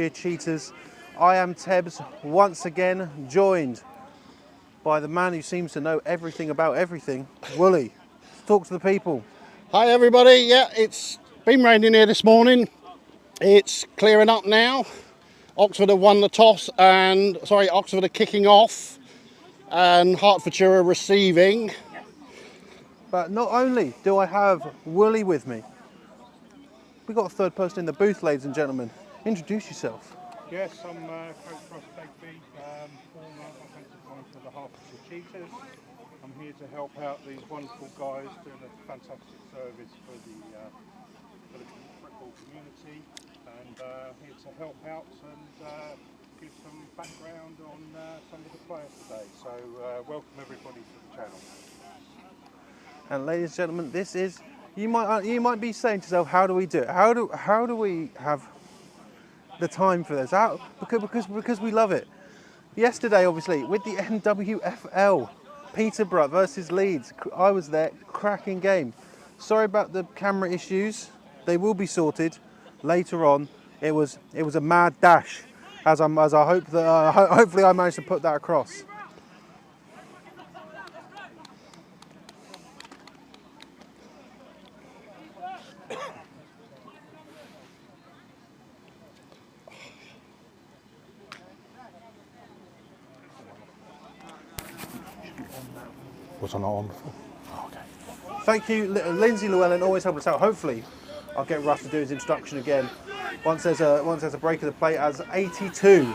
Cheetahs. I am Tebbs, once again joined by the man who seems to know everything about everything, Wooly. Talk to the people. Hi everybody, yeah, it's been raining here this morning. It's clearing up now. Oxford have won the toss Oxford are kicking off and Hertfordshire are receiving. But not only do I have Wooly with me, we've got a third person in the booth, ladies and gentlemen. Introduce yourself. Yes, I'm Coach Ross Begbie, former offensive line for the Hertfordshire Cheetahs. I'm here to help out these wonderful guys doing a fantastic service for the football community, and here to help out and give some background on some of the players today. So welcome everybody to the channel. And ladies and gentlemen, this is, you might be saying to yourself, how do we do it? How do we have the time for this? Because we love it. Yesterday, obviously, with the NWFL, Peterborough versus Leeds, I was there, cracking game. Sorry about the camera issues. They will be sorted later on. It was a mad dash, as I hope that hopefully I managed to put that across. Was I not on before? Oh, okay. Thank you, Lindsay Llewellyn, always helping us out. Hopefully, I'll get Russ to do his introduction again. Once there's a break of the play, as 82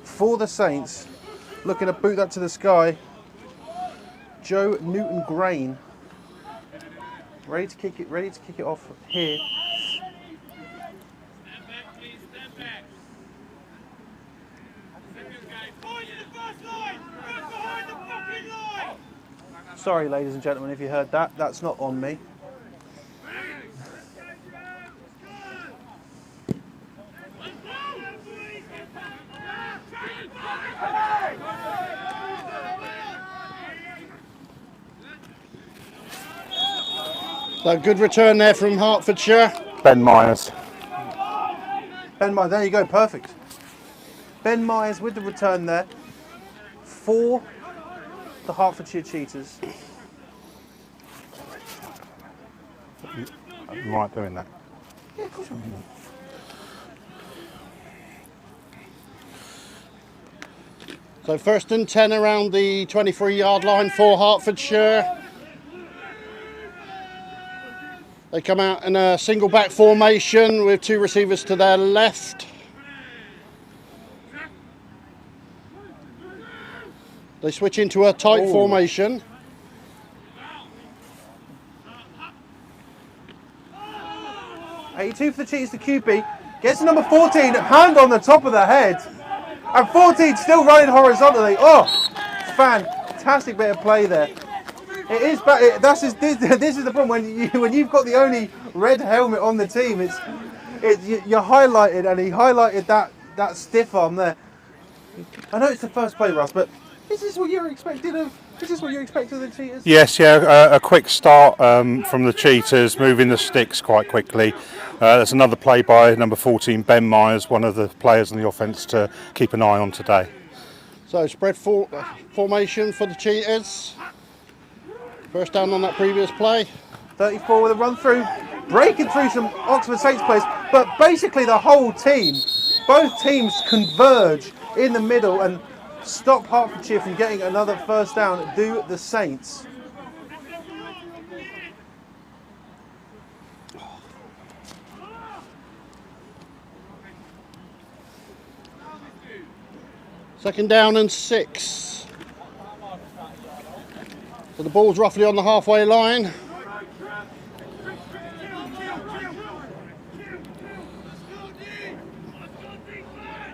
for the Saints, looking to boot that to the sky. Joe Newton-Grain, ready to kick it off here. Sorry, ladies and gentlemen, if you heard that, that's not on me. So good return there from Hertfordshire. Ben Myers. Ben Myers, there you go, perfect. Ben Myers with the return there for the Hertfordshire Cheetahs. I'm right doing that. Yeah, of course. So first and 10 around the 23-yard line for Hertfordshire. They come out in a single back formation with two receivers to their left. They switch into a tight formation. $82 for the Cheetahs, the QB. Gets to number 14, hand on the top of the head. And 14 still running horizontally. Oh, fantastic bit of play there. It is, but this is the problem when you've got the only red helmet on the team. You're highlighted, and he highlighted that stiff arm there. I know it's the first play, Russ, but is this what you're expecting of? Is this what you expect of the Cheetahs? Yes, yeah, a quick start from the Cheetahs, moving the sticks quite quickly. There's another play by number 14, Ben Myers, one of the players in the offence to keep an eye on today. So spread formation for the Cheetahs. First down on that previous play. 34 with a run through, breaking through some Oxford Saints players, but basically the whole team, both teams converge in the middle and stop Hertfordshire from getting another first down. Do the Saints. Second down and 6. So the ball's roughly on the halfway line.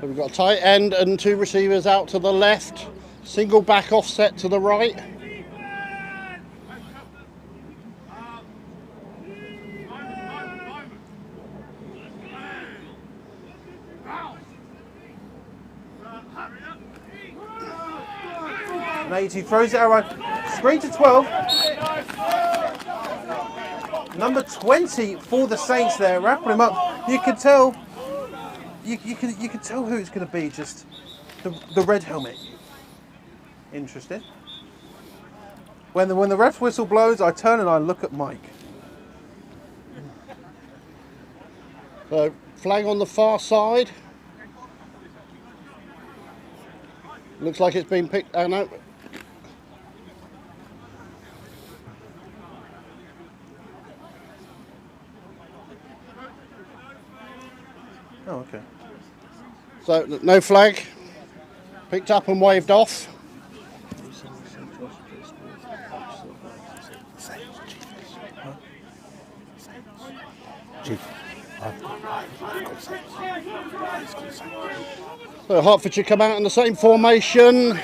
So we've got a tight end and two receivers out to the left. Single back offset to the right. And 82 throws it around. Screen to 12. Number 20 for the Saints there, wrapping him up. You could tell you can tell who it's going to be. Just the red helmet. Interesting. When the ref whistle blows, I turn and I look at Mike. So flag on the far side. Looks like it's been picked. Oh no. Oh, okay. So no flag. Picked up and waved off. So Hertfordshire come out in the same formation.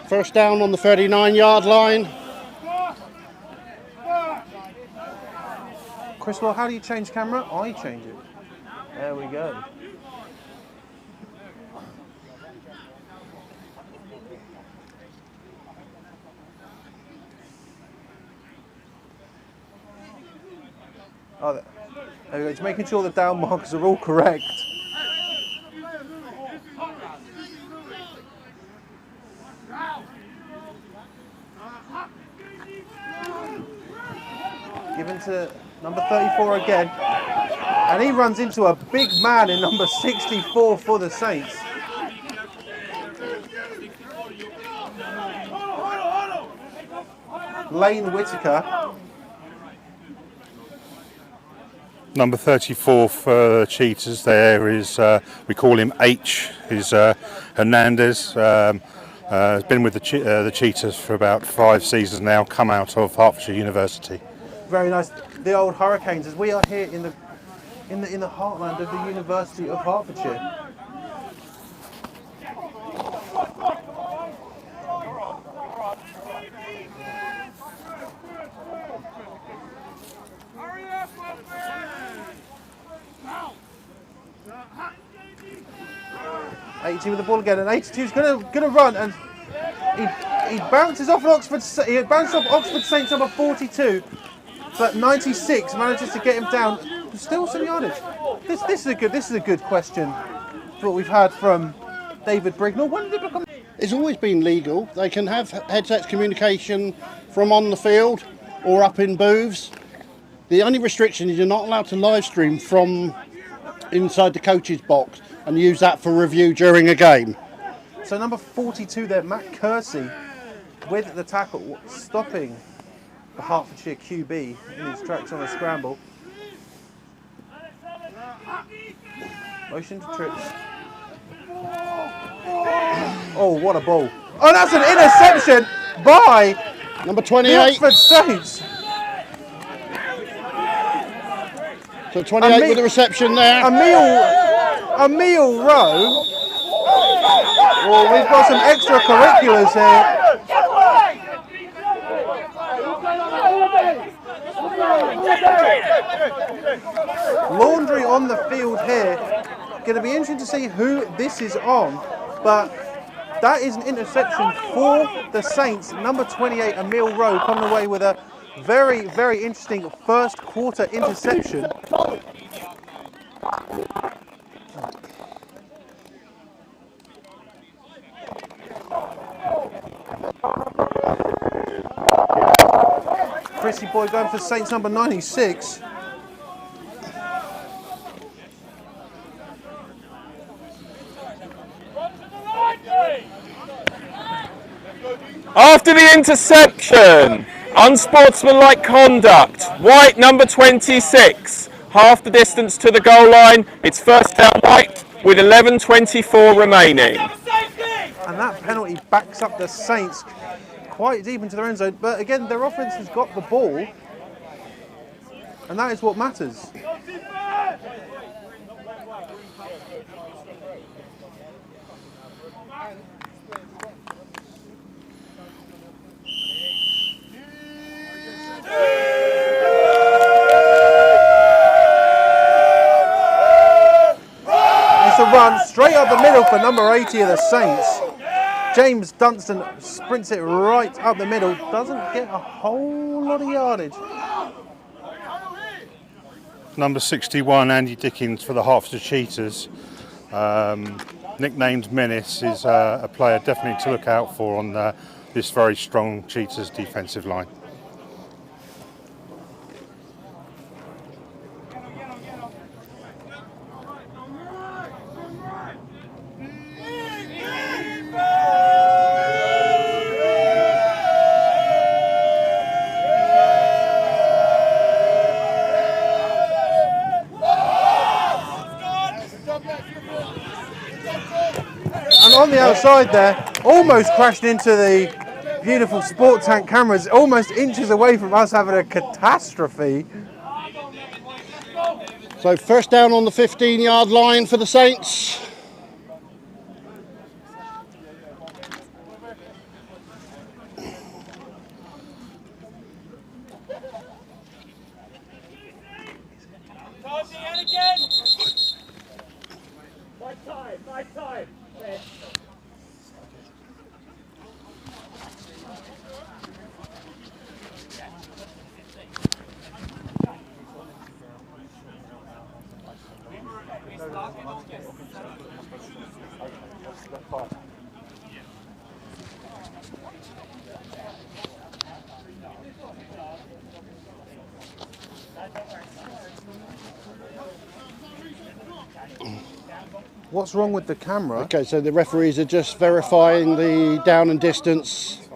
First down on the 39-yard line. Chris Law, how do you change camera? I change it. There we go. Oh, there we go. It's making sure the down markers are all correct. Given to number 34 again. And he runs into a big man in number 64 for the Saints. Lane Whitaker. Number 34 for Cheetahs there is, we call him H, is Hernandez. Has been with the Cheetahs for about 5 seasons now, come out of Hertfordshire University. Very nice. The old Hurricanes, as we are here in the heartland of the University of Hertfordshire. with the ball again, and 82's gonna run, and he bounces off Oxford Saints number 42, but 96 manages to get him down. Still some yardage. This is a good question. What we've had from David Brignall. When did it become? It's always been legal. They can have headsets communication from on the field or up in booths. The only restriction is you're not allowed to live stream from inside the coach's box and use that for review during a game. So number 42 there, Matt Kersey, with the tackle, stopping the Hertfordshire QB in his tracks on a scramble. Motion to trips. Oh, what a ball. Oh, that's an interception by number the 28. Oxford Saints. So 28 with the reception there. Emil Rowe. Oh, we've got some extracurriculars here. Laundry on the field here. Going to be interesting to see who this is on, but that is an interception for the Saints. Number 28, Emil Rowe, coming away with a very, very interesting first quarter interception. Chrissy Boy going for Saints number 96. After the interception, unsportsmanlike conduct, white number 26, half the distance to the goal line. It's first down white with 11:24 remaining. And that penalty backs up the Saints quite deep into their end zone. But again, their offense has got the ball, and that is what matters. It's a run straight up the middle for number 80 of the Saints. James Dunstan sprints it right up the middle, doesn't get a whole lot of yardage. Number 61, Andy Dickens for the Hertfordshire Cheetahs. Nicknamed Menace is a player definitely to look out for on this very strong Cheetahs defensive line. And on the outside there, almost crashed into the beautiful sport tank cameras, almost inches away from us having a catastrophe. So first down on the 15-yard line for the Saints. What's wrong with the camera? Okay, so the referees are just verifying the down and distance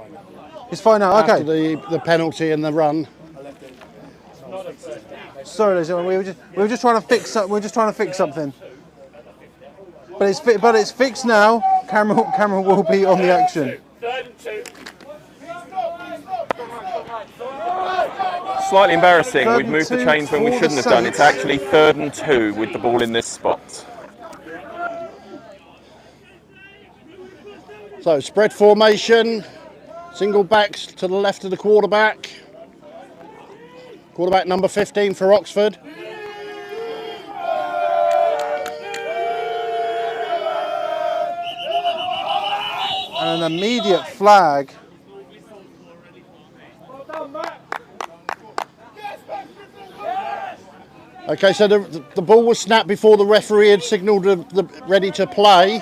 It's fine now, okay. after the penalty and the run. Sorry, ladies and gentlemen, we were just trying to fix something. But it's fixed now. Camera will be on the action. Slightly embarrassing. Third We've and moved the two chains when we for the shouldn't have done. It's Saints. actually 3rd and 2 with the ball in this spot. So spread formation, single backs to the left of the quarterback. Quarterback number 15 for Oxford. And an immediate flag. Okay, so the ball was snapped before the referee had signalled ready to play,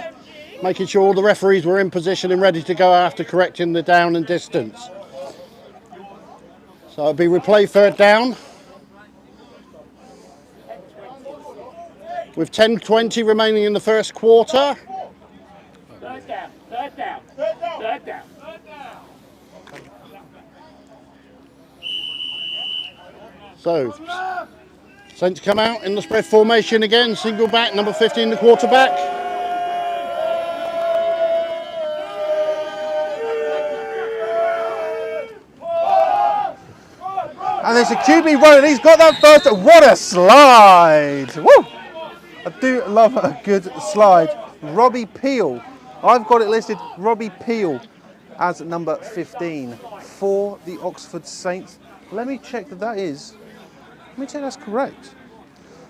making sure the referees were in position and ready to go after correcting the down and distance. So it'll be replay 3rd down. With 10:20 remaining in the first quarter. Third down. So, Saints come out in the spread formation again, single back, number 15, the quarterback. And there's a QB running. He's got that first. What a slide! Woo! I do love a good slide. Robbie Peel. I've got it listed, Robbie Peel, as number 15 for the Oxford Saints. Let me check that is. Let me check that's correct.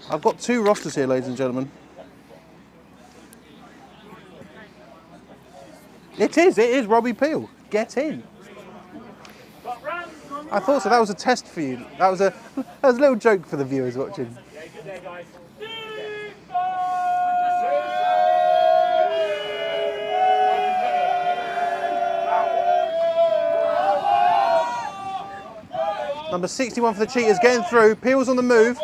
I've got 2 rosters here, ladies and gentlemen. It is Robbie Peel. Get in. I thought so. That was a test for you. That was a little joke for the viewers watching. Number 61 for the Cheetahs getting through. Peel's on the move.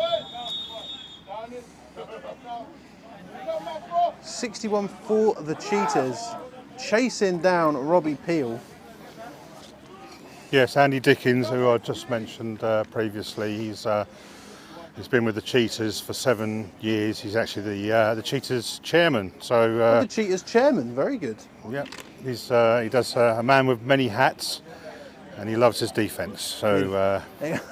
61 for the Cheetahs, chasing down Robbie Peel. Yes, Andy Dickens, who I just mentioned previously, he's been with the Cheetahs for 7 years. He's actually the Cheetahs chairman. So The Cheetahs chairman, very good. yeah, he does a man with many hats, and he loves his defence. So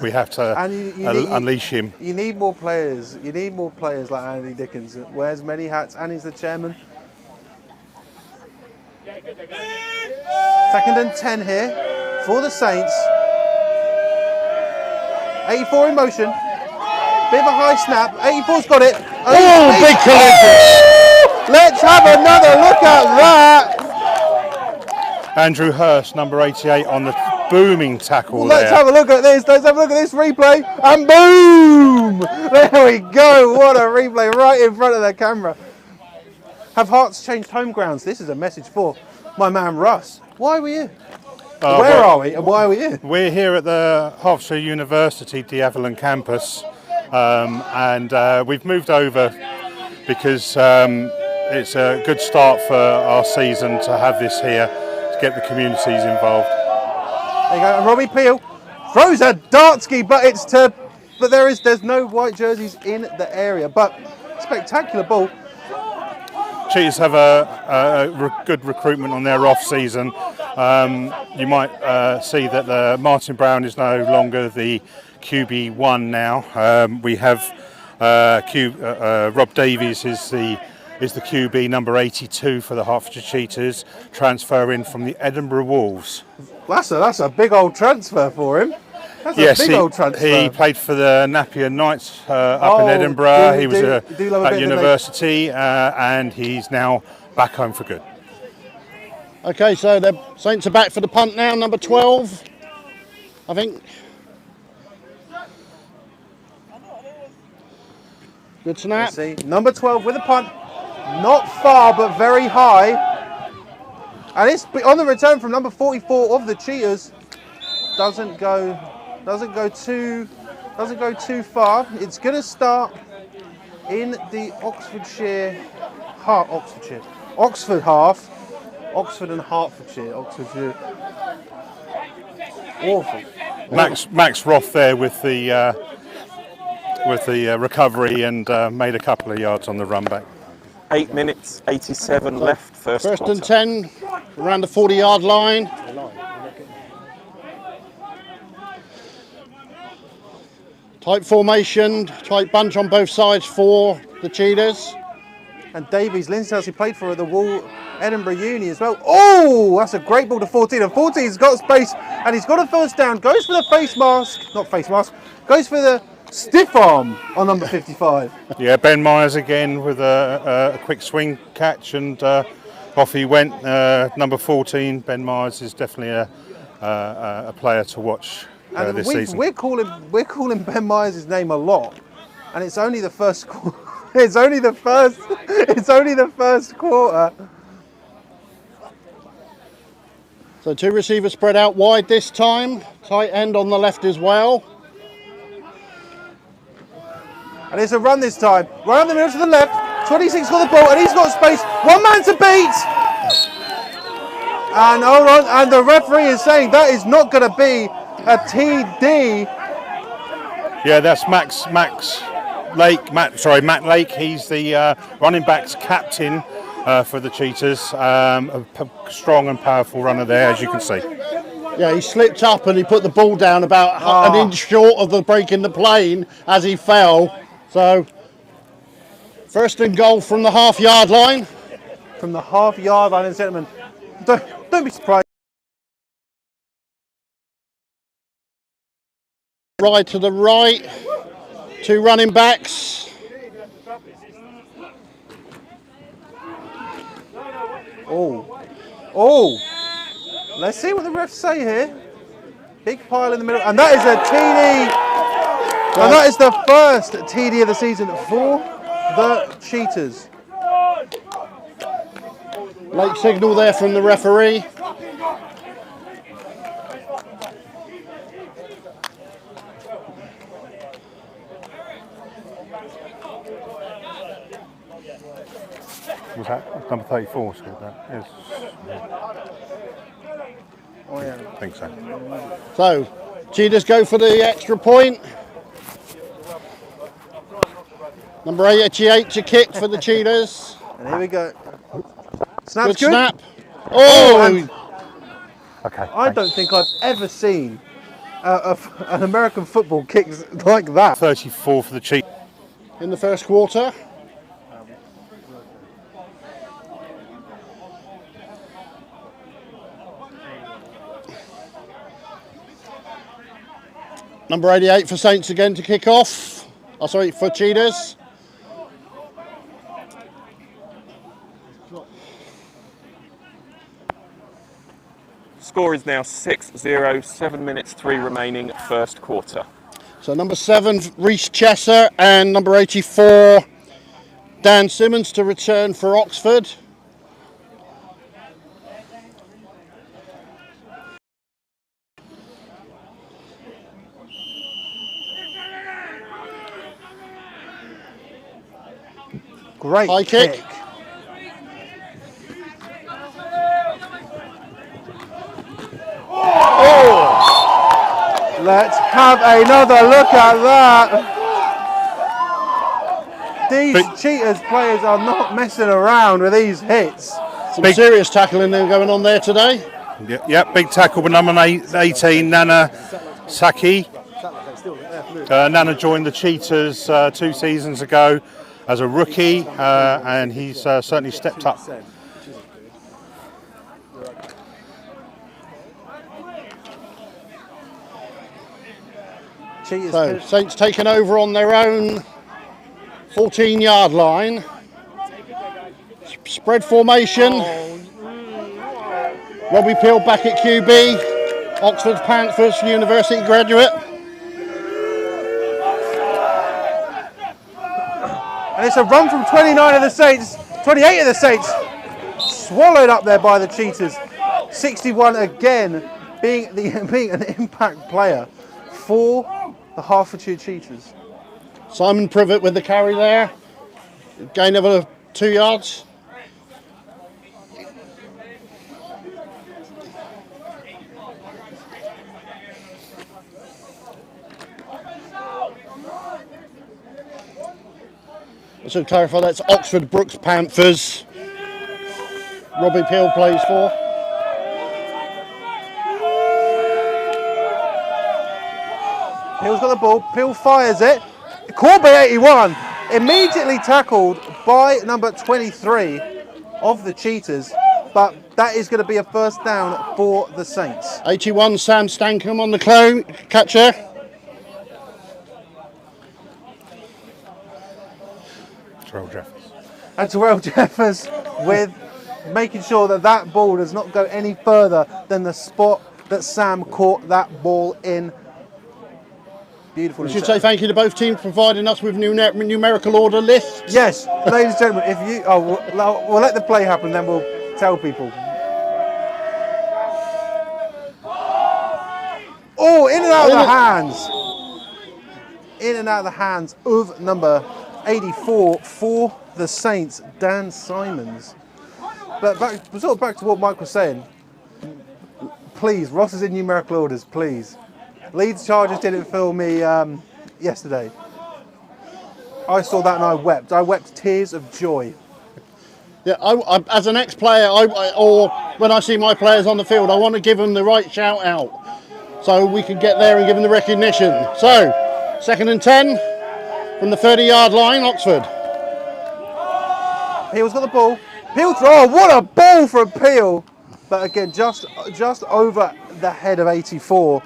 we have to unleash him. You need more players. You need more players like Andy Dickens. Wears many hats, and he's the chairman. 2nd and 10 here for the Saints. 84 in motion. Bit of a high snap. 84's got it. Oh, big collision! Let's have another look at that. Andrew Hurst, number 88, on the booming tackle Well, there. let's have a look at this. Let's have a look at this replay. And boom! There we go. What a replay right in front of the camera. Have Hearts changed home grounds? This is a message for my man Russ. Why are we here? Where are we and why are we here? We're here at the Hertfordshire University D'Avalon campus, and we've moved over because it's a good start for our season to have this here to get the communities involved. There you go. And Robbie Peel throws a dartski, but there's no white jerseys in the area. But spectacular ball. Cheetahs have a good recruitment on their off season. You might see that Martin Brown is no longer the QB1 now. We have Rob Davies is the QB number 82 for the Hertfordshire Cheetahs, transferring from the Edinburgh Wolves. That's a big old transfer for him. That's a big old transfer. He played for the Napier Knights up in Edinburgh. He was at university, and he's now back home for good. Okay, so the Saints are back for the punt now, number 12, I think. Good snap. See, number 12 with a punt. Not far, but very high. And it's on the return from number 44 of the Cheetahs. Doesn't go too far. It's going to start in the Oxford half. Oxford and Hertfordshire. Awful. Max Roth there with the recovery and made a couple of yards on the run back. 8 minutes, 87 left, first quarter. And 10, around the 40-yard line. Tight formation, tight bunch on both sides for the Cheetahs. And Davies, Lindsay played for the Edinburgh Uni as well. Oh, that's a great ball to 14. And 14's got space and he's got a first down. Goes for the goes for the stiff arm on number 55. Yeah, Ben Myers again with a quick swing catch, and off he went. Number 14, Ben Myers is definitely a player to watch this season. We're calling Ben Myers' name a lot, and it's only the first quarter. It's only the first quarter. So two receivers spread out wide this time. Tight end on the left as well. And it's a run this time. Right up the middle to the left. 26 got the ball and he's got space. One man to beat. And hold on. And the referee is saying that is not going to be a TD. Yeah, that's Matt Lake. He's the running backs captain for the Cheetahs. A strong and powerful runner there, as you can see. Yeah, he slipped up and he put the ball down about an inch short of the break in the plane as he fell. So, first and goal from the half-yard line. From the half-yard line, and gentlemen, don't be surprised. Right to the right, two running backs. Oh! Let's see what the refs say here. Big pile in the middle, and that is a TD. And that is the first TD of the season for the Cheetahs. Late signal there from the referee. Was that number 34 scored that? Yes. Oh, yeah. I think so. So, Cheetahs go for the extra point. Number 88 to kick for the Cheetahs. And here we go. Snap's good snap. Oh! Okay. I don't think I've ever seen an American football kick like that. 34 for the Cheetahs. In the first quarter. Number 88 for Saints again to kick off. Oh, sorry, for Cheetahs. Score is now 6-0, 7 minutes 3 remaining, first quarter. So number 7, Reece Chesser, and number 84, Dan Simmons to return for Oxford. Great High kick. Let's have another look at that. These Cheetahs players are not messing around with these hits. Some serious tackling going on there today. Yep, big tackle with number 18, Nana Saki. Nana joined the Cheetahs 2 seasons ago as a rookie, and he's certainly stepped up. So Saints taking over on their own 14-yard line. Spread formation. Robbie Peel back at QB. Oxford Panthers University graduate. And it's a run from 29 of the Saints, 28 of the Saints. Swallowed up there by the Cheetahs. 61 again, being an impact player for the Hertfordshire Cheetahs. Simon Privet with the carry there. Gain of 2 yards. So to clarify, that's Oxford Brooks Panthers. Robbie Peel plays for. Peel's got the ball. Peel fires it. Caught by 81. Immediately tackled by number 23 of the Cheetahs. But that is going to be a first down for the Saints. 81, Sam Stankham on the catcher. Terrell Jeffers. And Terrell Jeffers with making sure that that ball does not go any further than the spot that Sam caught that ball in. Beautiful. We should say thank you to both teams for providing us with numerical order lists. Yes, ladies and gentlemen, if you, we'll let the play happen, then we'll tell people. Oh, in and out of the hands. In and out of the hands of number 84 for the Saints, Dan Simons. But back to what Mike was saying. Please, Ross is in numerical orders, please. Leeds Chargers didn't fill me yesterday. I saw that and I wept. I wept tears of joy. Yeah, I, as an ex-player, or when I see my players on the field, I want to give them the right shout out, so we can get there and give them the recognition. So, 2nd and 10 from the 30-yard line, Oxford. Peel's got the ball. Peel throw. Oh, what a ball from Peel! But again, just over the head of 84.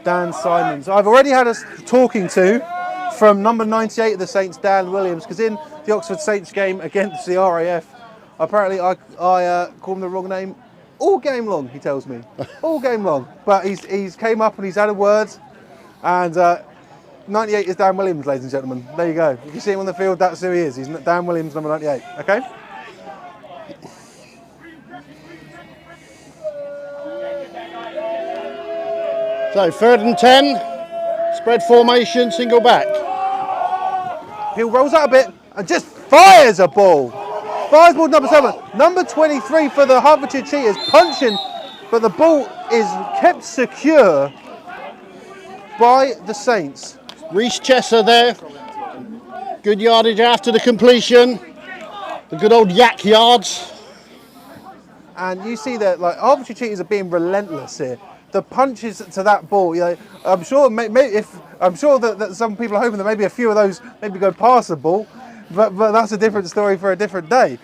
Dan Simons. I've already had a talking to from number 98 of the Saints, Dan Williams, because in the Oxford Saints game against the RAF, apparently I called him the wrong name all game long, he tells me. All game long. But he's came up and he's had a word, and 98 is Dan Williams, ladies and gentlemen. There you go. If you see him on the field, that's who he is. He's Dan Williams, number 98. Okay? So 3rd and 10, spread formation, single back. Peel rolls out a bit and just fires a ball. Fires ball number 7. Number 23 for the Hertfordshire Cheetahs, punching, but the ball is kept secure by the Saints. Reece Chesser there. Good yardage after the completion. The good old yak yards. And you see that, like, Hertfordshire Cheetahs are being relentless here. The punches to that ball, you know, I'm sure that some people are hoping that maybe a few of those maybe go past the ball, but that's a different story for a different day.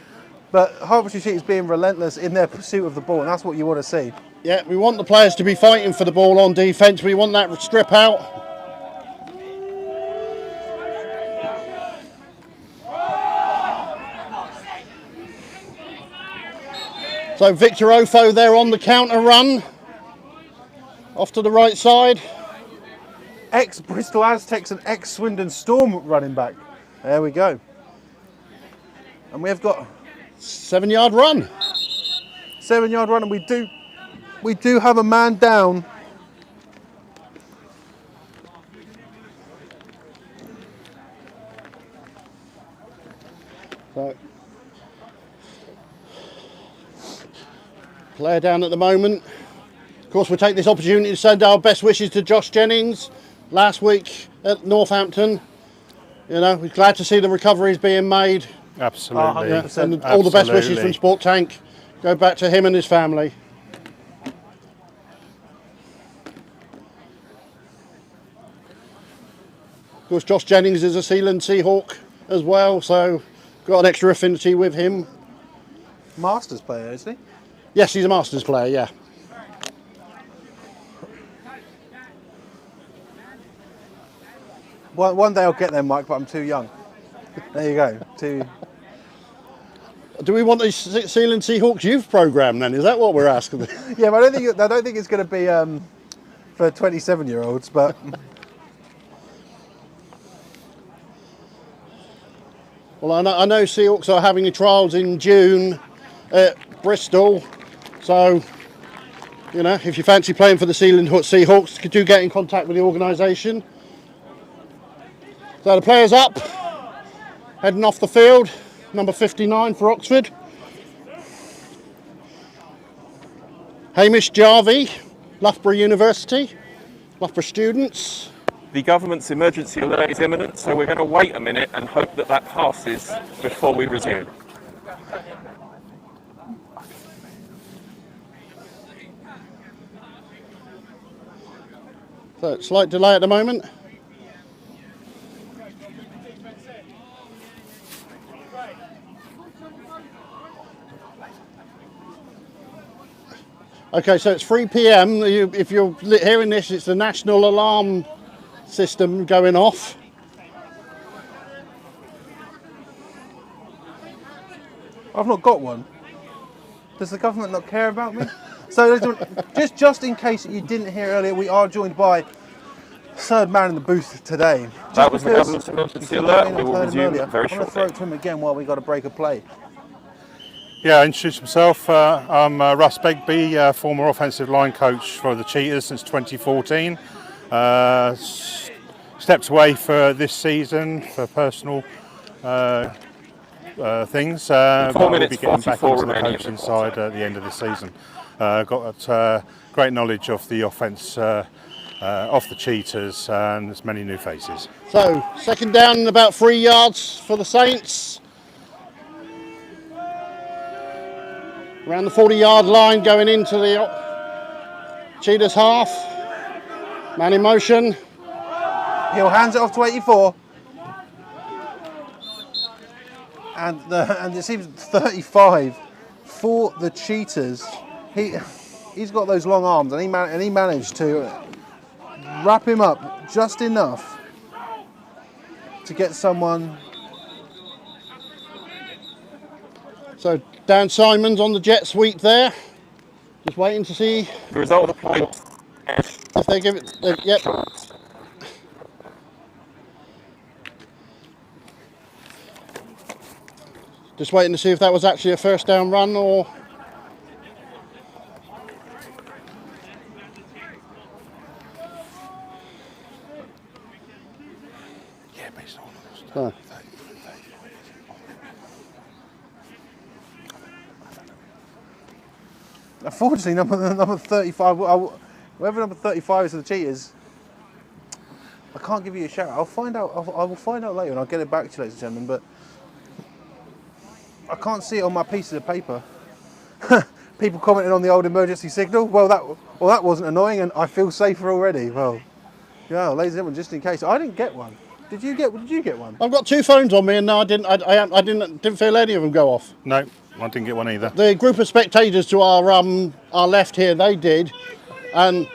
But Hertfordshire Cheetahs being relentless in their pursuit of the ball, and that's what you want to see. Yeah, we want the players to be fighting for the ball on defence. We want that strip out. So Victor Ofo there on the counter run. Off to the right side. Ex-Bristol Aztecs and ex-Swindon Storm running back. There we go. And we have got 7-yard run. 7-yard run, and we do have a man down. So, player down at the moment. Of course, we'll take this opportunity to send our best wishes to Josh Jennings. Last week at Northampton, you know, we're glad to see the recoveries being made. Absolutely. 100%. And all the best wishes from Sport Tank go back to him and his family. Of course, Josh Jennings is a Sealand Seahawk as well, so got an extra affinity with him. Masters player, isn't he? Yes, he's a Masters player, yeah. One day I'll get there, Mike, but I'm too young. There you go. Do we want the Sealand Seahawks youth programme then? Is that what we're asking? Yeah, but I don't think it's going to be for 27-year-olds, but. Well, I know Seahawks are having trials in June at Bristol, so, you know, if you fancy playing for the Sealand Seahawks, do get in contact with the organisation. So the players up, heading off the field, number 59 for Oxford. Hamish Jarvie, Loughborough University, Loughborough students. The government's emergency alert is imminent, so we're going to wait a minute and hope that that passes before we resume. So slight delay at the moment. Okay, so it's 3 p.m. If you're hearing this, it's the national alarm system going off. I've not got one. Does the government not care about me? So just in case you didn't hear earlier, we are joined by third man in the booth today. That was the government's emergency alert. We will resume very I'm going to throw shortly. it to him again while we got a break of play. Yeah, introduce myself. I'm Russ Begbie, former offensive line coach for the Cheetahs since 2014. Stepped away for this season for personal things. 4 We'll minutes, be getting back 44 into the remaining. coaching side at the end of the season. Got great knowledge of the offence of the Cheetahs, and there's many new faces. So second down and about 3 yards for the Saints. Around the 40-yard line going into the Cheetahs half. Man in motion. He'll hands it off to 84. And it seems 35 for the Cheetahs. He's got those long arms, and he managed to wrap him up just enough to get someone. So Dan Simons on the jet sweep there. Just waiting to see The result of the play. if they give it. Yep. Just waiting to see if that was actually a first down run or. Oh. Unfortunately, number 35. Whoever number 35 is for the Cheetahs, I can't give you a shout. I'll find out. I will find out later, and I'll get it back to you, ladies and gentlemen. But I can't see it on my pieces of paper. People commenting on the old emergency signal. Well, that wasn't annoying, and I feel safer already. Well, yeah, ladies and gentlemen, just in case, I didn't get one. Did you get one? I've got two phones on me, and no, I didn't feel any of them go off. No, I didn't get one either. The group of spectators to our left here, they did, and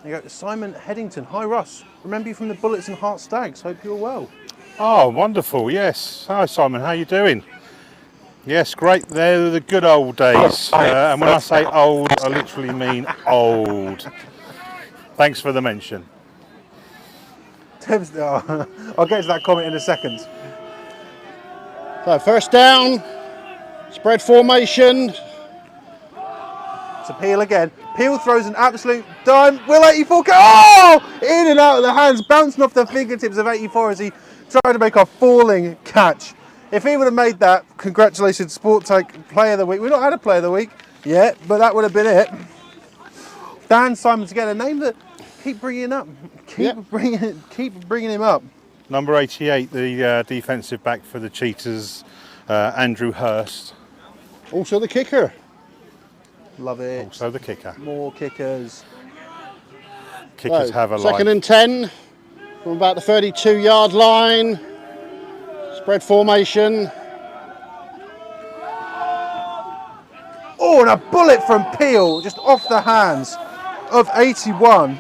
There you go, Simon Headington. Hi, Russ. Remember you from the Bullets and Heart Stags. Hope you're well. Oh, wonderful, yes. Hi, Simon, how you doing? Yes, great. They're the good old days. And when I say old, I literally mean old. Thanks for the mention. I'll get to that comment in a second. So first down, spread formation. To Peel again. Peel throws an absolute dime. Will 84 go? Oh! In and out of the hands, bouncing off the fingertips of 84 as he tried to make a falling catch. If he would have made that, congratulations, Sport Take Player of the Week. We've not had a Player of the Week yet, but that would have been it. Dan Simons again, a name that keep bringing up. Keep bringing him up. Number 88, the defensive back for the Cheetahs, Andrew Hurst. Also the kicker. Love it. Also the kicker. More kickers. Kickers have a Second life. and 10 from about the 32-yard line. Spread formation. Oh, and a bullet from Peel, just off the hands of 81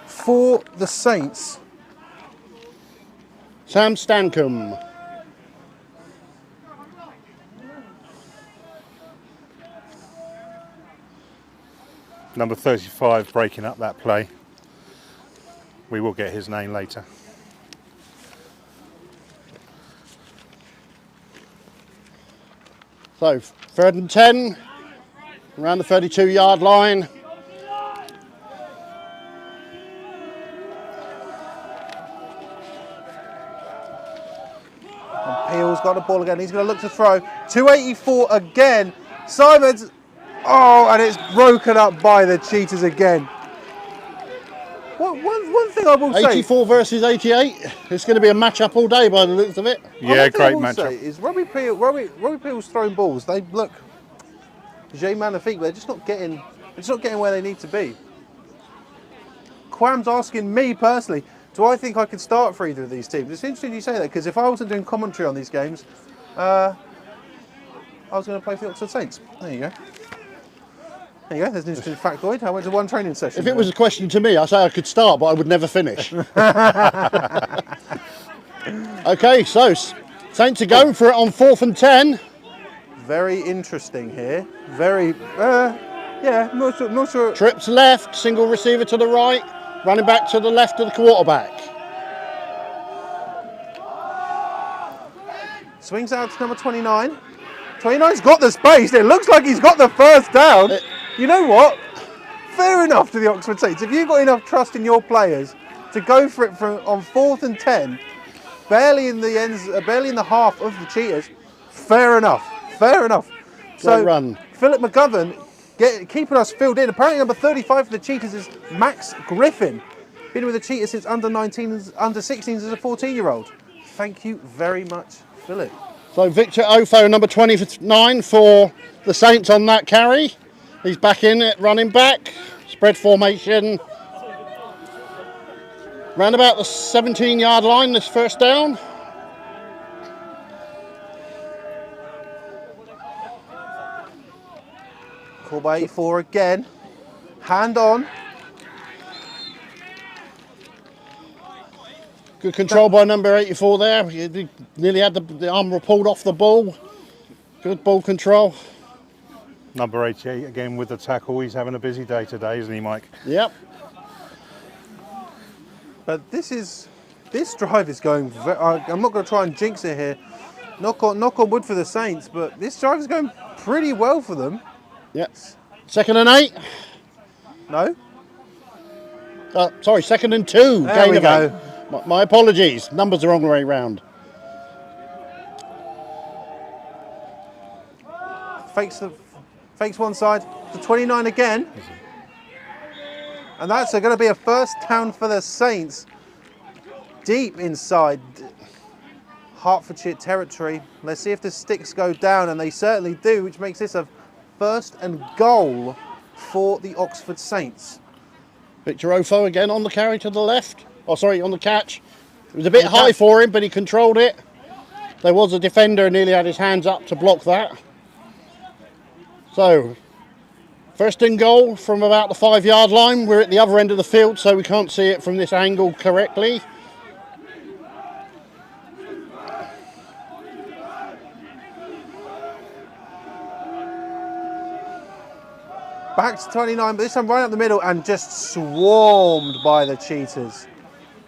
for the Saints. Sam Stankham. Number 35 breaking up that play. We will get his name later. So third and 10 around the 32-yard line. And Peel's got the ball again. He's going to look to throw. 284 again. Simons. Oh, and it's broken up by the Cheetahs again. One thing I will say. 84 versus 88. It's going to be a match-up all day by the looks of it. Yeah, One thing I great will matchup. say is Robbie Peel's throwing balls. They look Jay Magnifique, but they're just not getting where they need to be. Quam's asking me personally, do I think I could start for either of these teams? It's interesting you say that, because if I wasn't doing commentary on these games, I was going to play for the Oxford Saints. There you go. There you go, there's an interesting factoid. I went to one training session. If it was a question to me, I'd say I could start, but I would never finish. Okay, so Saints are going for it on 4th and 10. Very interesting here. Very, yeah, not sure. Trips left, single receiver to the right, running back to the left of the quarterback. Swings out to number 29. 29's got the space. It looks like he's got the first down. You know what? Fair enough to the Oxford Saints. If you've got enough trust in your players to go for it on 4th and 10, barely in the half of the Cheetahs, fair enough. Fair enough. So run. Philip McGovern keeping us filled in. Apparently number 35 for the Cheetahs is Max Griffin. Been with the Cheetahs since under 19s, under 16s as a 14-year-old. Thank you very much, Philip. So Victor Ofo, number 29 for the Saints on that carry. He's back in at running back. Spread formation. Round about the 17-yard line, this first down. Call by 84 again. Hand on. Good control by number 84 there. He nearly had the arm pulled off the ball. Good ball control. Number 88 again with the tackle. He's having a busy day today, isn't he, Mike? Yep. But this drive is going. I'm not going to try and jinx it here. Knock on wood for the Saints, but this drive is going pretty well for them. Yep. 2nd and 8. No. Sorry, 2nd and 2. There we go. My apologies. Numbers the wrong way round. Fakes one side to 29 again. And that's going to be a first down for the Saints. Deep inside Hertfordshire territory. Let's see if the sticks go down, and they certainly do, which makes this a 1st and goal for the Oxford Saints. Victor Ofo again on the carry to the left. Oh, sorry, on the catch. It was a bit high for him, but he controlled it. There was a defender who nearly had his hands up to block that. So, 1st and goal from about the 5-yard line. We're at the other end of the field, so we can't see it from this angle correctly. Back to 29, but this time right up the middle and just swarmed by the Cheetahs.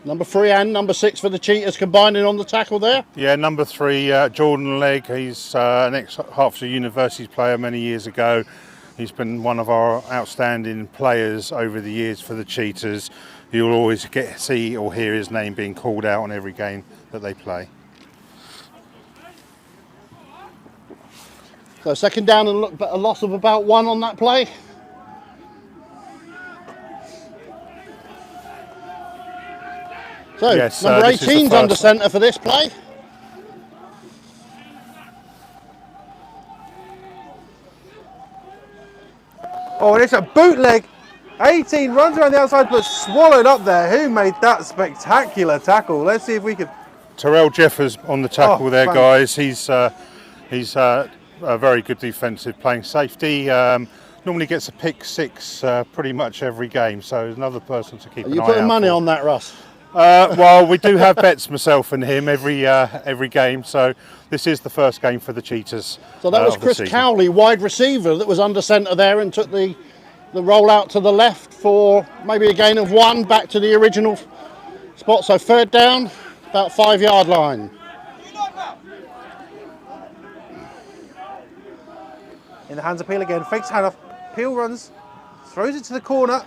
Number 3 and number 6 for the Cheetahs combining on the tackle there. Yeah, number 3, Jordan Legg. He's an ex-Hertfordshire University player many years ago. He's been one of our outstanding players over the years for the Cheetahs. You'll always see or hear his name being called out on every game that they play. So second down and a loss of about 1 on that play. So Yes, number this is the 18's under first. centre for this play. Oh, and it's a bootleg. 18 runs around the outside but swallowed up there. Who made that spectacular tackle? Let's see if we can. Terrell Jeffers on the tackle Oh, there, thanks. guys. He's a very good defensive playing safety. Normally gets a pick 6 pretty much every game, so he's another person to keep Are an you eye putting out money for. on that, Russ? Well, we do have bets, myself and him, every game. So this is the first game for the Cheetahs. So that was of the Chris season. Cowley, wide receiver, that was under centre there and took the roll out to the left for maybe a gain of 1 back to the original spot. So third down, about 5-yard line. In the hands of Peel again, fakes handoff. Peel runs, throws it to the corner.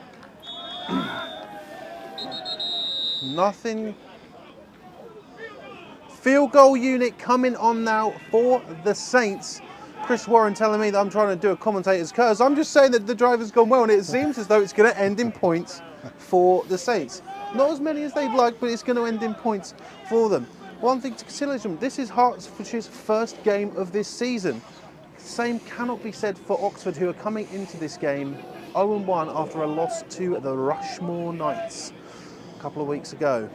Nothing. Field goal unit coming on now for the Saints. Chris Warren telling me that I'm trying to do a commentator's curse. I'm just saying that the drive has gone well, and it seems as though it's going to end in points for the Saints. Not as many as they'd like, but it's going to end in points for them. One thing to consider, this is Hertfordshire's first game of this season. Same cannot be said for Oxford, who are coming into this game 0-1 after a loss to the Rushmore Knights a couple of weeks ago.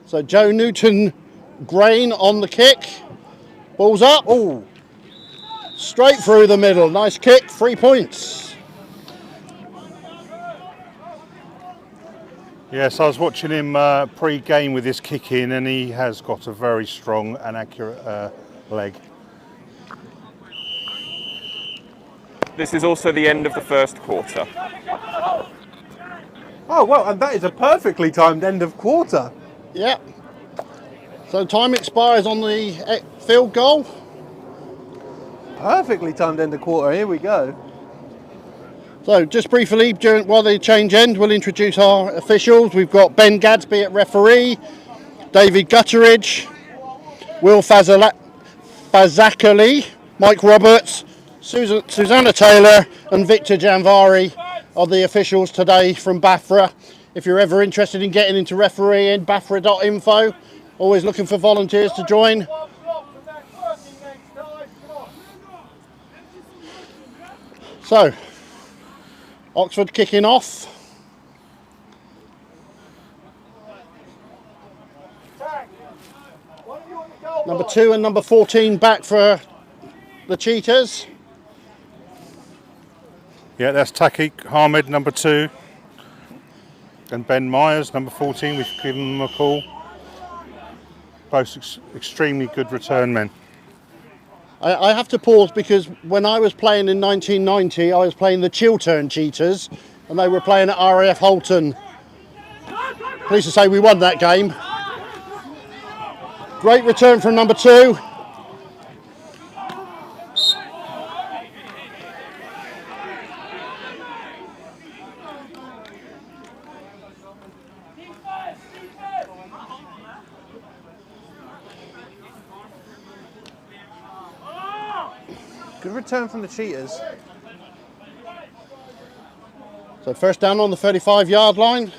So Joe Newton-Grain on the kick. Ball's up. Oh, Straight through the middle. Nice kick, 3 points. Yes, I was watching him pre-game with his kick in, and he has got a very strong and accurate leg. This is also the end of the first quarter. oh well, and that is a perfectly timed end of quarter. Yep. So time expires on the field goal. Perfectly timed end of quarter. Here we go. So just briefly, while they change end, we'll introduce our officials. We've got Ben Gadsby at referee, David Gutteridge, Will Fazakali, Mike Roberts, Susanna Taylor and Victor Janvari are the officials today from BAFRA. If you're ever interested in getting into refereeing, bafra.info. Always looking for volunteers to join. So, Oxford kicking off. Number 2 and number 14 back for the Cheetahs. Yeah, that's Taki Ahmed, number 2. And Ben Myers, number 14. We've given them a call. Both extremely good return men. I have to pause because when I was playing in 1990, I was playing the Chiltern Cheetahs and they were playing at RAF Holton. Pleased to say we won that game. Great return from number 2. Good return from the Cheetahs. So first down on the 35-yard line.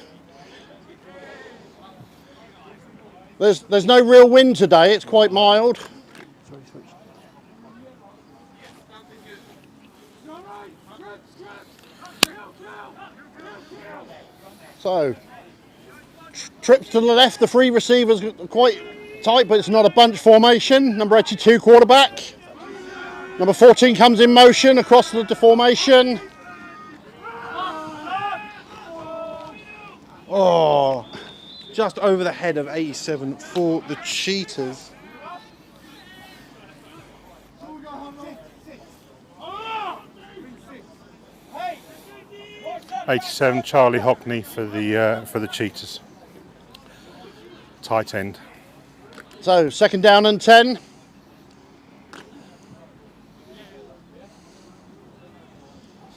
There's no real wind today, it's quite mild. So, trips to the left, the 3 receivers are quite tight, but it's not a bunch formation. Number 82 quarterback. Number 14 comes in motion across the formation. Oh, just over the head of 87 for the Cheetahs. 87, Charlie Hockney for the Cheetahs. Tight end. So, second down and 10.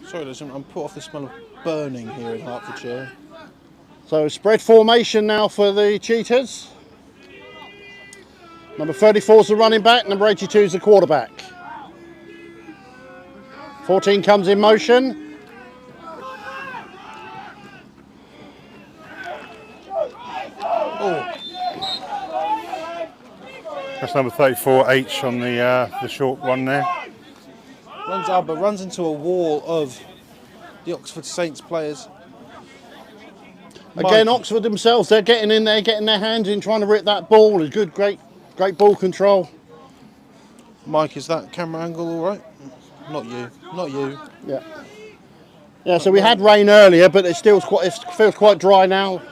Sorry, listen, I'm put off the smell of burning here in Hertfordshire. So, spread formation now for the Cheetahs. Number 34 is the running back, number 82 is the quarterback. 14 comes in motion. Oh, That's number 34, H on the short one there. runs out, but runs into a wall of the Oxford Saints players. Again, Mike. Oxford themselves, they're getting in there, getting their hands in, trying to rip that ball. It's good, great ball control. Mike, is that camera angle all right? Not you, not you. Yeah. Yeah, so we had rain earlier, but it feels quite dry now.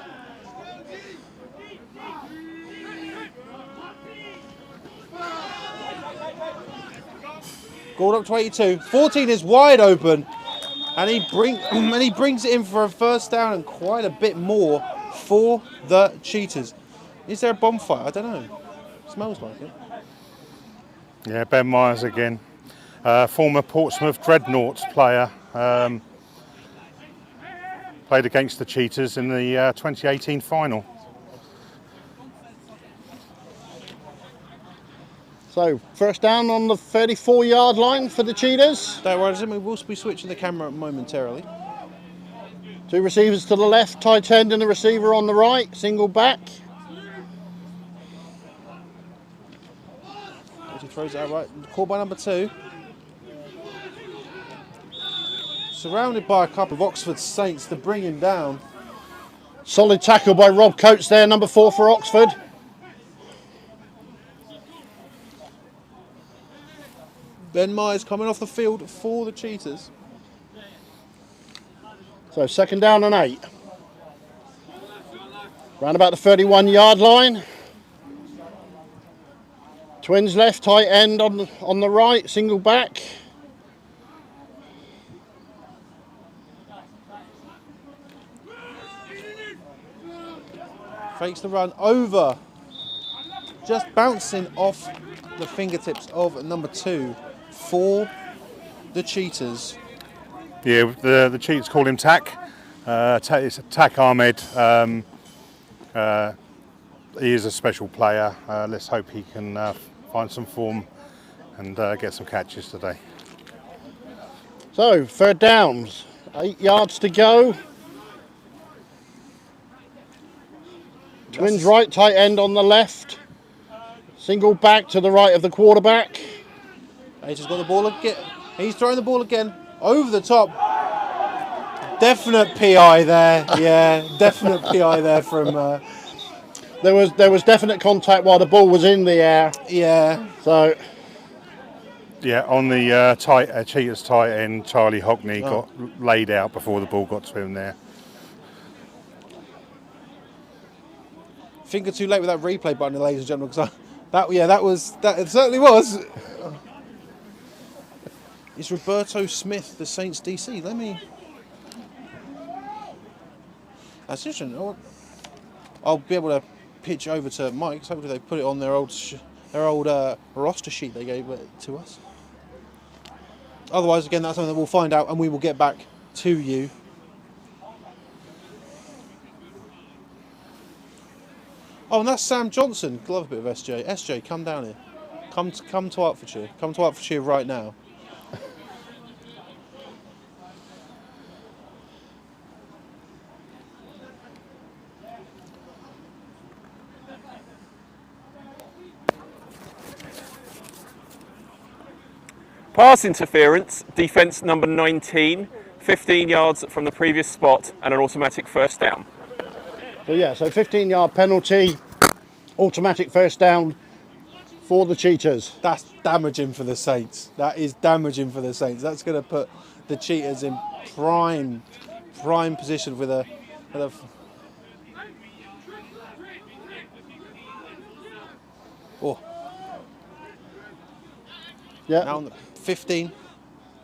Galled up to 82. 14 is wide open, and he brings it in for a first down and quite a bit more for the Cheetahs. Is there a bonfire? I don't know. Smells like it. Yeah, Ben Myers again. Former Portsmouth Dreadnoughts player. Played against the Cheetahs in the 2018 final. So, first down on the 34-yard line for the Cheetahs. Don't worry, we will be switching the camera momentarily. Two receivers to the left, tight end and the receiver on the right, single back. He throws it out right. Called by number 2. Surrounded by a couple of Oxford Saints to bring him down. Solid tackle by Rob Coates there, number 4 for Oxford. Ben Myers coming off the field for the Cheetahs. So second down and 8. Round about the 31-yard line. Twins left, tight end on the right, single back. Fakes the run over. Just bouncing off the fingertips of number 2 for the Cheetahs. Yeah, the Cheetahs call him Tack. It's Tack Ahmed. He is a special player. Let's hope he can find some form and get some catches today. So, third downs, 8 yards to go. Twins right, tight end on the left. Single back to the right of the quarterback. He's just got the ball again. He's throwing the ball again. Over the top. Definite PI there. Yeah, definite PI there from... There was definite contact while the ball was in the air. Yeah. So... Yeah, on the Cheetahs tight end, Charlie Hockney got laid out before the ball got to him there. Finger too late with that replay button, ladies and gentlemen, because it certainly was. It's Roberto Smith, the Saints DC. That's interesting. I'll be able to pitch over to Mike. So hopefully they put it on their old roster sheet they gave it to us. Otherwise, again, that's something that we'll find out and we will get back to you. Oh, and that's Sam Johnson. Love a bit of SJ. SJ, come down here. Come to Hertfordshire. Come to Hertfordshire right now. Pass interference, defence number 19, 15 yards from the previous spot and an automatic first down. So 15-yard penalty, automatic first down for the Cheetahs. That's damaging for the Saints. That is damaging for the Saints. That's going to put the Cheetahs in prime position with a oh. Yeah. Now on the 15.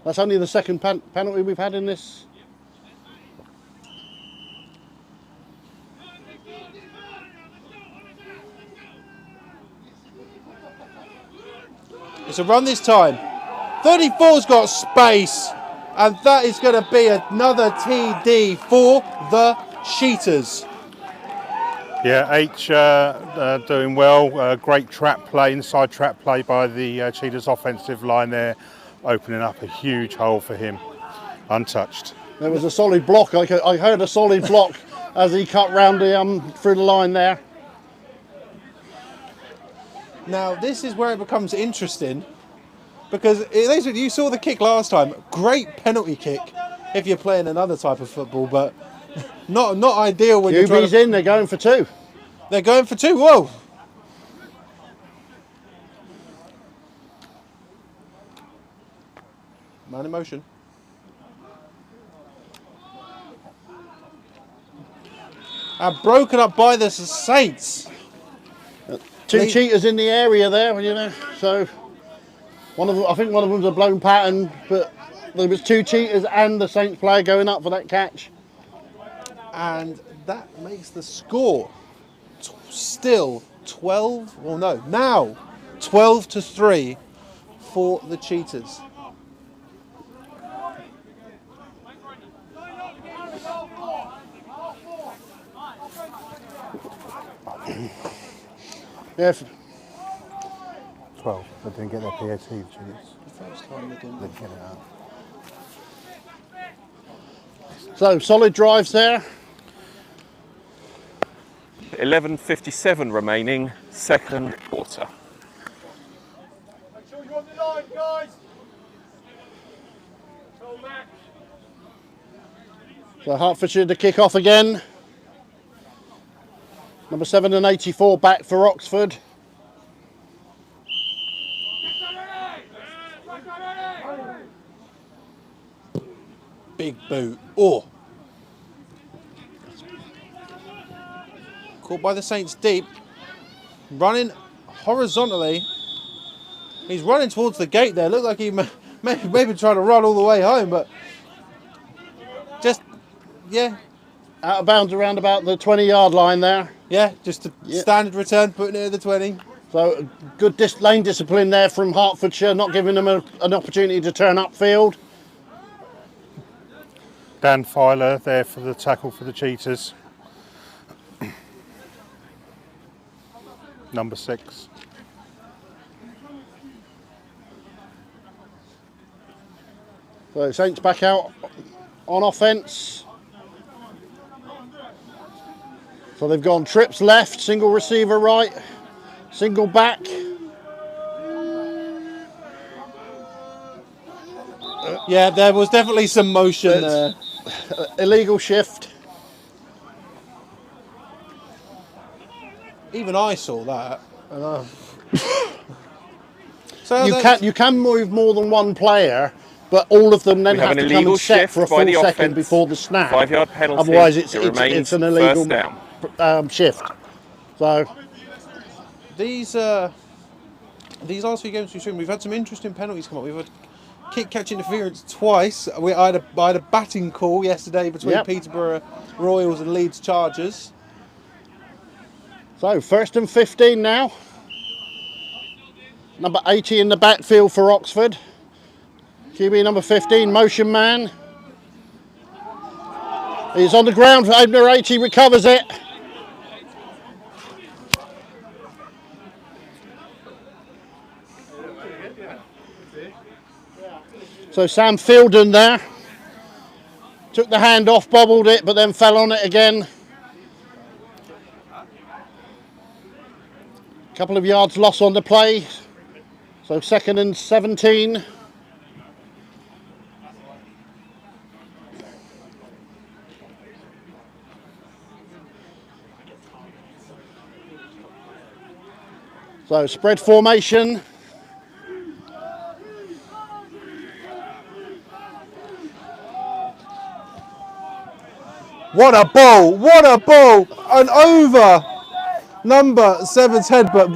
That's only the second penalty we've had in this. It's a run this time. 34's got space, and that is going to be another TD for the Cheetahs. Yeah, H doing well. Great trap play, inside trap play by the Cheetahs offensive line there, opening up a huge hole for him. Untouched. There was a solid block. I heard a solid block as he cut round the through the line there. Now this is where it becomes interesting, because you saw the kick last time. Great penalty kick if you're playing another type of football, but not ideal when you're QB's in. They're going for 2. They're going for 2. Whoa! Man in motion. Broken up by the Saints. 2 Cheetahs in the area there, you know. So one of them, I think one of them's a blown pattern, but there was 2 Cheetahs and the Saints player going up for that catch. And that makes the score still 12. Well, no, now 12-3 for the Cheetahs. Yeah. 12. They didn't get their PAT, the Cheetahs. The first time they didn't. They get it out. So solid drives there. 11:57 remaining, second quarter. Make sure you're on the line, guys. Control match. So Hertfordshire to kick off again. Number 7 and 84 back for Oxford. Big boot. Oh. Caught by the Saints deep. Running horizontally. He's running towards the gate there. Looked like he maybe trying to run all the way home, but just, yeah. Out of bounds around about the 20-yard line there. Yeah, just a standard return, putting it at the 20. So good lane discipline there from Hertfordshire, not giving them an opportunity to turn upfield. Dan Filer there for the tackle for the Cheetahs. Number 6. So Saints back out on offence. So they've gone trips left, single receiver right, single back. Yeah, there was definitely some motion there. Illegal shift. Even I saw that. So You can move more than one player, but all of them then We have have an to come illegal and set shift for a by full the second offence. before the snap. 5-yard penalty. Otherwise, it's remains an illegal first down. Shift. So these last few games we've seen, we've had some interesting penalties come up. We've had kick catch interference twice. I had a batting call yesterday between Peterborough Royals and Leeds Chargers. So 1st and 15 now. Number 80 in the backfield for Oxford. QB number 15, motion man. He's on the ground for number 80, recovers it. So Sam Fielden there. Took the hand off, bobbled it, but then fell on it again. Couple of yards lost on the play. So 2nd and 17. So spread formation. What a ball! What a ball! An over number 7's head, but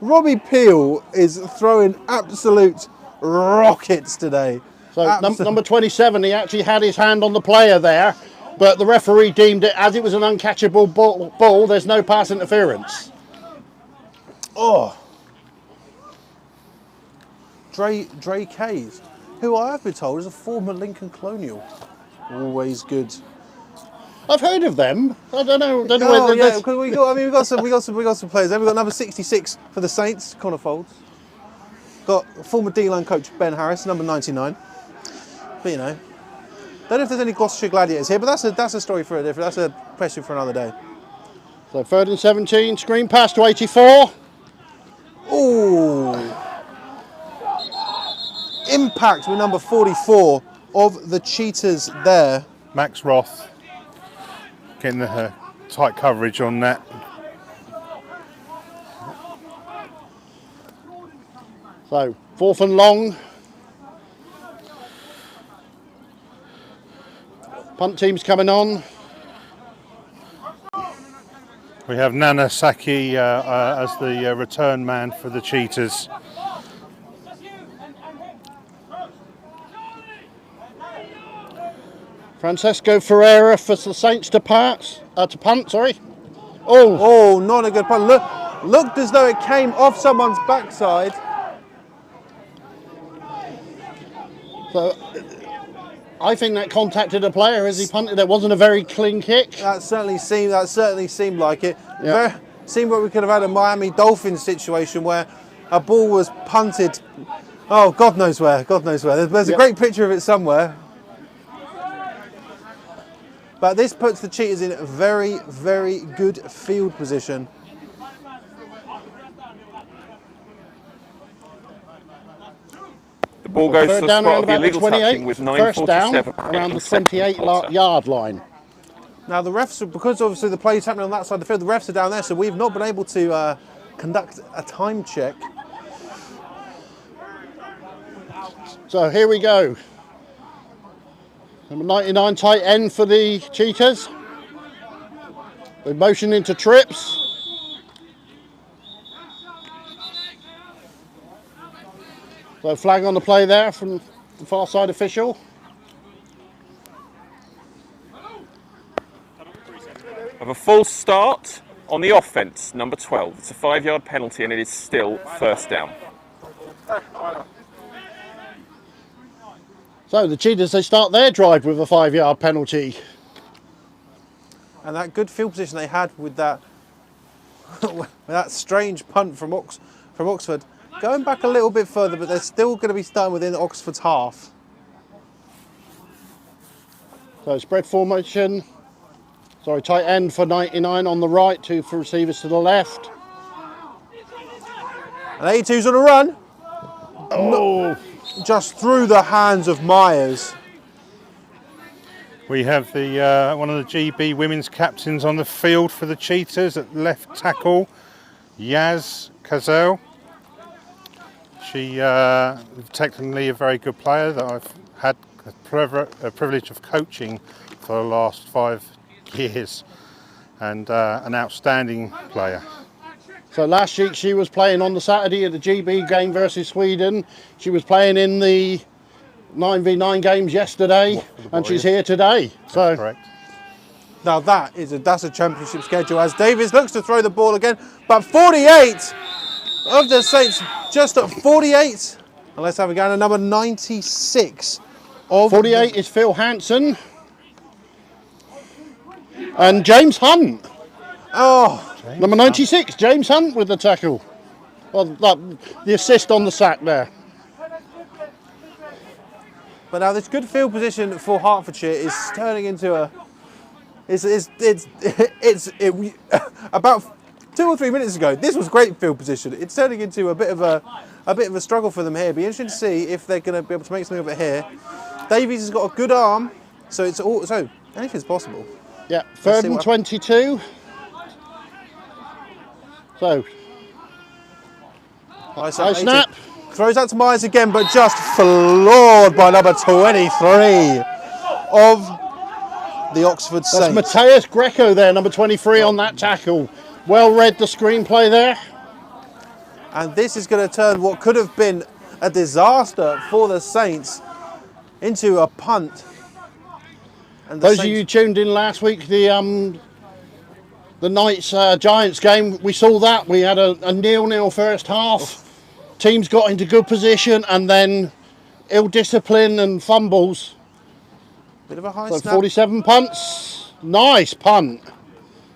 Robbie Peel is throwing absolute rockets today. So number 27, he actually had his hand on the player there, but the referee deemed it as it was an uncatchable ball. There's no pass interference. Oh, Dre Kays, who I have been told is a former Lincoln Colonial. Always good. I've heard of them. I don't know. Oh whether yeah, because we got some players there. We got number 66 for the Saints, Connor Folds. Got former D-line coach Ben Harris, number 99. But you know, don't know if there's any Gloucestershire Gladiators here, but that's a story for a different. That's a question for another day. So 3rd and 17, screen pass to 84. Ooh. Impact with number 44 of the Cheetahs there. Max Roth getting the tight coverage on that. So 4th and long. Punt team's coming on. We have Nana Saki as the return man for the Cheetahs. Francesco Ferreira for the Saints to punt, sorry. Oh, not a good punt. Looked as though it came off someone's backside. So I think that contacted a player as he punted. It wasn't a very clean kick. That certainly seemed like it. Yeah. Seemed like we could have had a Miami Dolphins situation where a ball was punted. Oh, God knows where. There's a great picture of it somewhere. But this puts the Cheetahs in a very, very good field position. The ball goes to the down spot around of the about the illegal 28. touching with First down 9:47 around the 28-yard line. Now the refs, because obviously the play is happening on that side of the field, the refs are down there, so we've not been able to conduct a time check. So here we go. Number 99 tight end for the Cheetahs. With motion into trips. So flag on the play there from the far side official. Of a false start on the offence, number 12. It's a 5-yard penalty and it is still first down. So the Cheetahs, they start their drive with a 5-yard penalty. And that good field position they had with that with that strange punt from Oxford, going back a little bit further, but they're still going to be starting within Oxford's half. So spread formation. Sorry, tight end for 99 on the right, 2 for receivers to the left. And 82's on a run. Oh! Just through the hands of Myers. We have the one of the GB women's captains on the field for the Cheetahs at left tackle, Yaz Kazel. She technically a very good player that I've had a privilege of coaching for the last 5 years, and an outstanding player. So last week she was playing on the Saturday at the GB game versus Sweden. She was playing in the 9v9 games yesterday, and she's here today. So correct. Now that's a championship schedule as Davies looks to throw the ball again, but 48 of the Saints, just at 48. And let's have a go at number 96 of 48 is Phil Hansen and James Hunt. Oh, Number 96, James Hunt with the tackle. Well, the assist on the sack there. but now this good field position for Hertfordshire is turning into a. It's about 2 or 3 minutes ago. This was great field position. It's turning into a bit of a struggle for them here. Be interesting to see if they're going to be able to make something of it here. Davies has got a good arm, so anything's possible. Yeah, 3rd and 22. So, high snap. Throws out to Myers again, but just floored by number 23 of the Oxford Saints. That's Mateus Greco there, number 23 on that tackle. Well read the screenplay there. And this is going to turn what could have been a disaster for the Saints into a punt. And Those of you who tuned in last week, the Knights Giants game, we saw that. We had a 0-0 first half. teams got into good position and then ill discipline and fumbles. Bit of a high So snap. 47 punts. Nice punt.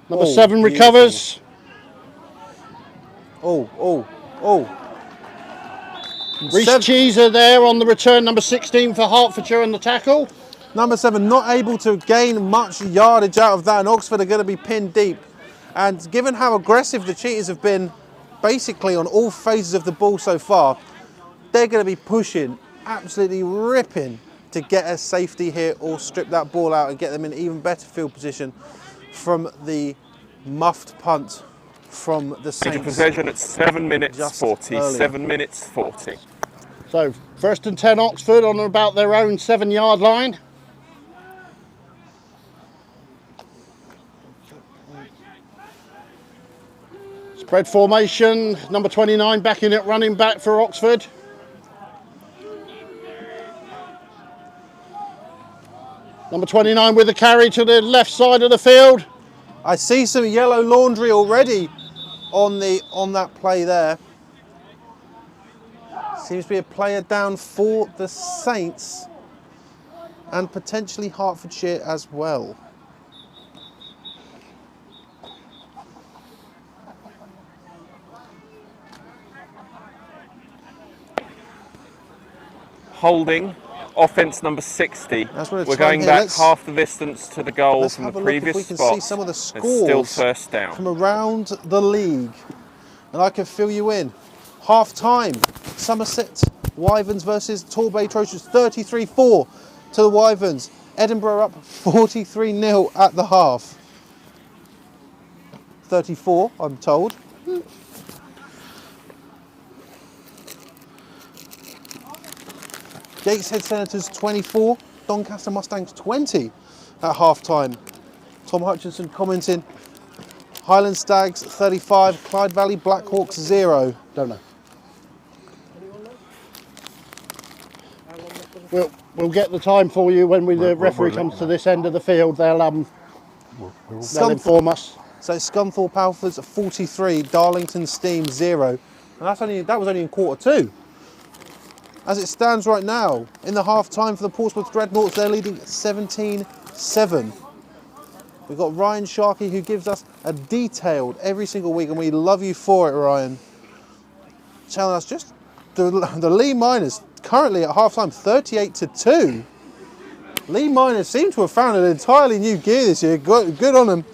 Number 7 beautiful. recovers. Reece Cheeser there on the return, number 16 for Hertfordshire on the tackle. Number 7 not able to gain much yardage out of that, and Oxford are going to be pinned deep. And given how aggressive the Cheetahs have been basically on all phases of the ball so far, they're going to be pushing, absolutely ripping to get a safety here or strip that ball out and get them in even better field position from the muffed punt from the Saints. Possession at 7 minutes Just 40. earlier. 7 minutes 40. So first and 10 Oxford on about their own 7-yard line. Spread formation, number 29 backing it, running back for Oxford. Number 29 with the carry to the left side of the field. I see some yellow laundry already on that play there. Seems to be a player down for the Saints and potentially Hertfordshire as well. Holding, offence number 60. That's what it's We're trying going here. back Let's- half the distance to the goal Let's from have the a look if previous we can spot. see some of the It's still scores first down. from around the league, and I can fill you in. Half time, Somerset Wyverns versus Torbay Trojans, 33-4 to the Wyverns. Edinburgh up 43-0 at the half. 34, I'm told. Gateshead Senators 24, Doncaster Mustangs 20 at half time. Tom Hutchinson commenting, Highland Stags 35, Clyde Valley Blackhawks 0. Don't know. We'll get the time for you when the referee comes to this end of the field. They'll inform us. So Scunthorpe Alphas 43, Darlington Steam 0. And that was only in quarter 2. As it stands right now, in the half time for the Portsmouth Dreadnoughts, they're leading 17-7. We've got Ryan Sharkey, who gives us a detailed every single week, and we love you for it, Ryan. Telling us just the Lee Miners currently at half time 38-2. Lee Miners seem to have found an entirely new gear this year. Good on them.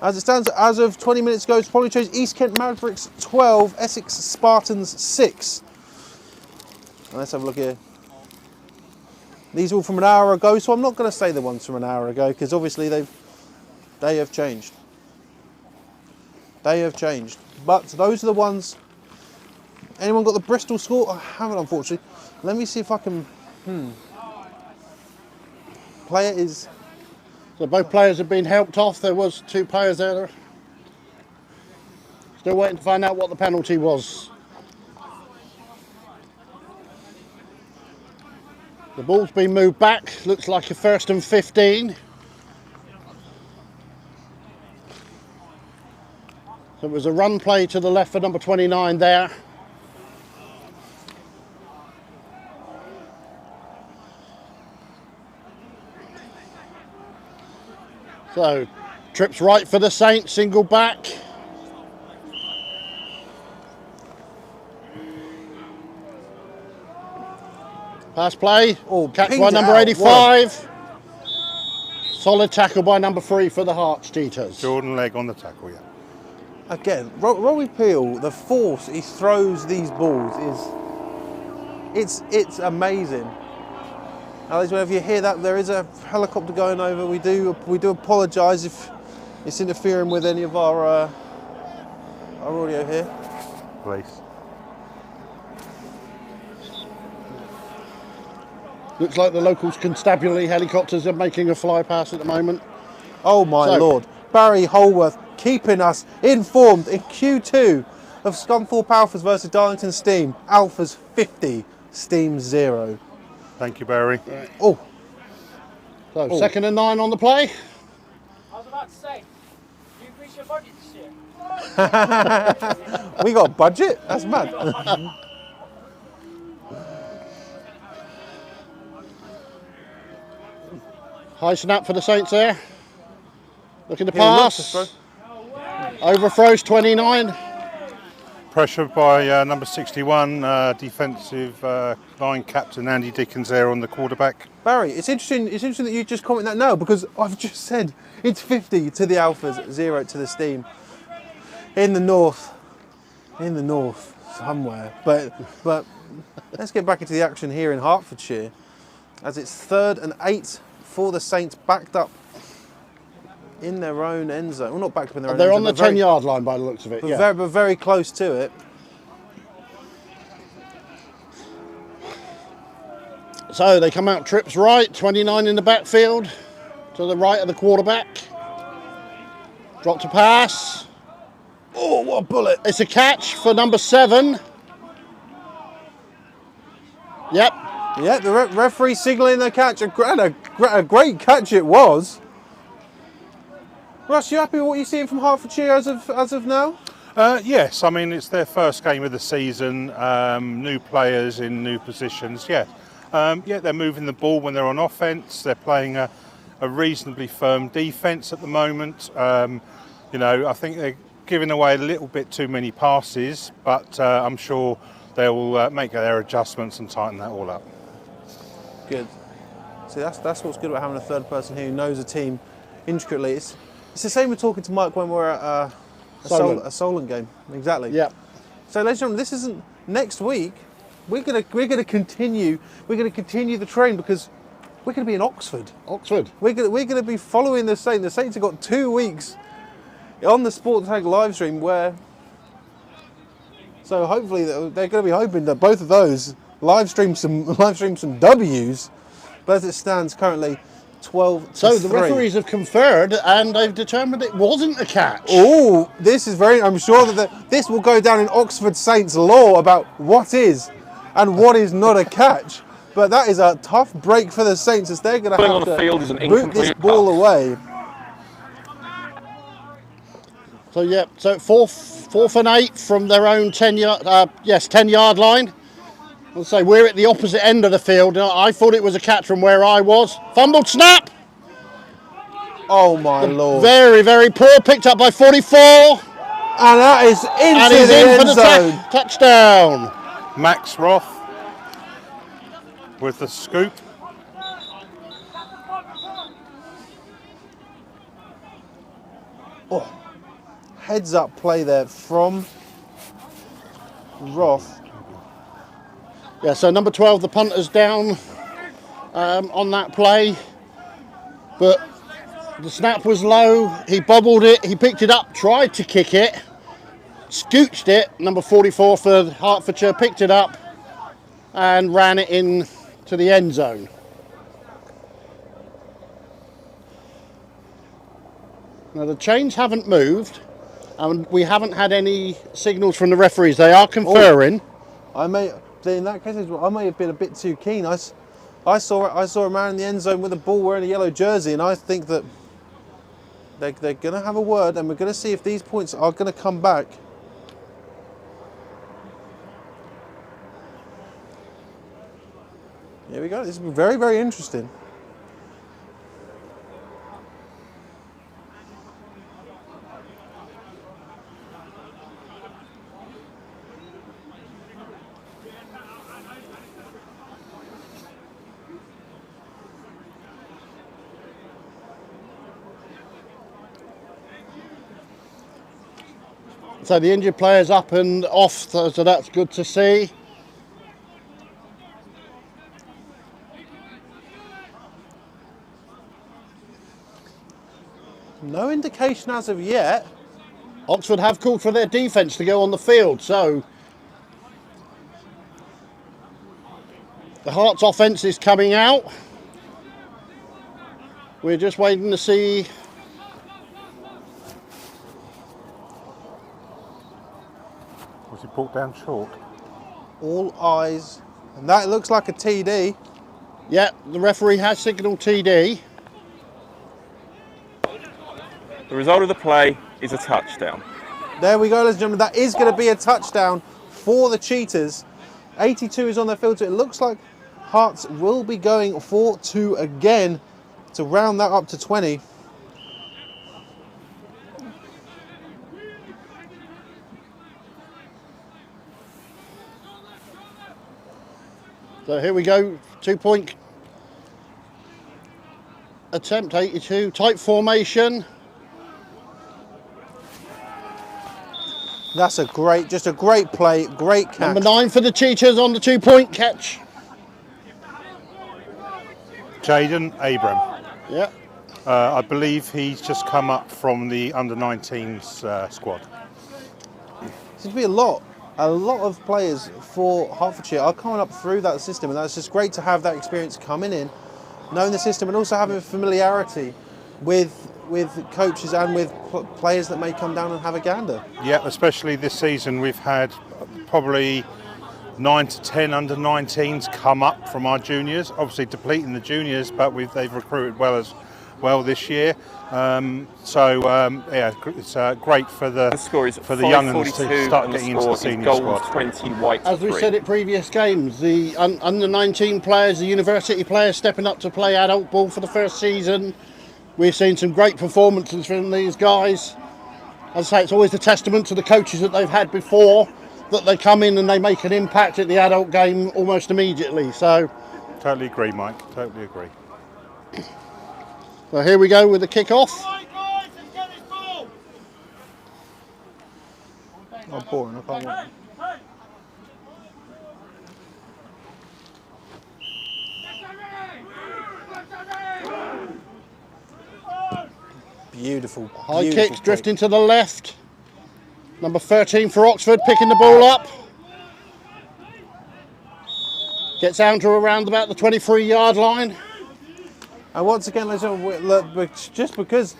As it stands, as of 20 minutes ago, it's probably chose East Kent Mavericks 12, Essex Spartans 6. And let's have a look here. These are all from an hour ago, so I'm not going to say the ones from an hour ago because obviously they have changed. They have changed. But those are the ones. Anyone got the Bristol score? I haven't, unfortunately. Let me see if I can. Player is. So both players have been helped off. There was 2 players there. Still waiting to find out what the penalty was. The ball's been moved back. Looks like a 1st and 15. So it was a run play to the left for number 29 there. So, trips right for the Saints, single back. Pass play, catch by pinged it number out. 85. Solid tackle by number 3 for the Herts Cheetahs. Jordan Legg on the tackle, yeah. Again, Rory Peel, the force he throws these balls is, it's amazing. Alex, whenever you hear that, there is a helicopter going over. We do apologise if it's interfering with any of our audio here. Please. Looks like the local constabulary helicopters are making a fly pass at the moment. Oh my Lord. Barry Holworth keeping us informed in Q2 of Scunthorpe Alphas versus Darlington Steam. Alphas 50, Steam 0. Thank you, Barry. Oh. So 2nd and 9 on the play. I was about to say, do you appreciate your budget this year. We got a budget? That's mad. High snap for the Saints there. Looking to Yeah, looks to pass. Overthrows 29. Pressure by number 61, defensive line captain Andy Dickens there on the quarterback. Barry, it's interesting that you just comment that now, because I've just said it's 50 to the Alphas, 0 to the Steam. In the north somewhere. But let's get back into the action here in Hertfordshire, as it's 3rd and 8 for the Saints, backed up in their own end zone. Well, not backed up in their own They're end on zone. the 10-yard line by the looks of it. Yeah. But very close to it. So they come out trips right, 29 in the backfield, to the right of the quarterback. Drop to pass. Oh, what a bullet! It's a catch for number 7. Yep. Yeah, the referee signalling the catch. A great catch it was. Russ, you happy with what you're seeing from Hertfordshire as of now? Yes, I mean, it's their first game of the season, new players in new positions, yeah. They're moving the ball when they're on offence. They're playing a reasonably firm defence at the moment. I think they're giving away a little bit too many passes, but I'm sure they will make their adjustments and tighten that all up. Good. See, that's what's good about having a third person here who knows a team intricately. It's the same with talking to Mike when we're at a Solent game. Exactly. Yep. So, ladies and gentlemen, this isn't next week. We're gonna continue the train, because we're gonna be in Oxford. We're gonna be following the Saints. The Saints have got 2 weeks on the Sport Tag live stream so hopefully they're going to be hoping that both of those live stream some W's. But as it stands currently, 12 to So the 3. referees have conferred and they've determined it wasn't a catch. Oh, this is I'm sure that this will go down in Oxford Saints law about what is and what is not a catch. But that is a tough break for the Saints, as they're going to have to field is an boot this incomplete ball pass. away. So fourth and 8 from their own 10-yard line. Let's say we're at the opposite end of the field. I thought it was a catch from where I was. Fumbled snap. Oh my lord! Very, very poor. Picked up by 44. And that is And into he's the in end for the zone. touchdown. Max Roth with the scoop. Heads up play there from Roth. Yeah, so number 12, the punter's down on that play. But the snap was low. He bobbled it. He picked it up, tried to kick it. Scooched it. Number 44 for Hertfordshire picked it up and ran it in to the end zone. Now the chains haven't moved, and we haven't had any signals from the referees. They are conferring. In that case, I may have been a bit too keen. I saw a man in the end zone with a ball wearing a yellow jersey, and I think that they're going to have a word, and we're going to see if these points are going to come back. Here we go. This is very, very interesting. So the injured player's up and off, so that's good to see. No indication as of yet. Oxford have called for their defence to go on the field, so the Hearts offence is coming out. We're just waiting to see. Was he brought down short? All eyes, and that looks like a TD. Yeah, the referee has signalled TD. The result of the play, is a touchdown. There we go, ladies and gentlemen. That is going to be a touchdown for the Cheetahs. 82 is on their field, so it looks like Hearts will be going for 2 again to round that up to 20. So here we go, 2-point attempt, 82, tight formation. That's just a great play, great catch. Number 9 for the Cheetahs on the 2-point catch. Jaden Abram. Yeah. I believe he's just come up from the under-19s squad. Seems to be a lot of players for Hertfordshire are coming up through that system, and that's just great to have that experience coming in, knowing the system, and also having familiarity with coaches and with players that may come down and have a gander. Yeah, especially this season we've had probably 9 to 10 under-19s come up from our juniors, obviously depleting the juniors, but they've recruited well this year. Yeah, it's great for the score is young ones to start getting into the senior gold squad. 20 white. As we 3. said at previous games, the under-19 players, the university players stepping up to play adult ball for the first season. We've seen some great performances from these guys. As I say, it's always a testament to the coaches that they've had before, that they come in and they make an impact at the adult game almost immediately. So, Totally agree, Mike. Totally agree. so here we go with the kickoff. Oh, boring, I can't wait. Beautiful. High kicks drifting to the left. Number 13 for Oxford picking the ball up. Gets down to around about the 23-yard line. And once again, just because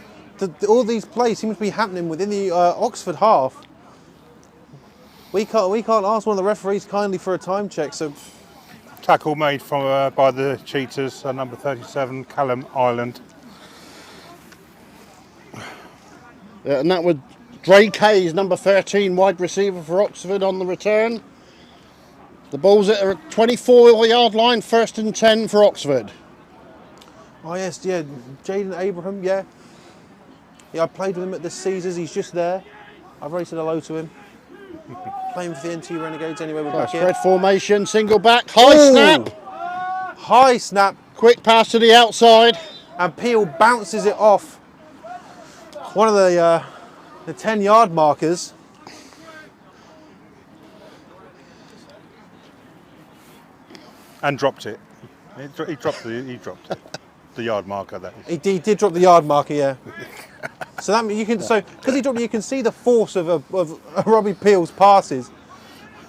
all these plays seem to be happening within the Oxford half, we can't ask one of the referees kindly for a time check. So Tackle made from by the Cheetahs, number 37, Callum Ireland. And that was Drake Hayes, number 13, wide receiver for Oxford on the return. The ball's at a 24-yard line, 1st and 10 for Oxford. oh yes, yeah, Jaden Abraham, yeah, I played with him at the Caesars. He's just there. I've already said hello to him. Playing for the NT Renegades anyway. We're back here. Spread formation, single back, high snap, High snap, quick pass to the outside. and Peel bounces it off one of the 10-yard markers. And dropped it. He dropped the yard marker. That is. He did drop the yard marker, yeah. So that you can because he dropped it, you can see the force of Robbie Peel's passes,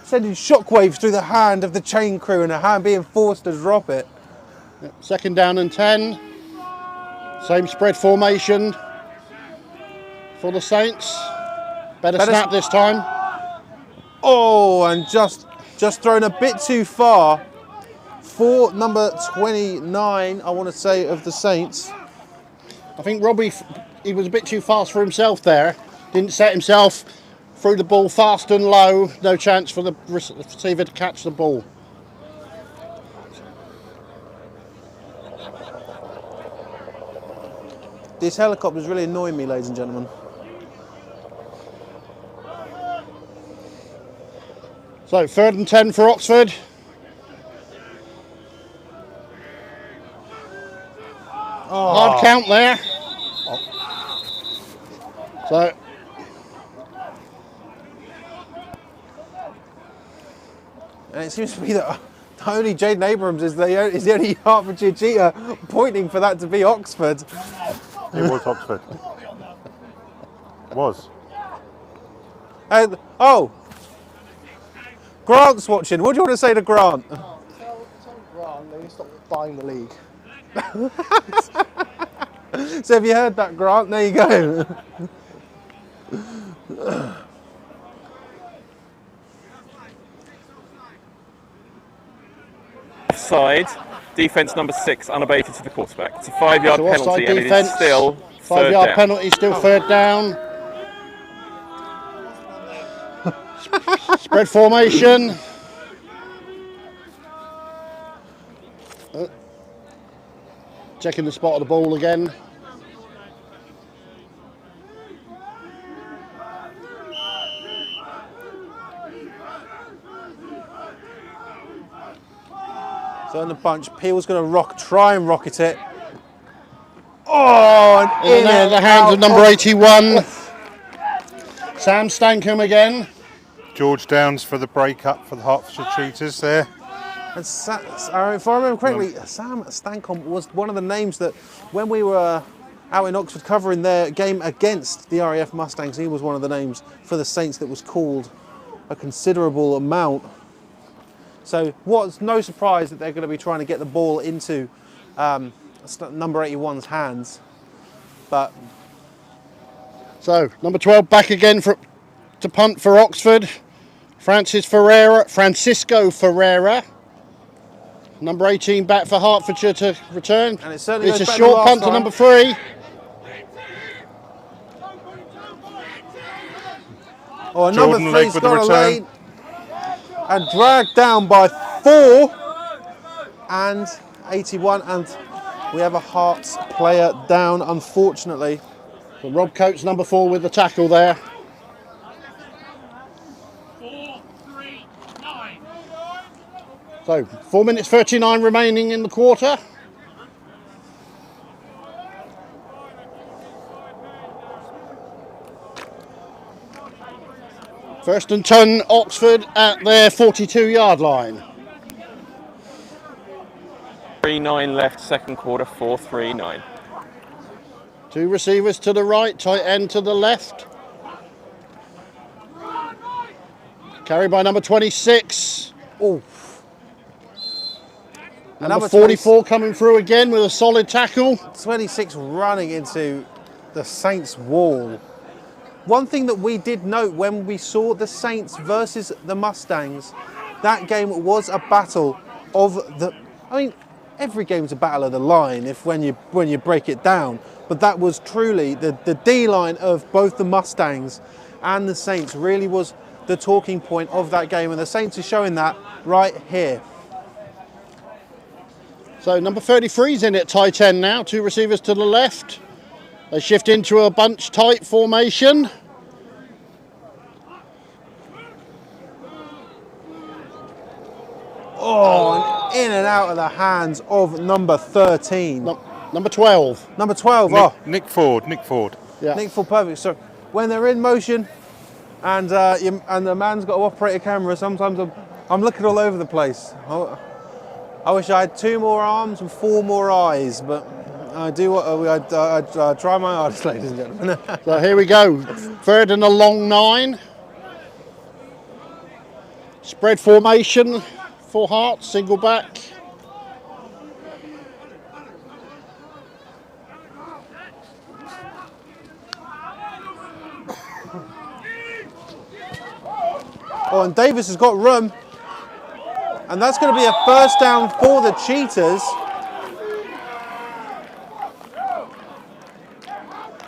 sending shockwaves through the hand of the chain crew and a hand being forced to drop it. 2nd down and 10. Same spread formation for the Saints. Better snap this time. Oh, and just thrown a bit too far for number 29, I want to say, of the Saints. I think Robbie, he was a bit too fast for himself there. Didn't set himself, threw the ball fast and low. No chance for the receiver to catch the ball. This helicopter is really annoying me, ladies and gentlemen. So 3rd and 10 for Oxford. Hard count there. So And it seems to be that only Jaden Abrams is the only Hertfordshire Cheetah pointing for that to be Oxford. It was Oxford. Was. And Grant's watching. What do you want to say to Grant? Tell Grant they need to stop buying the league. So have you heard that, Grant? There you go. Offside. Defence number 6 unabated to the quarterback. It's a 5-yard So offside penalty and it is defence, still 5-yard down. penalty, still 3rd down. Spread formation. Checking the spot of the ball again. So in the bunch, Peel's going to try and rocket it. Oh, and In and out of the hands of number 81. Sam Stankham again. George Downs for the break-up for the Hertfordshire Cheetahs there. And if I remember correctly, Sam Stankham was one of the names that when we were out in Oxford covering their game against the RAF Mustangs, he was one of the names for the Saints that was called a considerable amount. So what's no surprise that they're going to be trying to get the ball into number 81's hands. But so number 12 back again to punt for Oxford. Francisco Ferreira. Number 18 back for Hertfordshire to return. And it's a short punt to number 3. Oh, number 3's got a lane and dragged down by 4 and 81, and we have a Hearts player down, unfortunately. So Rob Coates, number 4, with the tackle there. 4:39. So 4 minutes 39 remaining in the quarter. First and 10, Oxford at their 42-yard line. 3-9 left, second quarter, 4-3-9. 2 receivers to the right, tight end to the left. Carried by number 26. Oh. Number 44 coming through again with a solid tackle. 26 running into the Saints wall. One thing that we did note when we saw the Saints versus the Mustangs, that game was a battle of the, I mean, every game's a battle of the line when you break it down, but that was truly the D-line of both the Mustangs and the Saints really was the talking point of that game, and the Saints are showing that right here. So number 33's in at tight end now, 2 receivers to the left. They shift into a bunch tight formation. Oh, and in and out of the hands of number 13. Number 12. Number 12, Nick Ford. Yeah. Nick Ford, perfect. So when they're in motion and the man's got to operate a camera, sometimes I'm looking all over the place. I wish I had 2 more arms and 4 more eyes, but I do what I try my hardest, ladies and gentlemen. So here we go, 3rd and a long 9. Spread formation for Hearts, single back. Oh, and Davis has got room, and that's going to be a first down for the Cheetahs.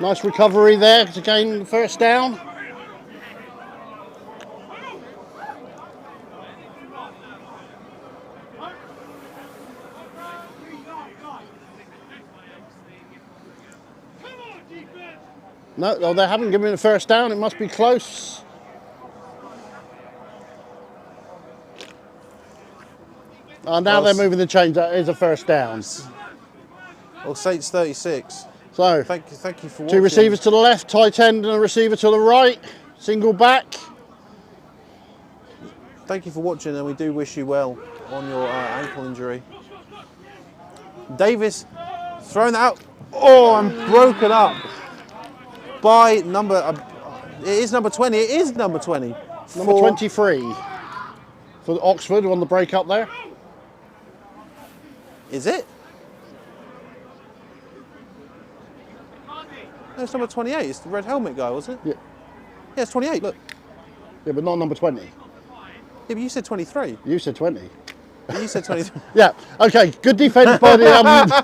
Nice recovery there to gain the first down. No, they haven't given the first down. It must be close. Now they're moving the chains. That is a first down. Well, Saints 36. So Thank you for watching. 2 receivers to the left, tight end and a receiver to the right. Single back. Thank you for watching, and we do wish you well on your ankle injury. Davis thrown out. Oh, and broken up by number. It is number 20. It is number 20. Number 23 for Oxford on the break up there. Is it? No, it's number 28. It's the red helmet guy, wasn't it? Yeah. Yeah, it's 28. Look. Yeah, but not number 20. Yeah, but you said 23. You said 20. You said 23. Yeah. Okay. Good defence by the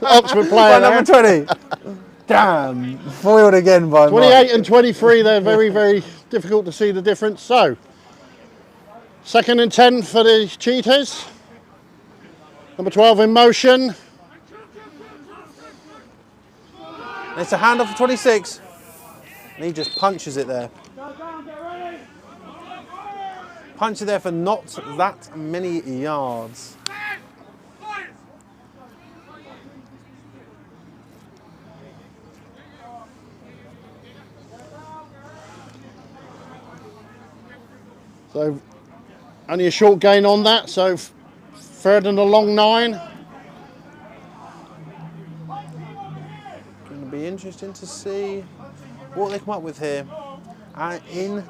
Oxford player. By number 20. Damn. Foiled again by 28 and 23. They're very, very difficult to see the difference. So Second and 10 for the Cheetahs. Number 12 in motion. It's a handoff for 26. And he just punches it there. Punch it there for not that many yards. So only a short gain on that, so third and a long 9. Going to be interesting to see what they come up with here. In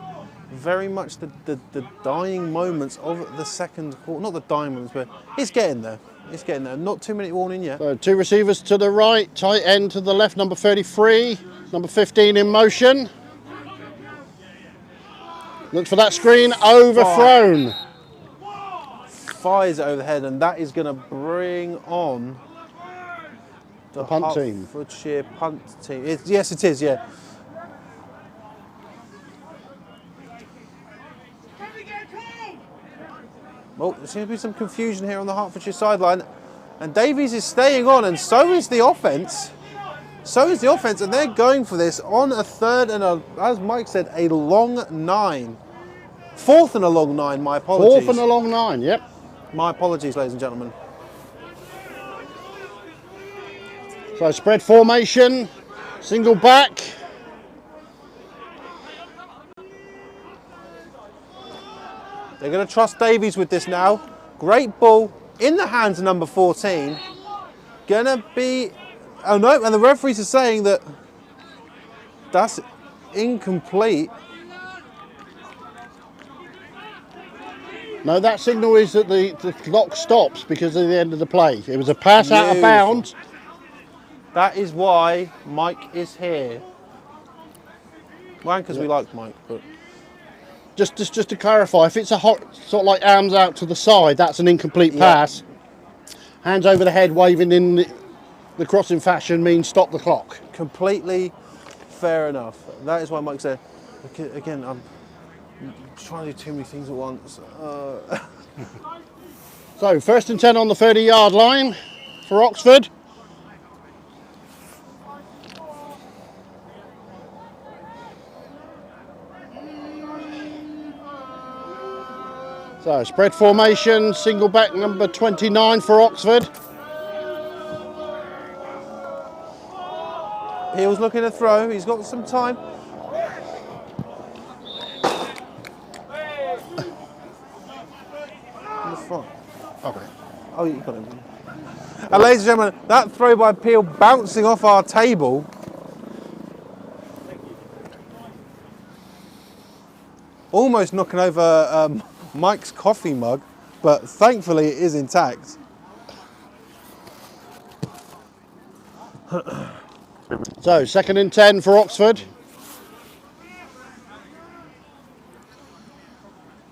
very much the dying moments of the second quarter, not the dying moments, but it's getting there. It's getting there. Not 2 minute warning yet. So 2 receivers to the right, tight end to the left, number 33, number 15 in motion. Looks for that screen, overthrown. Fires it over the head, and that is going to bring on the punt team. Hertfordshire punt team. Yes, it is, yeah. Well, there seems to be some confusion here on the Hertfordshire sideline, and Davies is staying on, and so is the offence. So is the offence, and they're going for this on a third and, as Mike said, a long 9. Fourth and a long 9, my apologies. Fourth and a long 9, yep. My apologies, ladies and gentlemen. So spread formation, single back. They're going to trust Davies with this now. Great ball in the hands of number 14. Gonna be, oh no, and the referees are saying that that's incomplete. No, that signal is that the clock stops because of the end of the play. It was a pass out of bounds. That is why Mike is here. Well, because we like Mike, but just to clarify, if it's a hot sort of like arms out to the side, that's an incomplete pass. Hands over the head, waving in the crossing fashion means stop the clock. Completely fair enough. That is why Mike said. Again, I'm trying to do too many things at once. So first and 10 on the 30-yard line for Oxford. So spread formation, single back number 29 for Oxford. Peel's looking to throw, he's got some time. In the front. Okay. Oh, you got him. And ladies and gentlemen, that throw by Peel bouncing off our table. Almost knocking over Mike's coffee mug, but thankfully it is intact. So second and 10 for Oxford.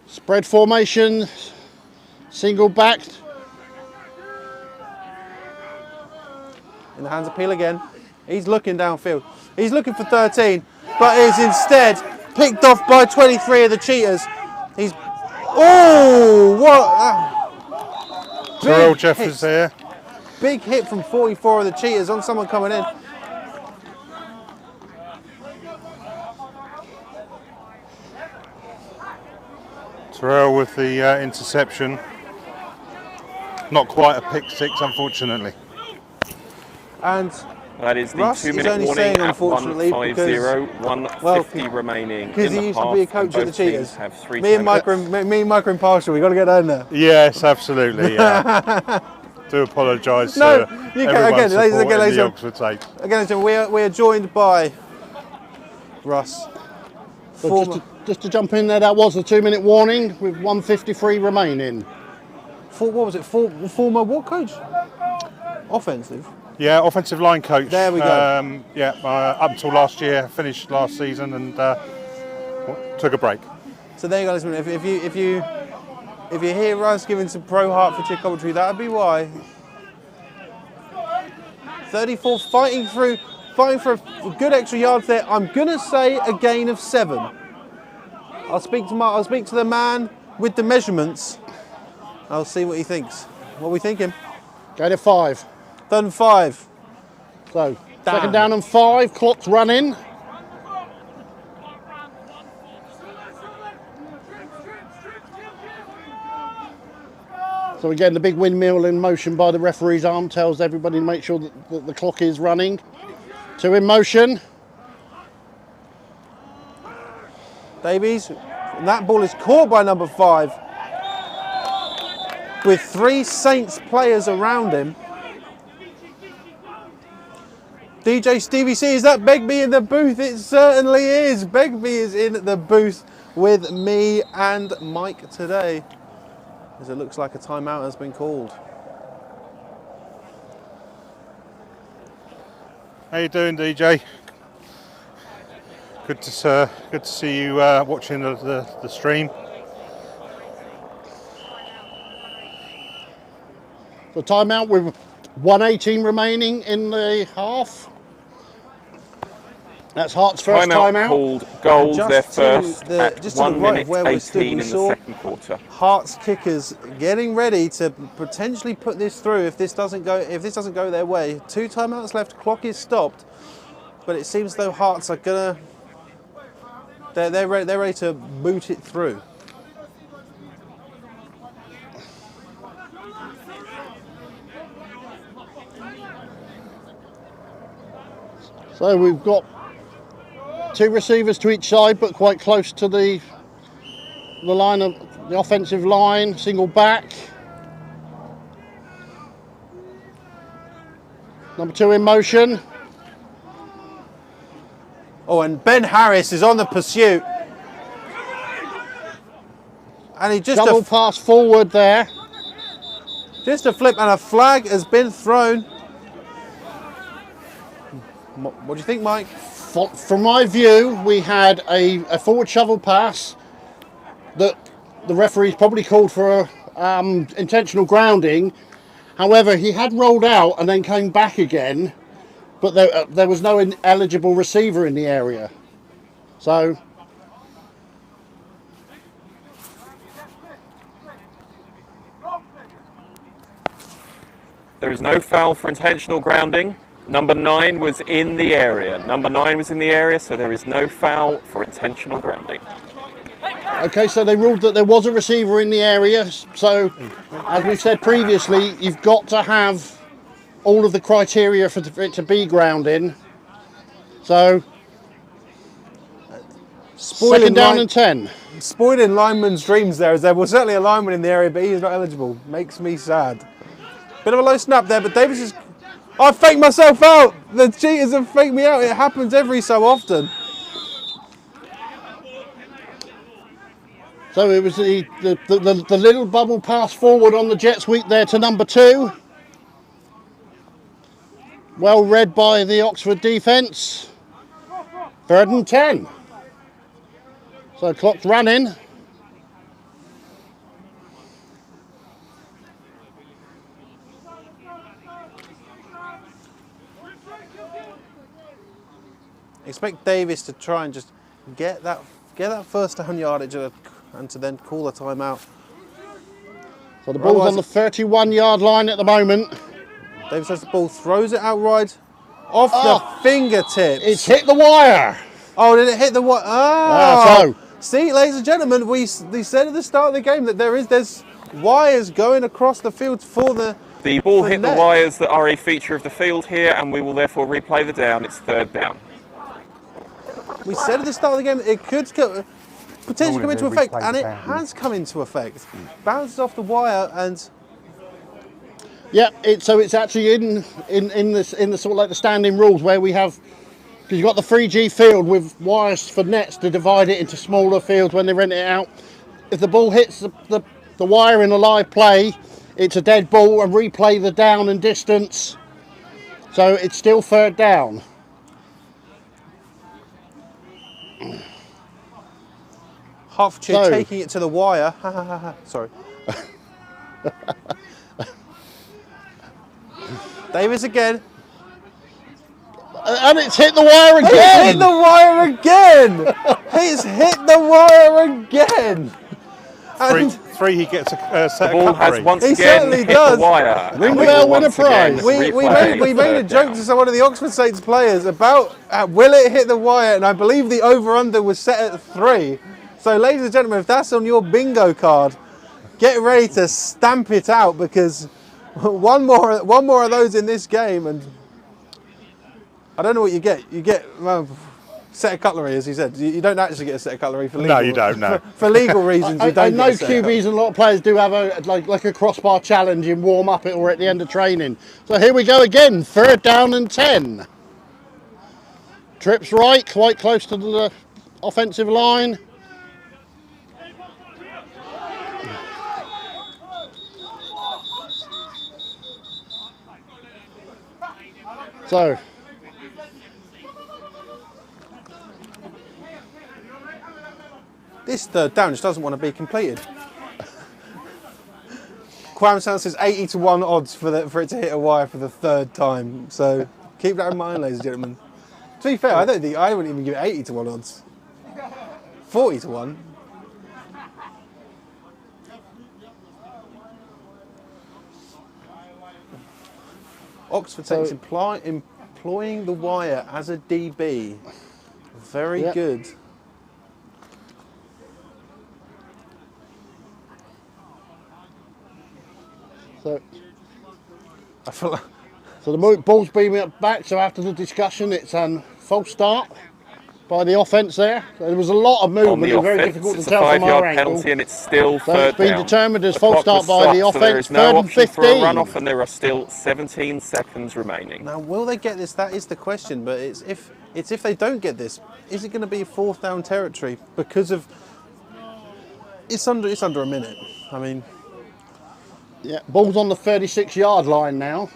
Spread formation, single backed. In the hands of Peel again. He's looking downfield. He's looking for 13, but is instead picked off by 23 of the Cheetahs. He's, oh, what? Terrell Jeffers there. Big hit from 44 of the Cheetahs on someone coming in. Terrell with the interception. Not quite a pick six, unfortunately. And that is the Russ 2 is minute only warning saying at unfortunately 1:50, 1:50 remaining. Because he used to be a coach at the Cheetahs. Have three me and Mike are impartial. We got to get down there. Yes, absolutely. Yeah. Do apologise to everyone supporting the Oxford tape. Again, we are joined by Russ. Just to jump in there, that was a 2 minute warning with 1:53 remaining. What was it? Former what coach? Offensive. Yeah, offensive line coach. There we go. Up until last year, finished last season, and took a break. So there you go, listen. If you hear Russ giving some pro Hertfordshire commentary, that would be why. 34 fighting for a good extra yards there. I'm gonna say a gain of 7. I'll speak to the man with the measurements. I'll see what he thinks. What are we thinking? Go to 5. Done 5. So, second down and 5, clock's running. So again, the big windmill in motion by the referee's arm tells everybody to make sure that the clock is running. 2 in motion. Davies, and that ball is caught by number 5. With 3 Saints players around him. DJ Stevie C, is that Begbie in the booth? It certainly is. Begbie is in the booth with me and Mike today, as it looks like a timeout has been called. How you doing, DJ? Good to see you watching the stream. The timeout with 1:18 remaining in the half. That's Hart's first timeout. Called goals, Just their to first the- at just to the 1 right minute of where we stood, 18 we in saw the second quarter. Hearts kickers getting ready to potentially put this through if this doesn't go their way. 2 timeouts left, clock is stopped, but it seems though Hearts are gonna they're ready to boot it through. So we've got 2 receivers to each side, but quite close to the line of the offensive line, single back. Number 2 in motion. Oh, and Ben Harris is on the pursuit. And he Double pass forward there. just a flip, and a flag has been thrown. What do you think, Mike? From my view, we had a forward shovel pass that the referee's probably called for intentional grounding. However, he had rolled out and then came back again, but there was no eligible receiver in the area. So There is no foul for intentional grounding. Number 9 was in the area. So there is no foul for intentional grounding. okay, so they ruled that there was a receiver in the area. So, as we've said previously, you've got to have all of the criteria for it to be grounding. So, second down and 10. Spoiling lineman's dreams there, as there was certainly a lineman in the area, but he is not eligible. Makes me sad. Bit of a low snap there, but Davis is... I faked myself out! The Cheetahs have faked me out. It happens every so often. So it was the little bubble pass forward on the jet sweep there to number 2. Well read by the Oxford defence. 3rd and 10. So clock's running. Expect Davis to try and just get that first down yardage and to then call a timeout. So the ball's on the 31-yard line at the moment. Davis has the ball, throws it outright off the fingertips. It's hit the wire. Oh, did it hit the wire? Oh, see, ladies and gentlemen, we said at the start of the game that there's wires going across the field for the... The ball hit the wires that are a feature of the field here, and we will therefore replay the down. It's 3rd down. We said at the start of the game that it could potentially come into effect, and it has come into effect. Bounces off the wire, and yeah, so it's actually in the sort of like the standing rules where we have, because you've got the 3G field with wires for nets to divide it into smaller fields when they rent it out. If the ball hits the wire in a live play, it's a dead ball, and replay the down and distance. So it's still 3rd down. Hertfordshire taking it to the wire. Sorry. Davis again. And it's hit the wire again. It's hit the wire again. It's hit the wire again. Three, he gets a set The ball of has cutlery. once He again certainly hit does. the wire. Ring And the we bell, will win a once again prize. We replay made a third joke down. to one of the Oxford Saints players about will it hit the wire, and I believe the over/under was set at 3. So, ladies and gentlemen, if that's on your bingo card, get ready to stamp it out, because one more of those in this game, and I don't know what you get. You get set of cutlery, as he said. You don't actually get a set of cutlery for legal. No, you don't, no. For legal reasons, you I don't. know get a set of cutlery. QBs and a lot of players do have like a crossbar challenge in warm up or at the end of training. So here we go again, 3rd down and 10. Trips right, quite close to the offensive line. So This 3rd down just doesn't want to be completed. Quamstown says 80 to 1 odds for it to hit a wire for the 3rd time. So keep that in mind, ladies and gentlemen. To be fair, I wouldn't even give it 80 to 1 odds. 40 to 1. Oxford Saints employing the wire as a DB. Very good. So I feel like the ball's beaming back, so after the discussion it's a false start by the offence there. So there was a lot of On movement, the and very offence, difficult to it's a tell from our 5-yard angle. penalty, and it's still So third it's been down. determined as The false clock start was by the stopped, so there offence, is no 3rd and option for a 15. runoff, and there are still 17 seconds remaining. now, will they get this? That is the question. But it's if they don't get this, is it going to be 4th down territory because of it's under a minute? I mean, Yeah, ball's on the 36-yard line now.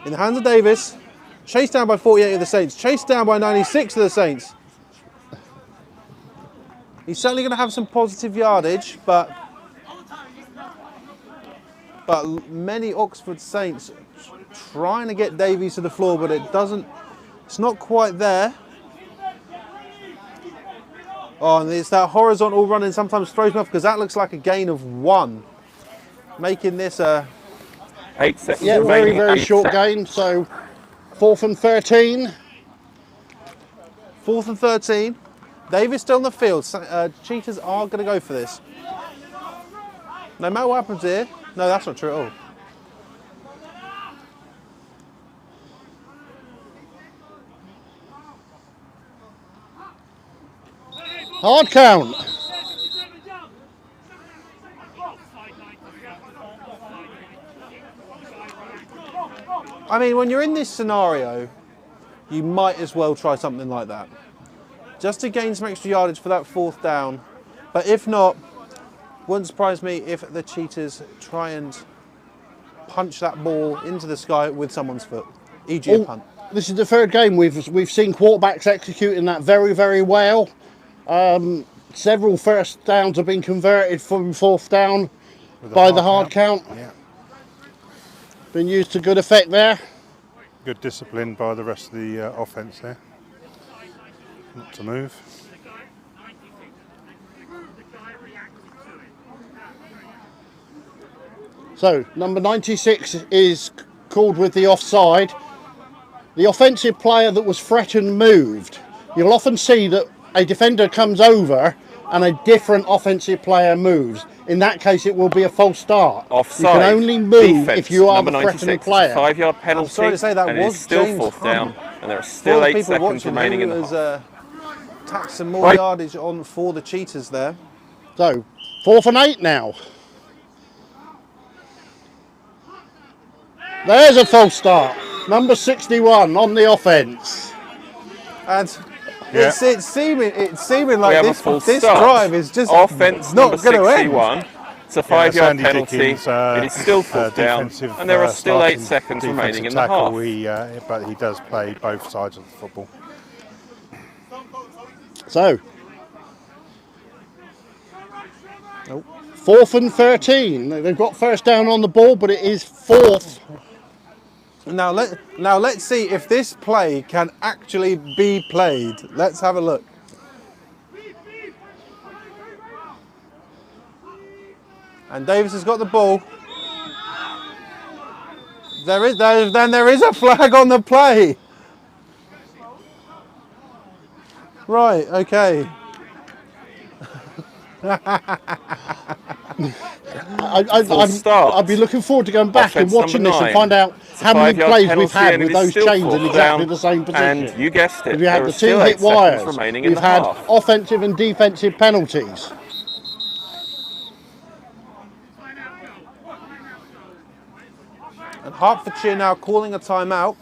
in the hands of Davis, chased down by 48 of the Saints, chased down by 96 of the Saints. He's certainly going to have some positive yardage, but many Oxford Saints trying to get Davies to the floor, but it's not quite there. Oh, and it's that horizontal running sometimes throws me off, because that looks like a gain of 1, making this a 8 seconds Yeah, remaining. very 8 short seconds. game. So 4th and 13. 4th and 13. Davis still on the field. Cheetahs are going to go for this. No matter what happens here. No, that's not true at all. Hard count. I mean, when you're in this scenario, you might as well try something like that. Just to gain some extra yardage for that 4th down. But if not, wouldn't surprise me if the Cheetahs try and punch that ball into the sky with someone's foot, e.g. a punt. This is the 3rd game we've seen quarterbacks executing that very, very well. Several 1st downs have been converted from 4th down by the hard count. Yeah. Been used to good effect there. Good discipline by the rest of the offence there. Not to move. So number 96 is called with the offside. The offensive player that was threatened moved. You'll often see that a defender comes over and a different offensive player moves. In that case, it will be a false start. Offside. You can only move Defense, if you are number the threatening 96, player. 5-yard penalty. I'm sorry to say that and it was is still James 4th Hunt. down, and there are For still the 8 people seconds watching, remaining in who the half. has tacked some more Right. yardage on for the Cheetahs there. So 4th and 8 now. There's a false start. Number 61 on the offence. And Yeah. it's seeming We like have a this full this start. drive is just Offense not number going to end. 61. It's a Yeah, 5-yard Andy penalty. Dickens, It is still 4th down, defensive, and there are still 8 starting seconds remaining in the tackle. half. But he does play both sides of the football. So 4th and 13. They've got 1st down on the ball, but it is 4th. Now let's see if this play can actually be played. Let's have a look. And Davis has got the ball. There is a flag on the play. Right, okay. I'd be looking forward to going back Offence and watching number this and 9. find out It's a how many 5-yard plays we've penalty had and with it is those still chains in fourth exactly down. the same position. And you guessed it, We've had there the are two still hit 8 seconds wires. remaining in We've the had half. offensive and defensive penalties. And Hertfordshire now calling a timeout.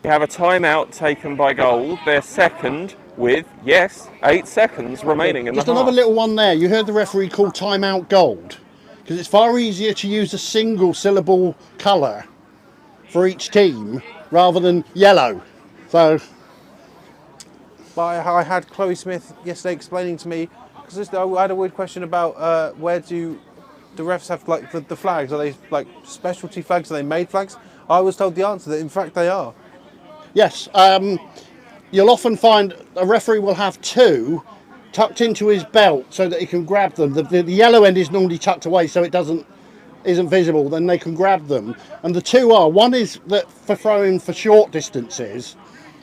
You have a timeout taken by Gold. They're second with, yes, 8 seconds remaining in the Just another half. little one there. You heard the referee call timeout Gold because it's far easier to use a single syllable colour for each team rather than yellow. So, But I had Chloe Smith yesterday explaining to me, because I had a weird question about where do the refs have like the flags? Are they like specialty flags? Are they made flags? I was told the answer that in fact they are. yes, you'll often find a referee will have two tucked into his belt so that he can grab them. The yellow end is normally tucked away so it isn't visible, then they can grab them. And the two are, one is that for throwing for short distances,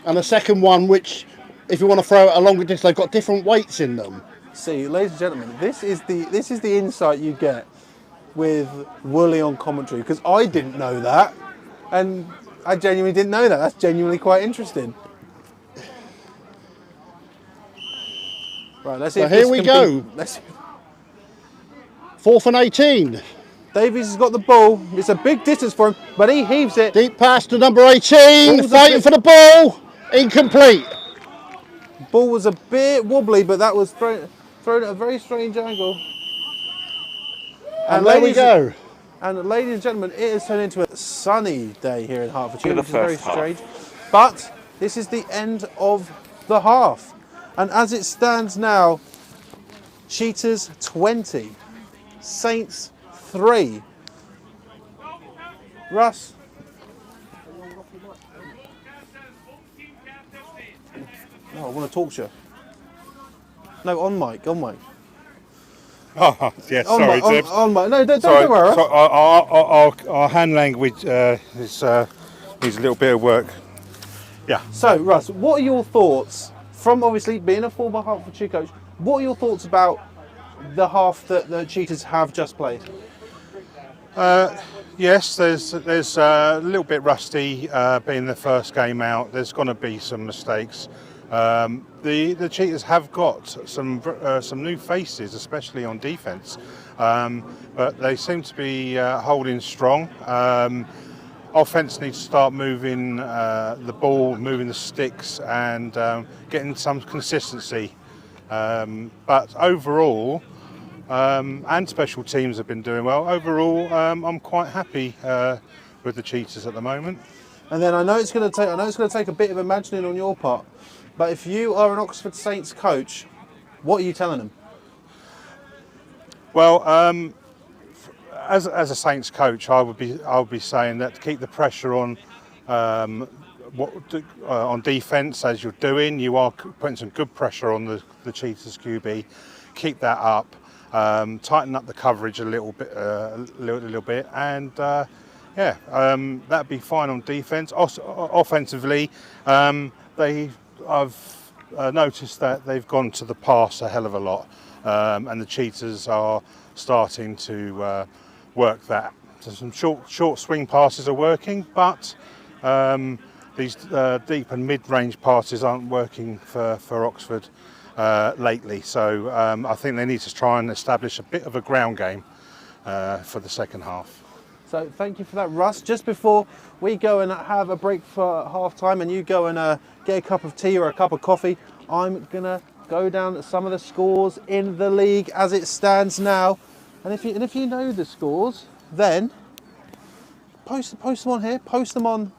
and the second one which, if you want to throw it a longer distance, they've got different weights in them. See, ladies and gentlemen, this is the insight you get with Woolley on commentary, because I didn't know that, and I genuinely didn't know that. That's genuinely quite interesting. Right, let's see. So if here this we can go. be- let's- 4th and 18. Davies has got the ball. It's a big distance for him, but he heaves it. Deep pass to number 18, Ball's a fighting bit- for the ball. Incomplete. Ball was a bit wobbly, but that was thrown at a very strange angle. And there we go. And ladies and gentlemen, it has turned into a sunny day here in Hertfordshire, In the which is very first half. strange. But this is the end of the half. And as it stands now, Cheetahs 20, Saints 3. Russ. No, I want to talk to you. No, on mic. Oh, yeah, On sorry, mic, on, Deb. on mic. No, don't Sorry, worry. so our hand language needs a little bit of work. Yeah. So, Russ, what are your thoughts from obviously being a former Hertfordshire coach? What are your thoughts about the half that the Cheetahs have just played? Yes, there's a little bit rusty being the first game out. There's going to be some mistakes. The Cheetahs have got some new faces, especially on defence, but they seem to be holding strong. Offence needs to start moving the ball, moving the sticks, and getting some consistency. But overall, and special teams have been doing well. Overall, I'm quite happy with the Cheetahs at the moment. And then I know it's going to take a bit of imagining on your part, but if you are an Oxford Saints coach, what are you telling them? Well, as a Saints coach, I would be saying that to keep the pressure on on defence as you're doing. You are putting some good pressure on the Cheetahs QB. Keep that up. Tighten up the coverage a little bit, and that'd be fine on defence. Offensively, I've noticed that they've gone to the pass a hell of a lot, and the Cheetahs are starting to work that. So some short swing passes are working, but these deep and mid-range passes aren't working for Oxford lately. So I think they need to try and establish a bit of a ground game for the second half. So thank you for that, Russ. Just before we go and have a break for half time and you go and get a cup of tea or a cup of coffee, I'm going to go down some of the scores in the league as it stands now. And if you know the scores, then post them on here, post them on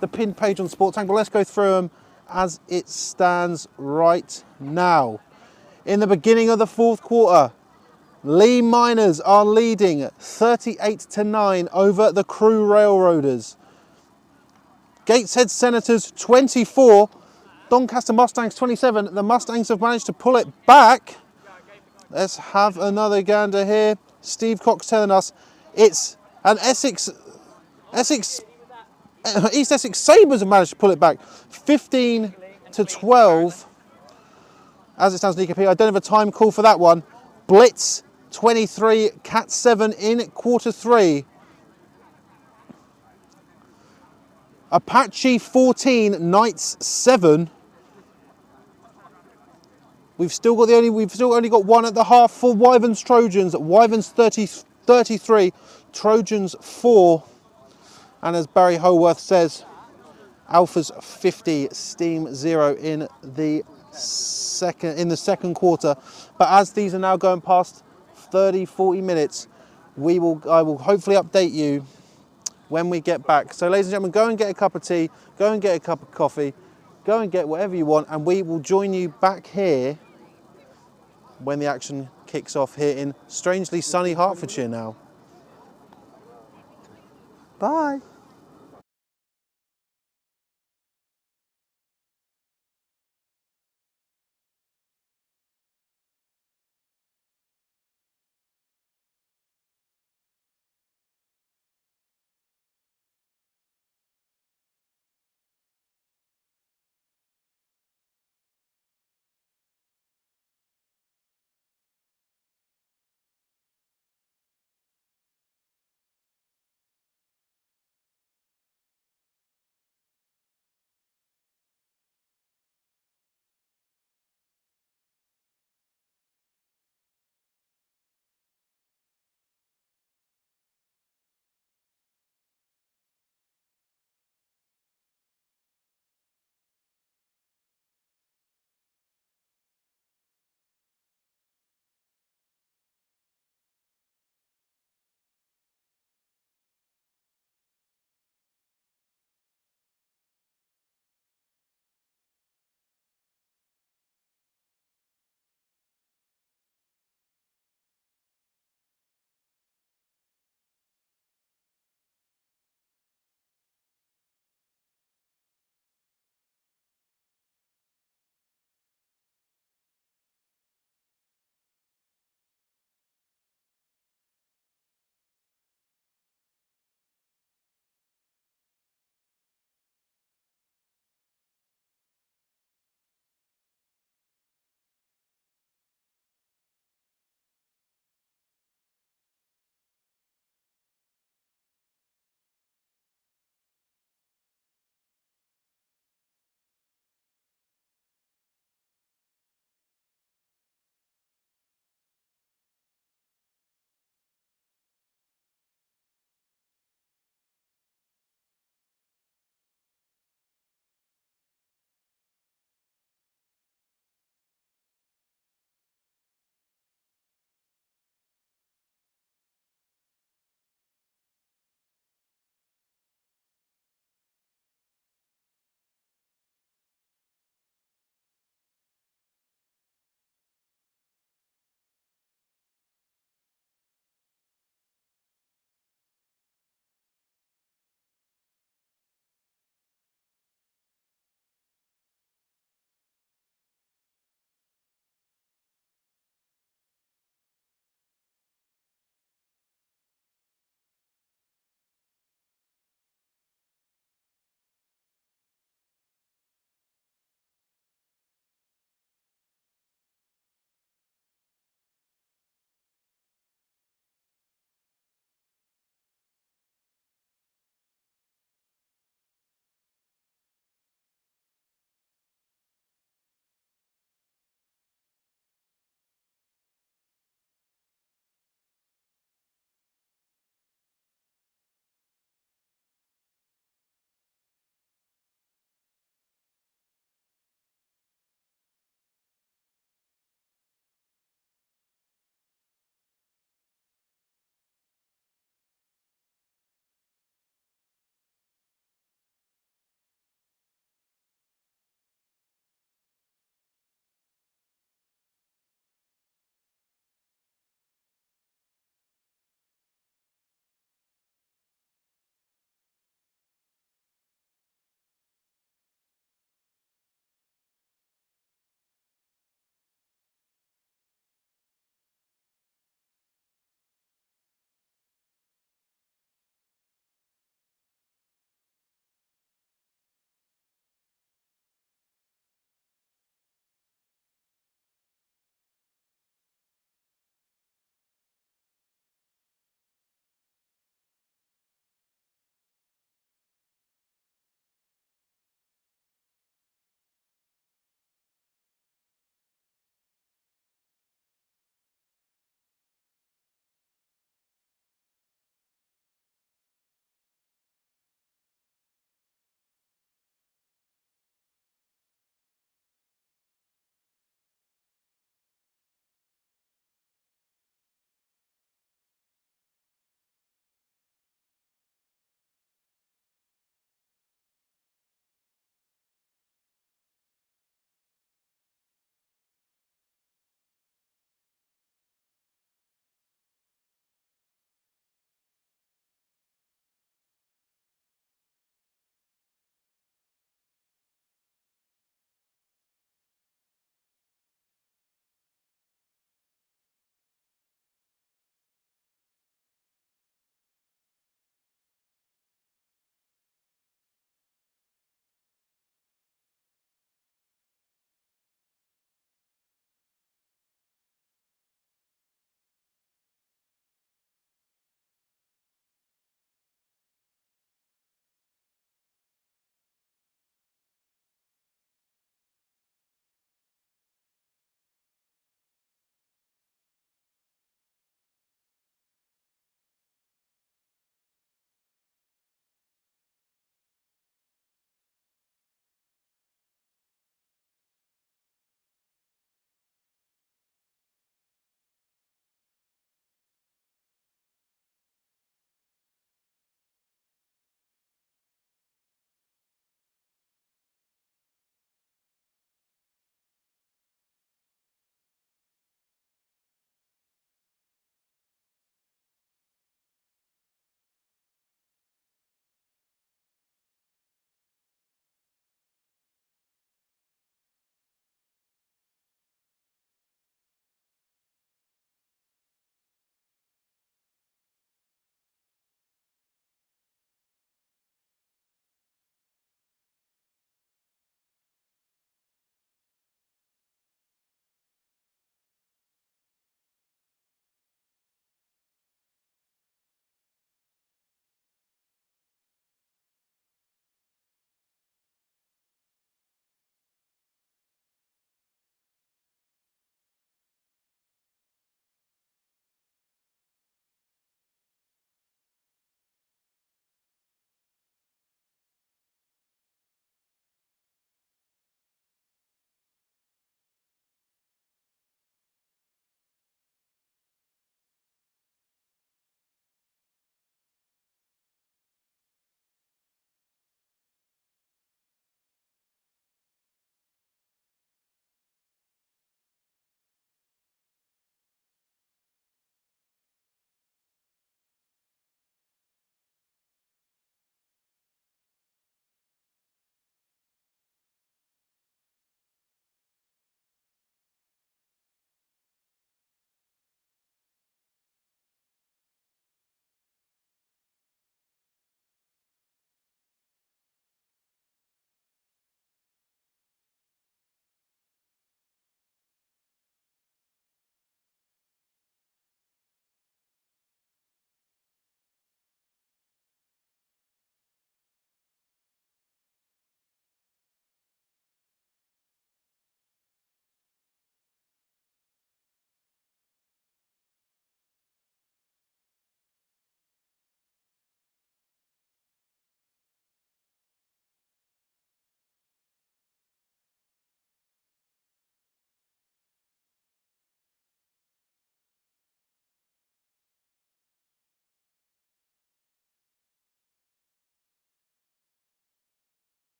the pinned page on Sport Tank. But let's go through them as it stands right now. In the beginning of the fourth quarter, Lee Miners are leading 38-9 over the Crewe Railroaders. Gateshead Senators 24, Doncaster Mustangs 27. The Mustangs have managed to pull it back Let's have another gander here. Steve Cox telling us it's an East Essex Sabres have managed to pull it back 15 to 12. As it stands, Nico P, I don't have a time call for that one. Blitz 23, Cat 7 in quarter 3. Apache 14, Knights 7. We've still only got one at the half for Wyverns Trojans. Wyverns 33, Trojans 4. And as Barry Holworth says, Alphas 50, Steam 0 in the second quarter. But as these are now going past 30-40 minutes, I will hopefully update you when we get back. So ladies and gentlemen, go and get a cup of tea, go and get a cup of coffee, go and get whatever you want, and we will join you back here when the action kicks off here in strangely sunny Hertfordshire now. Bye.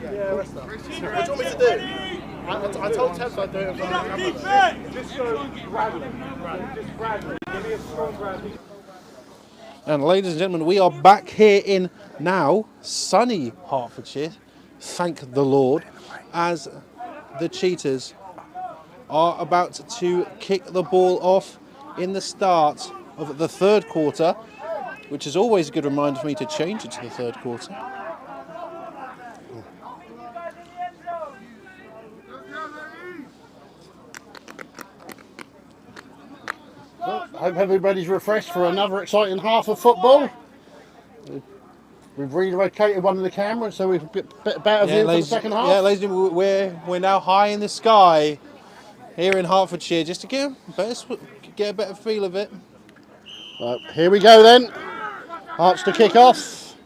Yeah, rest up. What do you want me to do? I told Tebs I'd do it. Just go Bradley. Just Bradley. Give me a strong Bradley. And ladies and gentlemen, we are back here in now sunny Hertfordshire, thank the Lord, as the Cheetahs are about to kick the ball off in the start of the third quarter, which is always a good reminder for me to change it to the third quarter. Well, hope everybody's refreshed for another exciting half of football. We've relocated one of the cameras so we've a bit better view for the second half. Yeah, ladies and gentlemen, we're now high in the sky here in Hertfordshire, just to get a better feel of it. Right, here we go then. Hearts to kick off.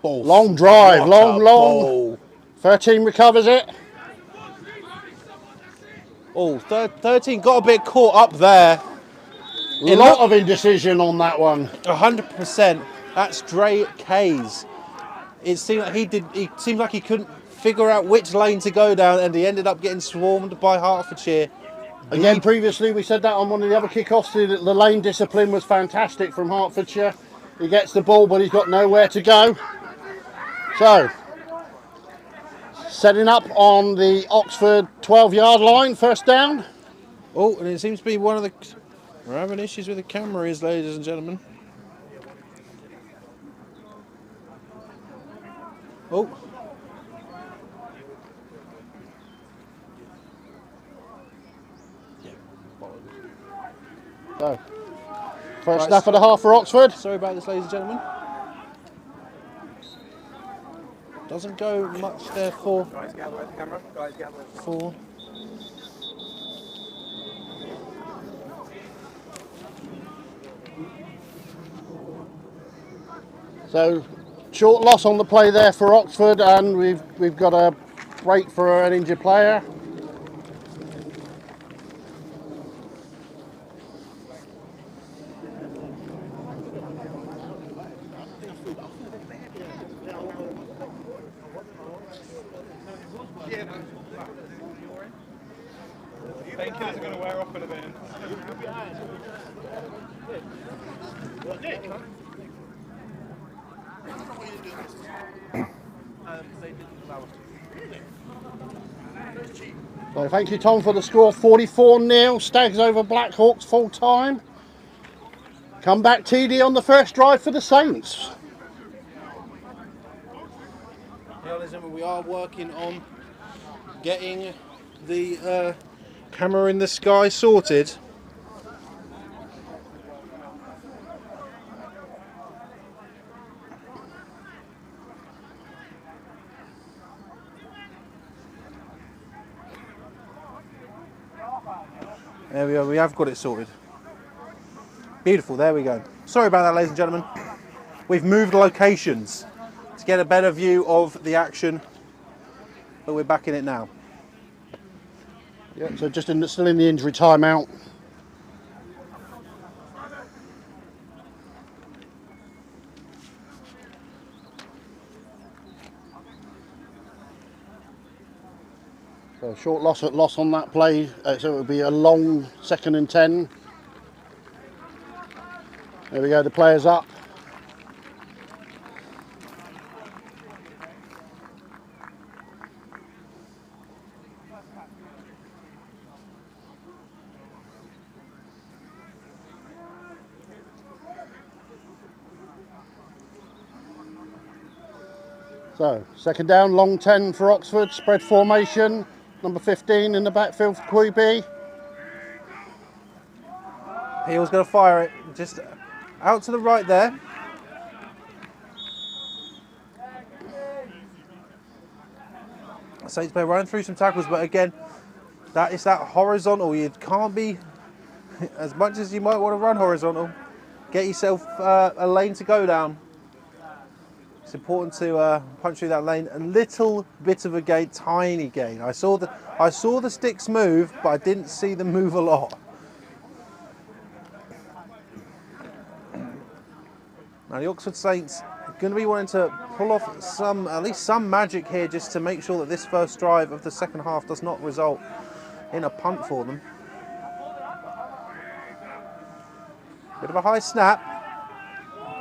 Ball. Long drive, What a long. ball. 13 recovers it. Oh, 13 got a bit caught up there. A lot of indecision on that one. 100%. That's Dre Kays. It seemed like he couldn't figure out which lane to go down, and he ended up getting swarmed by Hertfordshire. Again, previously we said that on one of the other kickoffs. The lane discipline was fantastic from Hertfordshire. He gets the ball, but he's got nowhere to go. So, setting up on the Oxford 12-yard line, first down. Oh, and it seems to be one of the... We're having issues with the cameras, ladies and gentlemen. Oh. So, first snap of the half for Oxford. Sorry about this, ladies and gentlemen. Doesn't go much there for... So, short loss on the play there for Oxford, and we've got a break for an injured player. Painkillers are going to wear off in a bit. So thank you, Tom, for the score. 44-0. Stags over Blackhawks full time. Comeback TD on the first drive for the Saints. Yeah, listen, we are working on getting the camera in the sky sorted. There we are, we have got it sorted. Beautiful, there we go. Sorry about that, ladies and gentlemen. We've moved locations to get a better view of the action, but we're back in it now. Yeah, so just still in the injury timeout. So short loss on that play, so it would be a long 2nd and 10. There we go, the player's up. So, 2nd down, long 10 for Oxford, spread formation. Number 15 in the backfield for QB. Peel's going to fire it, just out to the right there. Saints player running through some tackles, but again, that is that horizontal. You can't be, as much as you might want to run horizontal, get yourself a lane to go down. It's important to punch through that lane. A little bit of a gain, tiny gain. I saw the sticks move, but I didn't see them move a lot. Now the Oxford Saints are going to be wanting to pull off at least some magic here, just to make sure that this first drive of the second half does not result in a punt for them. Bit of a high snap.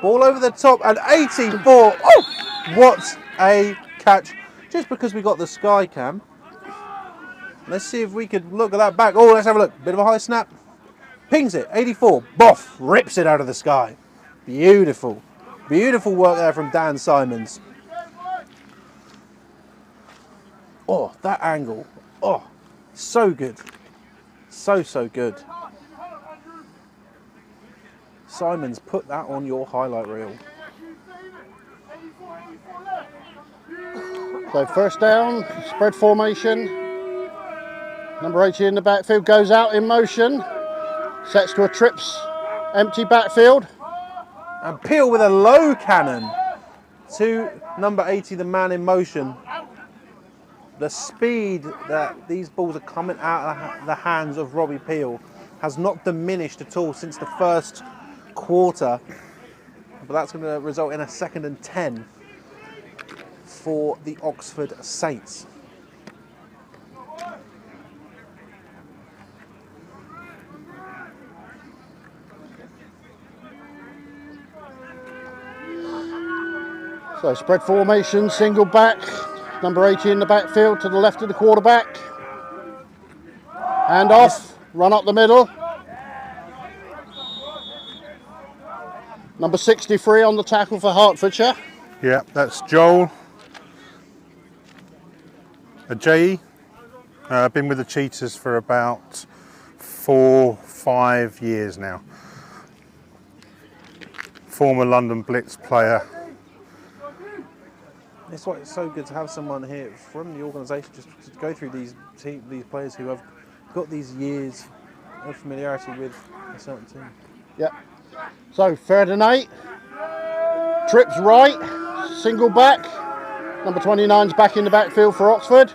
Ball over the top and 84. Oh, what a catch. Just because we got the sky cam. Let's see if we could look at that back. Oh, let's have a look. Bit of a high snap. Pings it. 84. Boff. Rips it out of the sky. Beautiful. Beautiful work there from Dan Simons. Oh, that angle. Oh, so good. So good. Simons, put that on your highlight reel. So first down, spread formation. Number 80 in the backfield goes out in motion. Sets to a trips, empty backfield. And Peel with a low cannon to number 80, the man in motion. The speed that these balls are coming out of the hands of Robbie Peel has not diminished at all since the first quarter. But that's going to result in a 2nd and 10 for the Oxford Saints. So spread formation, single back. Number 80 in the backfield to the left of the quarterback. Hand off, run up the middle. Number 63 on the tackle for Hertfordshire. Yeah, that's Joel Ajayi. Been with the Cheetahs for about 4-5 years now. Former London Blitz player. It's why it's so good to have someone here from the organisation just to go through these players who have got these years of familiarity with a certain team. Yep. So 3rd and 8. Trips right, single back. Number 29's back in the backfield for Oxford.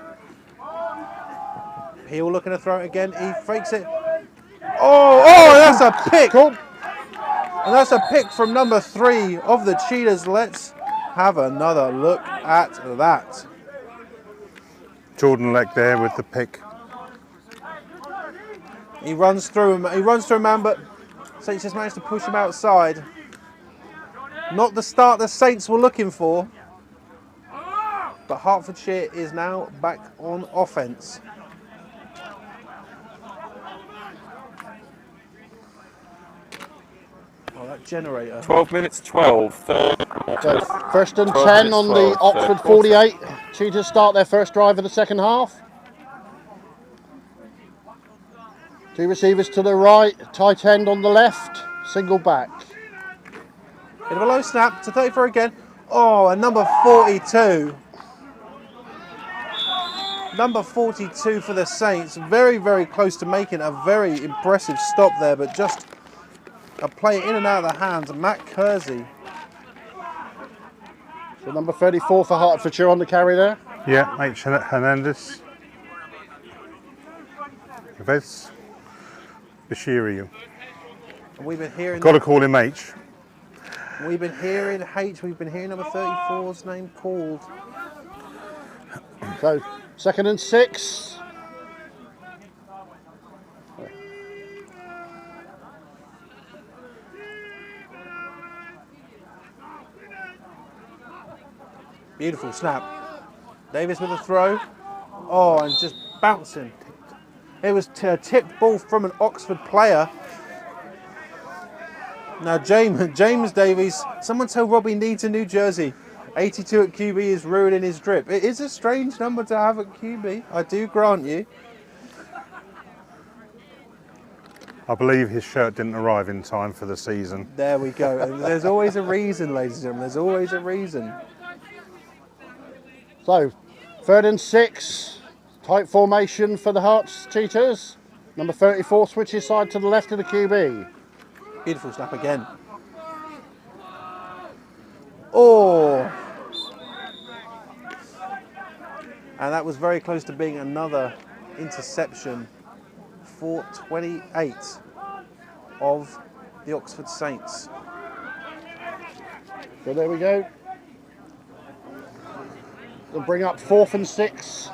Peel looking to throw it again. He fakes it. Oh, that's a pick. Cool. And that's a pick from number 3 of the Cheetahs. Let's have another look at that. Jordan Leck there with the pick. He runs through him. He runs through a man, but Saints just managed to push him outside. Not the start the Saints were looking for. But Hertfordshire is now back on offense. Oh, that generator. 12 minutes 12. So 1st and 12 10 on the minutes, 12, Oxford third 48. Cheetahs start their first drive of the second half. 2 receivers to the right, tight end on the left, single back. Bit of a low snap to 34 again. Oh, and number 42. Number 42 for the Saints. Very, very close to making a very impressive stop there, but just a play in and out of the hands of Matt Kersey. So number 34 for Hertfordshire on the carry there. Yeah, H. Hernandez. Vez Bashiri. We've been hearing. Got to call him H. We've been hearing H. We've been hearing number 34's name called. So 2nd and 6. Beautiful snap. Davis with a throw. Oh, and just bouncing. It was a tipped ball from an Oxford player. Now James Davies, someone tell Robbie needs a new jersey. 82 at QB is ruining his drip. It is a strange number to have at QB, I do grant you. I believe his shirt didn't arrive in time for the season. There we go. And there's always a reason, ladies and gentlemen. There's always a reason. So 3rd and 6. Tight formation for the Herts Cheetahs. Number 34 switches side to the left of the QB. Beautiful snap again. Oh! And that was very close to being another interception for 28 of the Oxford Saints. So there we go. They'll bring up 4th and 6.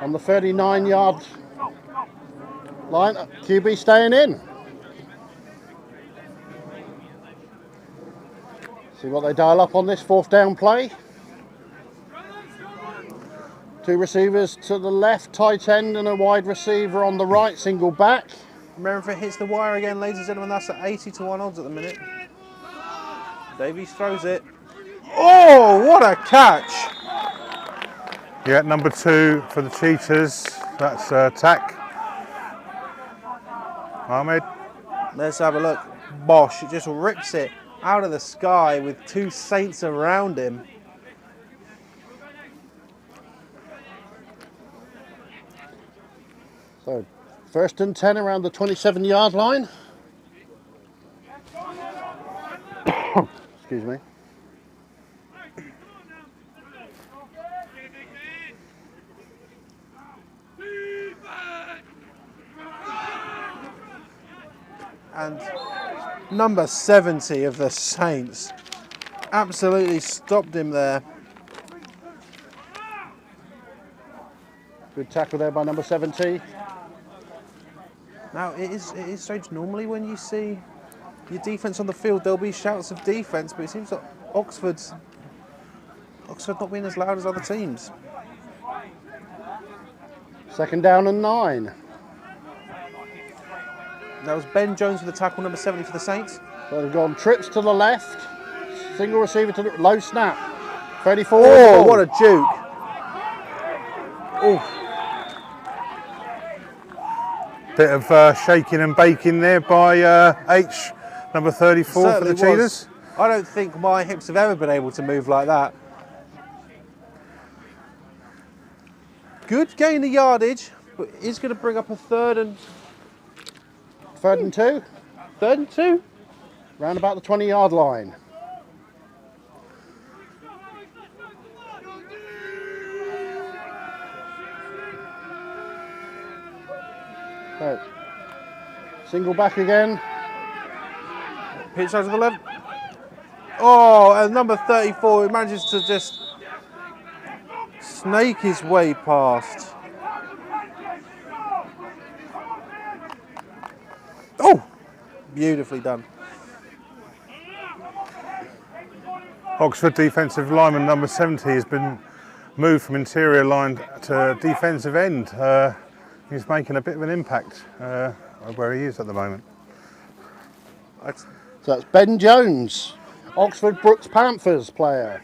On the 39-yard line, QB staying in. See what they dial up on this 4th down play. 2 receivers to the left, tight end and a wide receiver on the right, single back. Remember, if it hits the wire again, ladies and gentlemen, that's at 80-1 odds at the minute. Davies throws it. Oh, what a catch! Yeah, number 2 for the Cheetahs. That's Tack. Ahmed. Let's have a look. Bosh, it just rips it out of the sky with 2 Saints around him. So, 1st and 10 around the 27-yard line. Excuse me. And number 70 of the Saints absolutely stopped him there. Good tackle there by number 70. Now, it is strange. Normally when you see your defence on the field, there'll be shouts of defence, but it seems like Oxford not being as loud as other teams. 2nd down and 9. That was Ben Jones with the tackle, number 70 for the Saints. So they've gone trips to the left. Single receiver to the low snap. 34. Oh, what a juke. Oh. Bit of shaking and baking there by H, number 34 for the Cheetahs. I don't think my hips have ever been able to move like that. Good gain of yardage, but it's going to bring up a 3rd and 2. 3rd and 2. Round about the 20-yard line. So, single back again. Pitch out to the left. Oh, and number 34 manages to just snake his way past. Oh, beautifully done. Oxford defensive lineman number 70 has been moved from interior line to defensive end. He's making a bit of an impact where he is at the moment. So that's Ben Jones, Oxford Brooks Panthers player.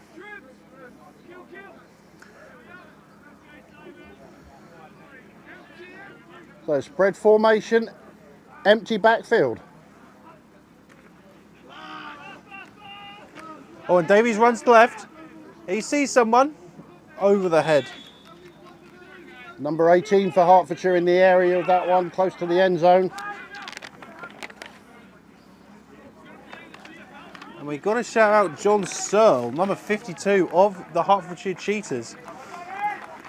So spread formation, empty backfield. Oh, and Davies runs to left. He sees someone over the head. Number 18 for Hertfordshire in the area of that one, close to the end zone. And we've got to shout out John Searle, number 52 of the Hertfordshire Cheetahs.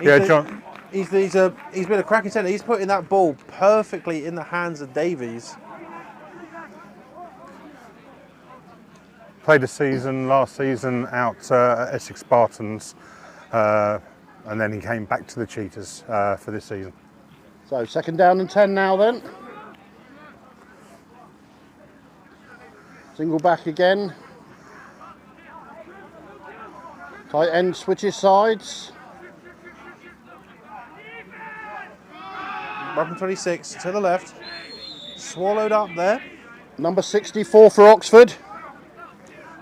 John. He's been a cracking centre. He's putting that ball perfectly in the hands of Davies. Played a season last season out at Essex Spartans, and then he came back to the Cheetahs for this season. So 2nd down and 10 now then. Single back again. Tight end switches sides. Bottom 26 to the left. Swallowed up there. Number 64 for Oxford.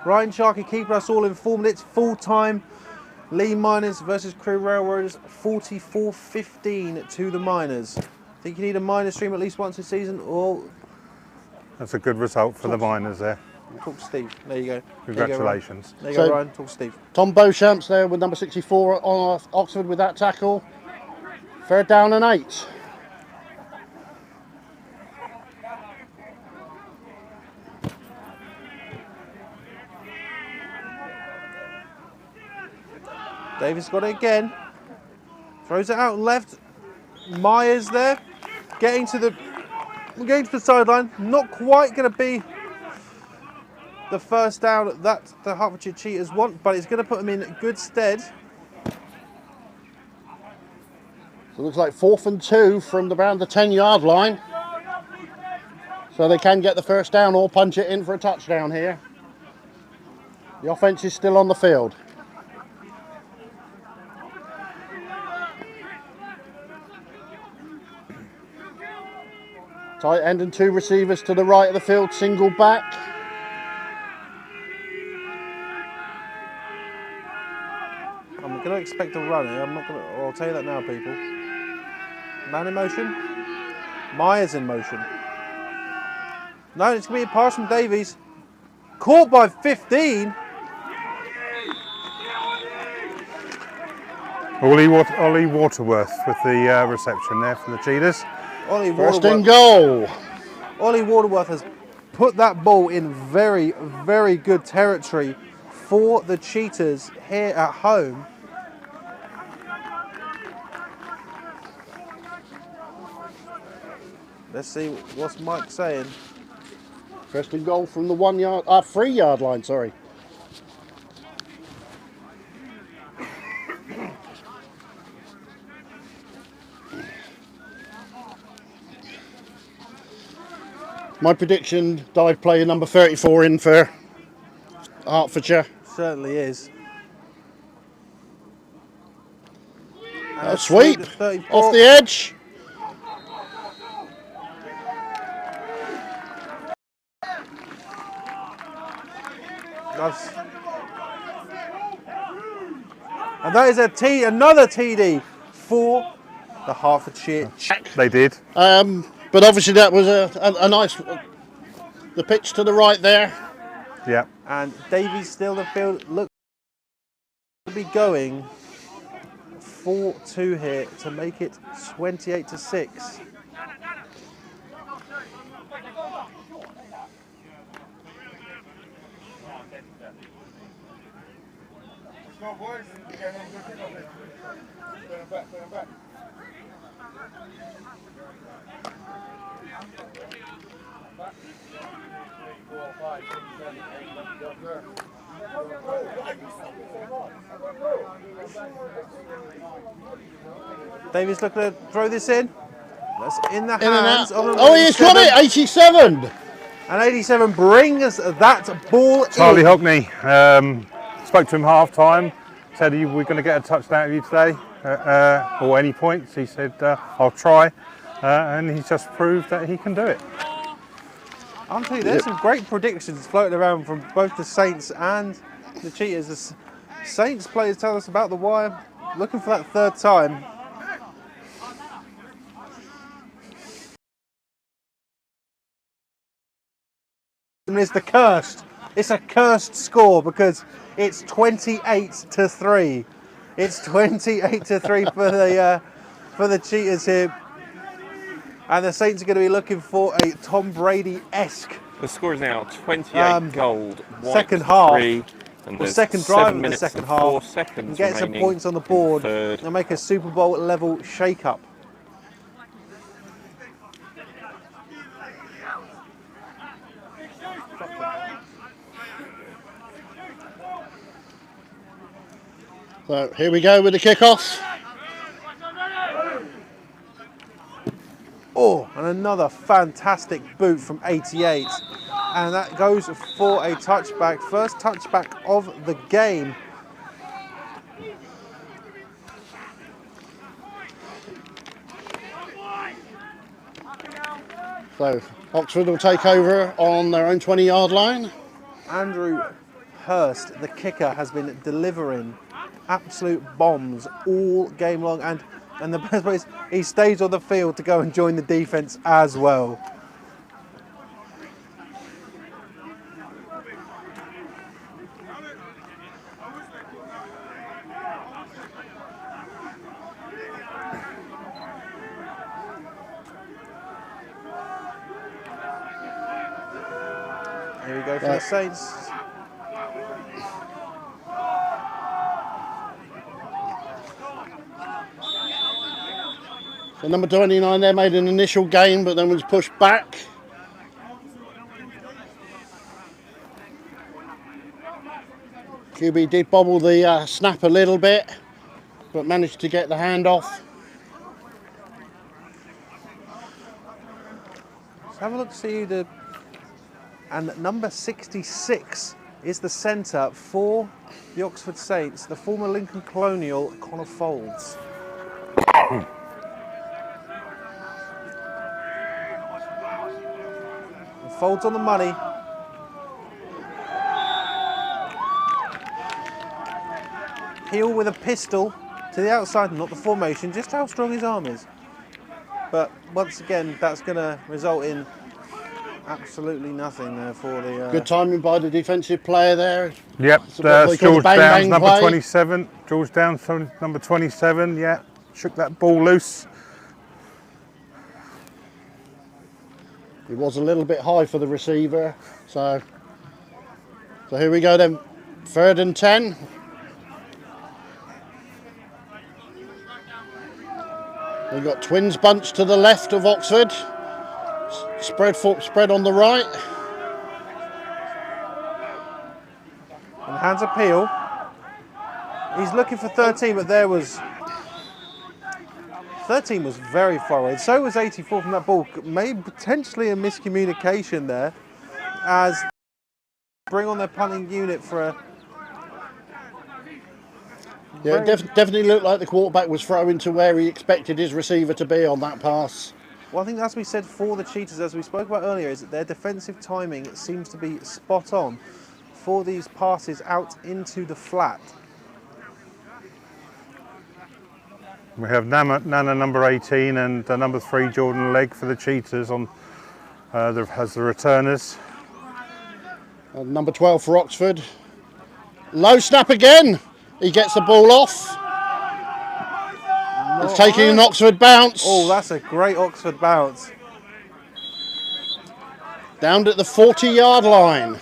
Ryan Sharkey keeping us all informed. It's full time. Lee Miners versus Crewe Railroaders, 44-15 to the Miners. Think you need a Miners stream at least once a season, or That's a good result for the Miners there. talk to Steve. There you go. Congratulations. There you go, So- Ryan. Talk to Steve. Tom Beauchamp's there with number 64 on Oxford with that tackle. 3rd down and 8. Davis got it again. Throws it out left. Myers there, getting to the sideline. Not quite going to be the first down that the Hertfordshire Cheetahs want, but it's going to put them in good stead. So it looks like 4th and 2 from around the 10-yard line. So they can get the first down or punch it in for a touchdown here. The offense is still on the field. Tight end and 2 receivers to the right of the field, single back. I'm going to expect a run here. I'm not going to. I'll tell you that now, people. Man in motion. Myers in motion. No, it's going to be a pass from Davies. Caught by 15. Ollie Waterworth with the reception there for the Cheetahs. Ollie First and Waterworth. goal. Ollie Waterworth has put that ball in very, very good territory for the Cheetahs here at home. Let's see what's Mike saying. First and goal from the 3-yard line, sorry. My prediction, dive player number 34 in for Hertfordshire. Certainly is. A sweep off the edge. Nice. And that is another TD for the Hertfordshire. They did. But obviously that was a nice, the pitch to the right there. Yeah. And Davies still the field. Look to be going 4-2 here to make it 28-6. Davies looking to throw this in. That's in the hands of Oh, he's got it, 87. And 87 brings that ball Charlie in. Hockney spoke to him half time, said, "Are we going to get a touchdown out of you today or any points?" He said, "I'll try," and he's just proved that he can do it. I'll tell you, there's some great predictions floating around from both the Saints and the Cheetahs. The Saints players tell us about the wire, looking for that third time. And it's the cursed. It's a cursed score because it's 28-3. It's 28-3 for the Cheetahs here. And the Saints are going to be looking for a Tom Brady-esque. The score is now 28 gold, white second half. 3, and The there's second drive 7 of the minutes second and half. 4 seconds And get some remaining points on the in board third. and make a Super Bowl level shake-up. So here we go with the kickoff. Oh, and another fantastic boot from 88. And that goes for a touchback. First touchback of the game. So Oxford will take over on their own 20-yard line. Andrew Hurst, the kicker, has been delivering absolute bombs all game long. And the best part is he stays on the field to go and join the defense as well. Here we go for the Saints. So number 29 there made an initial gain, but then was pushed back. QB did bobble the snap a little bit, but managed to get the hand off. Let's have a look to see who the... And number 66 is the centre for the Oxford Saints, the former Lincoln Colonial, Connor Folds. Folds on the money. Heel with a pistol to the outside, not the formation, just how strong his arm is. But once again, that's going to result in absolutely nothing there for the... Good timing by the defensive player there. Yep, George Downs, number 27. George Downs, number 27, yeah. Shook that ball loose. It was a little bit high for the receiver, so here we go then. 3rd and 10. We've got twins bunch to the left of Oxford. Spread on the right. And hands appeal. He's looking for 13, but there was... 13 was very far away. So was 84 from that ball. Maybe potentially a miscommunication there, as bring on their punting unit for a... Yeah, it definitely looked like the quarterback was throwing to where he expected his receiver to be on that pass. Well, I think that's what we said for the Cheetahs, as we spoke about earlier, is that their defensive timing seems to be spot on for these passes out into the flat. We have Nana number 18 and number 3 Jordan Legg for the Cheetahs on as the returners. And number 12 for Oxford. Low snap again. He gets the ball off. It's taking an Oxford bounce. Oh, that's a great Oxford bounce. Down at the 40-yard line.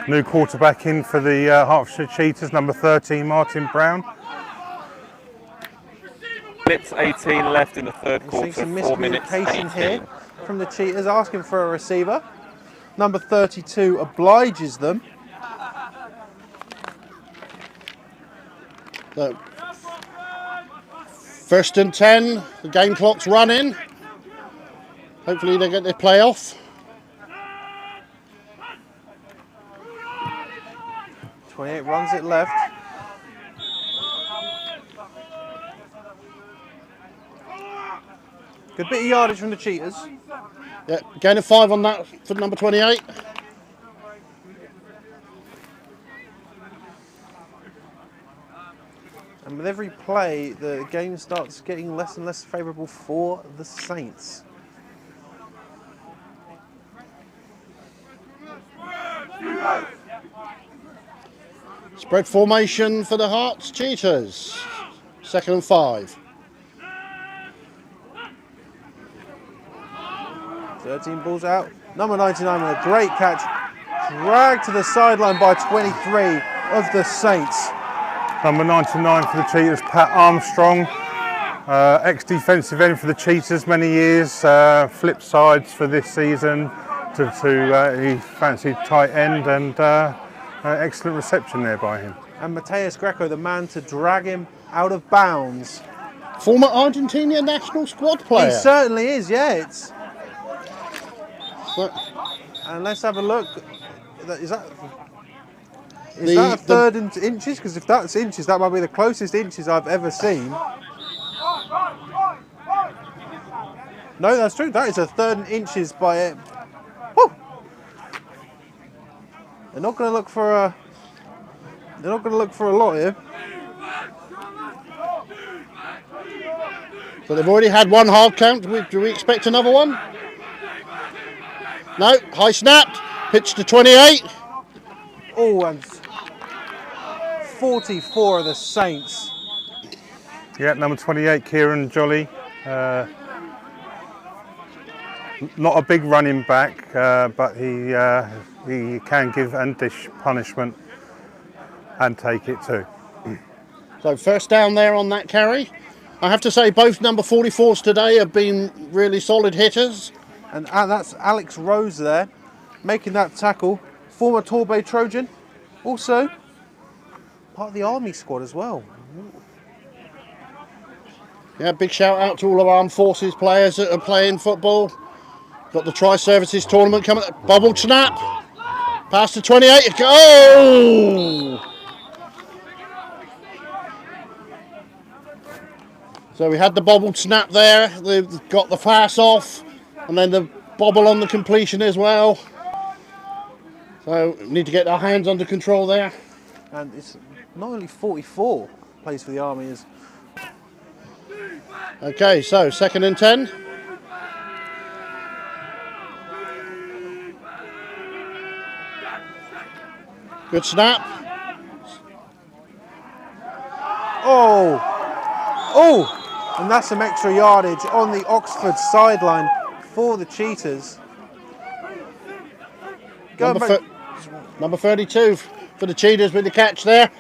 New quarterback in for the Hertfordshire Cheetahs, number 13, Martin Brown. Minutes 18 left in the third We're quarter. seeing some 4 minutes miscommunication 18. here from the Cheetahs, asking for a receiver. Number 32 obliges them. So, 1st and 10, the game clock's running. Hopefully they get their play off. 28 runs it left. Good bit of yardage from the Cheetahs. Yeah, gain of 5 on that for number 28. And with every play, the game starts getting less and less favourable for the Saints. Spread formation for the Herts Cheetahs. 2nd and 5. 13 balls out. Number 99 with a great catch. Dragged to the sideline by 23 of the Saints. Number 99 for the Cheetahs, Pat Armstrong. Ex-defensive end for the Cheetahs many years. Flip sides for this season. He fancied tight end, and excellent reception there by him. And Mateus Greco, the man to drag him out of bounds. Former Argentina national squad player. He certainly is, yeah. It's... So, and let's have a look. Is that a 3rd and inches? Because if that's inches, that might be the closest inches I've ever seen. No, that's true. That is a 3rd and inches by it. Woo! They're not going to look for a. They're not going to look for a lot here. So they've already had one hard count. Do we expect another one? No. High snapped. Pitch to 28. Oh, and 44 of the Saints. Yeah, number 28, Kieran Jolly. Not a big running back, but he can give and dish punishment and take it too. So first down there on that carry. I have to say both number 44s today have been really solid hitters. And that's Alex Rose there, making that tackle. Former Torbay Trojan, also part of the Army squad as well. Yeah, big shout out to all of our armed forces players that are playing football. Got the Tri-Services tournament coming. Bobble snap. Pass to 28. Oh! So we had the bobbled snap there. They've got the pass off, and then the bobble on the completion as well. So we need to get our hands under control there. And it's not only 44 plays for the Army. Okay, so 2nd and 10. Good snap. Oh, and that's some extra yardage on the Oxford sideline for the Cheetahs. Number 32 for the Cheetahs with the catch there,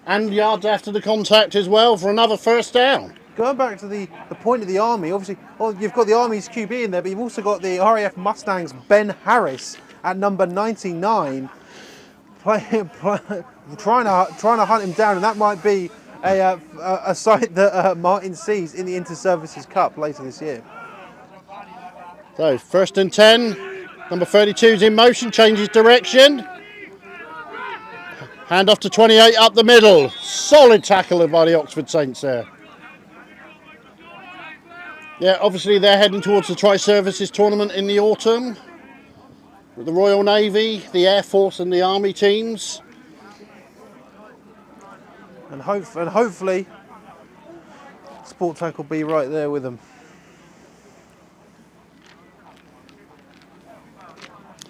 and yards after the contact as well for another first down. Going back to the point of the Army, obviously, you've got the Army's QB in there, but you've also got the RAF Mustangs' Ben Harris at number 99, trying to hunt him down, and that might be a sight that Martin sees in the Inter-Services Cup later this year. So 1st and 10, number 32's in motion, changes direction. Hand off to 28 up the middle. Solid tackle by the Oxford Saints there. Yeah, obviously they're heading towards the Tri-Services tournament in the autumn with the Royal Navy, the Air Force and the Army teams. And hopefully Sport Tank will be right there with them.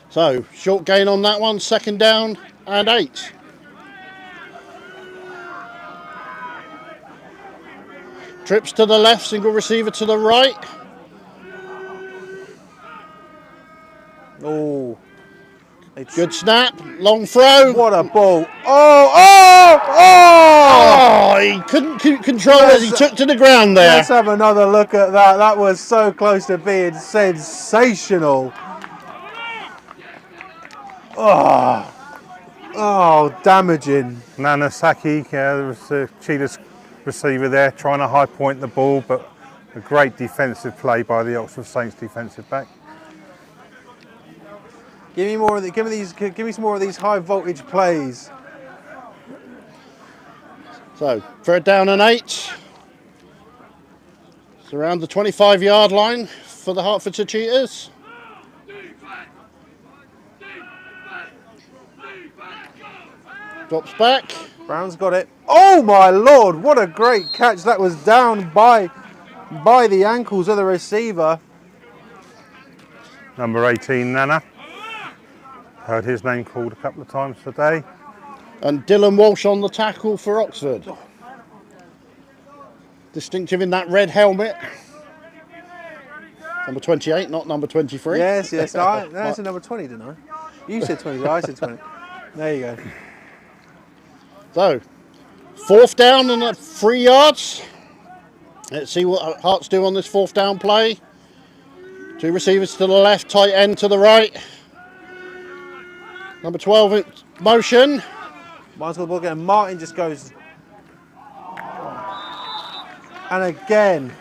So, short gain on that one, 2nd down and 8. Trips to the left, single receiver to the right. Oh, Good snap, long throw. what a ball! Oh! Oh, he couldn't keep control as he took to the ground there. Let's have another look at that. That was so close to being sensational. Oh, damaging. Nanasaki, there was the Cheetahs receiver there trying to high point the ball, but a great defensive play by the Oxford Saints defensive back. Give me some more of these high voltage plays. So, 3rd down and 8. It's around the 25-yard line for the Hertfordshire Cheetahs. Drops back. Brown's got it. Oh my lord, what a great catch. That was down by the ankles of the receiver. Number 18, Nana. Heard his name called a couple of times today. And Dylan Walsh on the tackle for Oxford. Distinctive in that red helmet. Number 28, not number 23. Yes. I said number 20, didn't I? You said 20, I said 20. There you go. So, 4th down and 3 yards. Let's see what Hearts do on this 4th down play. 2 receivers to the left, tight end to the right. Number 12 in motion. Martin's got the ball again. Martin just goes. And again,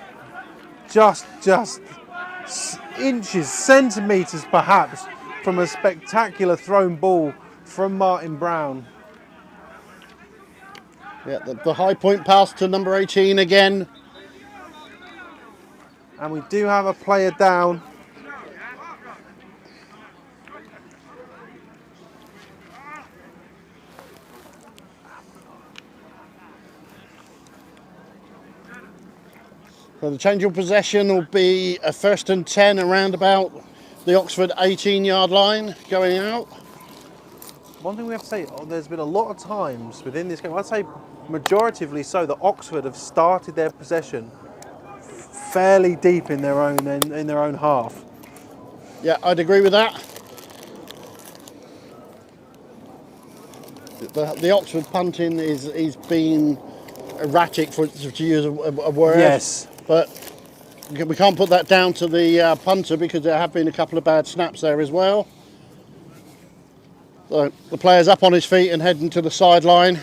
just inches, centimetres perhaps, from a spectacular thrown ball from Martin Brown. Yeah, the high point pass to number 18 again. And we do have a player down. So the change of possession will be a 1st and 10 around about the Oxford 18-yard line going out. one thing we have to say, there's been a lot of times within this game, I'd say majoritively so, that Oxford have started their possession fairly deep in their own half. Yeah, I'd agree with that. The Oxford punting is being erratic, to use a word. Yes. But we can't put that down to the punter, because there have been a couple of bad snaps there as well. So the player's up on his feet and heading to the sideline.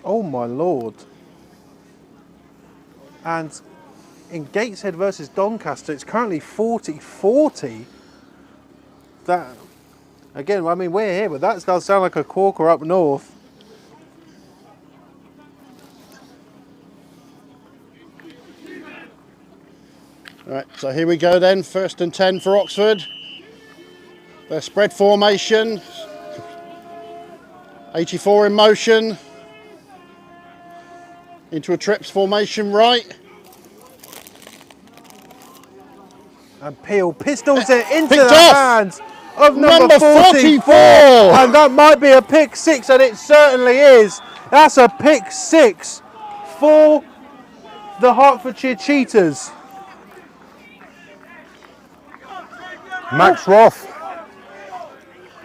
Oh my lord. And in Gateshead versus Doncaster, it's currently 40-40. That, again, I mean, we're here, but that does sound like a corker up north. Right, so here we go then, 1st and 10 for Oxford. Their spread formation. 84 in motion. Into a trips formation right. And Peel pistols it into Picked the off. hands of Number 44. And that might be a pick 6, and it certainly is. That's a pick 6 for the Hertfordshire Cheetahs. Max Roth,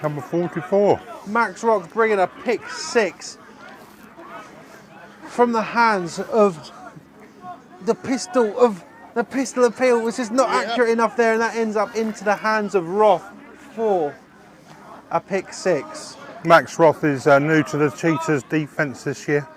number 44. Max Rock's bringing a pick 6 from the hands of the pistol of Peel, which is not accurate enough there, and that ends up into the hands of Roth for a pick 6. Max Roth is new to the Cheetahs defence this year.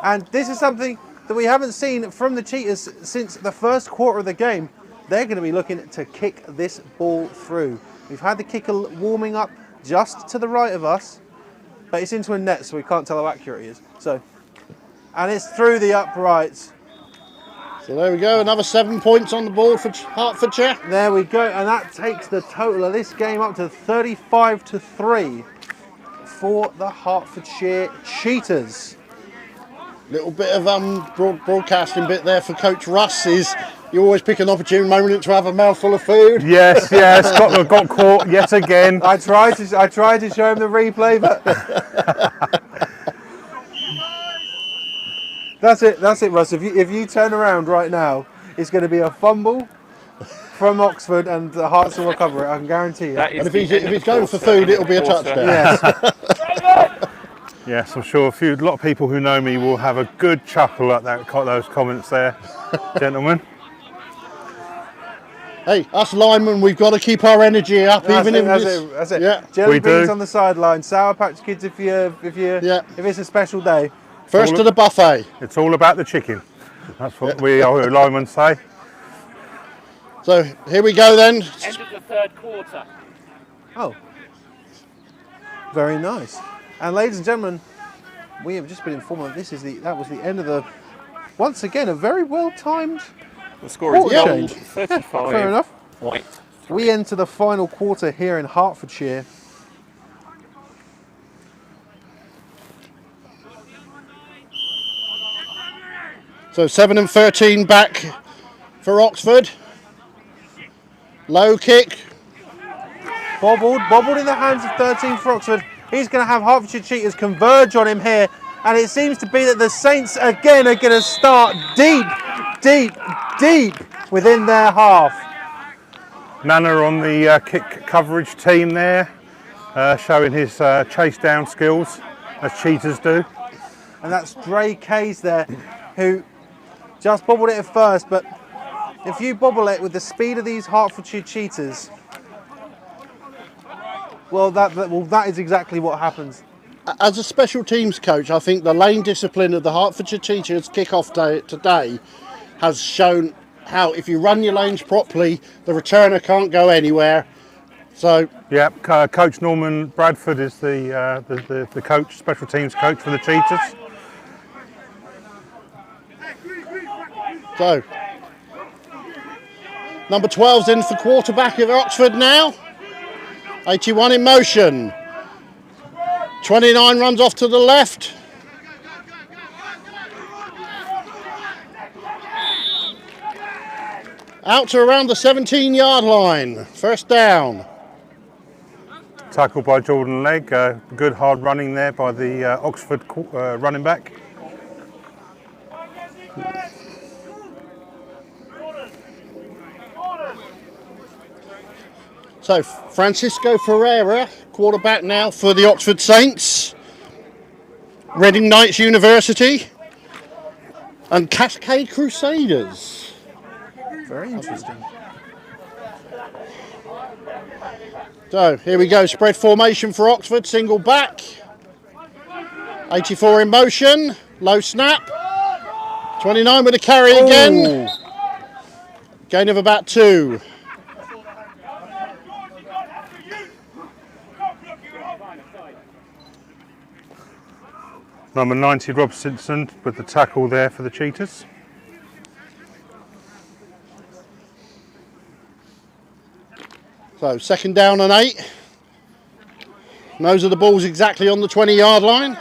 And this is something that we haven't seen from the Cheetahs since the first quarter of the game. They're going to be looking to kick this ball through. We've had the kicker warming up just to the right of us, but it's into a net, so we can't tell how accurate he is. So, and it's through the uprights. So there we go, another 7 points on the board for Hertfordshire. There we go, and that takes the total of this game up to 35-3 for the Hertfordshire Cheetahs. Little bit of broadcasting bit there for Coach Russ is you always pick an opportune moment to have a mouthful of food. Yes, got caught yet again. I tried to show him the replay, but that's it, Russ. If you turn around right now, it's going to be a fumble from Oxford, and the Hearts will recover it. I can guarantee you. And if he's going for food, it'll be a touchdown. Yes. Yes, I'm sure a lot of people who know me will have a good chuckle at those comments there, gentlemen. Hey, us linemen, we've got to keep our energy up, That's it. Yeah, Jelly we beans do. on the sideline, Sour Patch Kids if it's a special day. First to the buffet. It's all about the chicken. That's what we linemen say. So here we go then. End of the third quarter. Oh, very nice. And ladies and gentlemen, we have just been informed that that was the end of the, once again, a very well timed. The score is Quarter goal, change. 35. Fair enough. White. We enter the final quarter here in Hertfordshire. So 7 and 13 back for Oxford. Low kick. Bobbled in the hands of 13 for Oxford. He's going to have Hertfordshire Cheetahs converge on him here. And it seems to be that the Saints again are going to start deep within their half. Nana on the kick coverage team there, showing his chase down skills, as Cheetahs do. And that's Dre Kays there, who just bobbled it at first. But if you bobble it with the speed of these Hertfordshire Cheetahs, well, that is exactly what happens. As a special teams coach, I think the lane discipline of the Hertfordshire Cheetahs kick-off day today has shown how if you run your lanes properly, the returner can't go anywhere. So yeah, Coach Norman Bradford is the coach, special teams coach for the Cheetahs. So number 12's in for quarterback of Oxford now. 81 in motion. 29 runs off to the left. Out to around the 17-yard line. First down. Tackled by Jordan Legg. Good hard running there by the Oxford running back. So Francisco Ferreira, quarterback now for the Oxford Saints, Reading Knights University, and Cascade Crusaders. Very interesting. So here we go, spread formation for Oxford, single back, 84 in motion, low snap, 29 with a carry again, gain of about 2. Number 90 Rob Simpson with the tackle there for the Cheetahs. So second down and 8. Nose of the ball's exactly on the 20-yard line.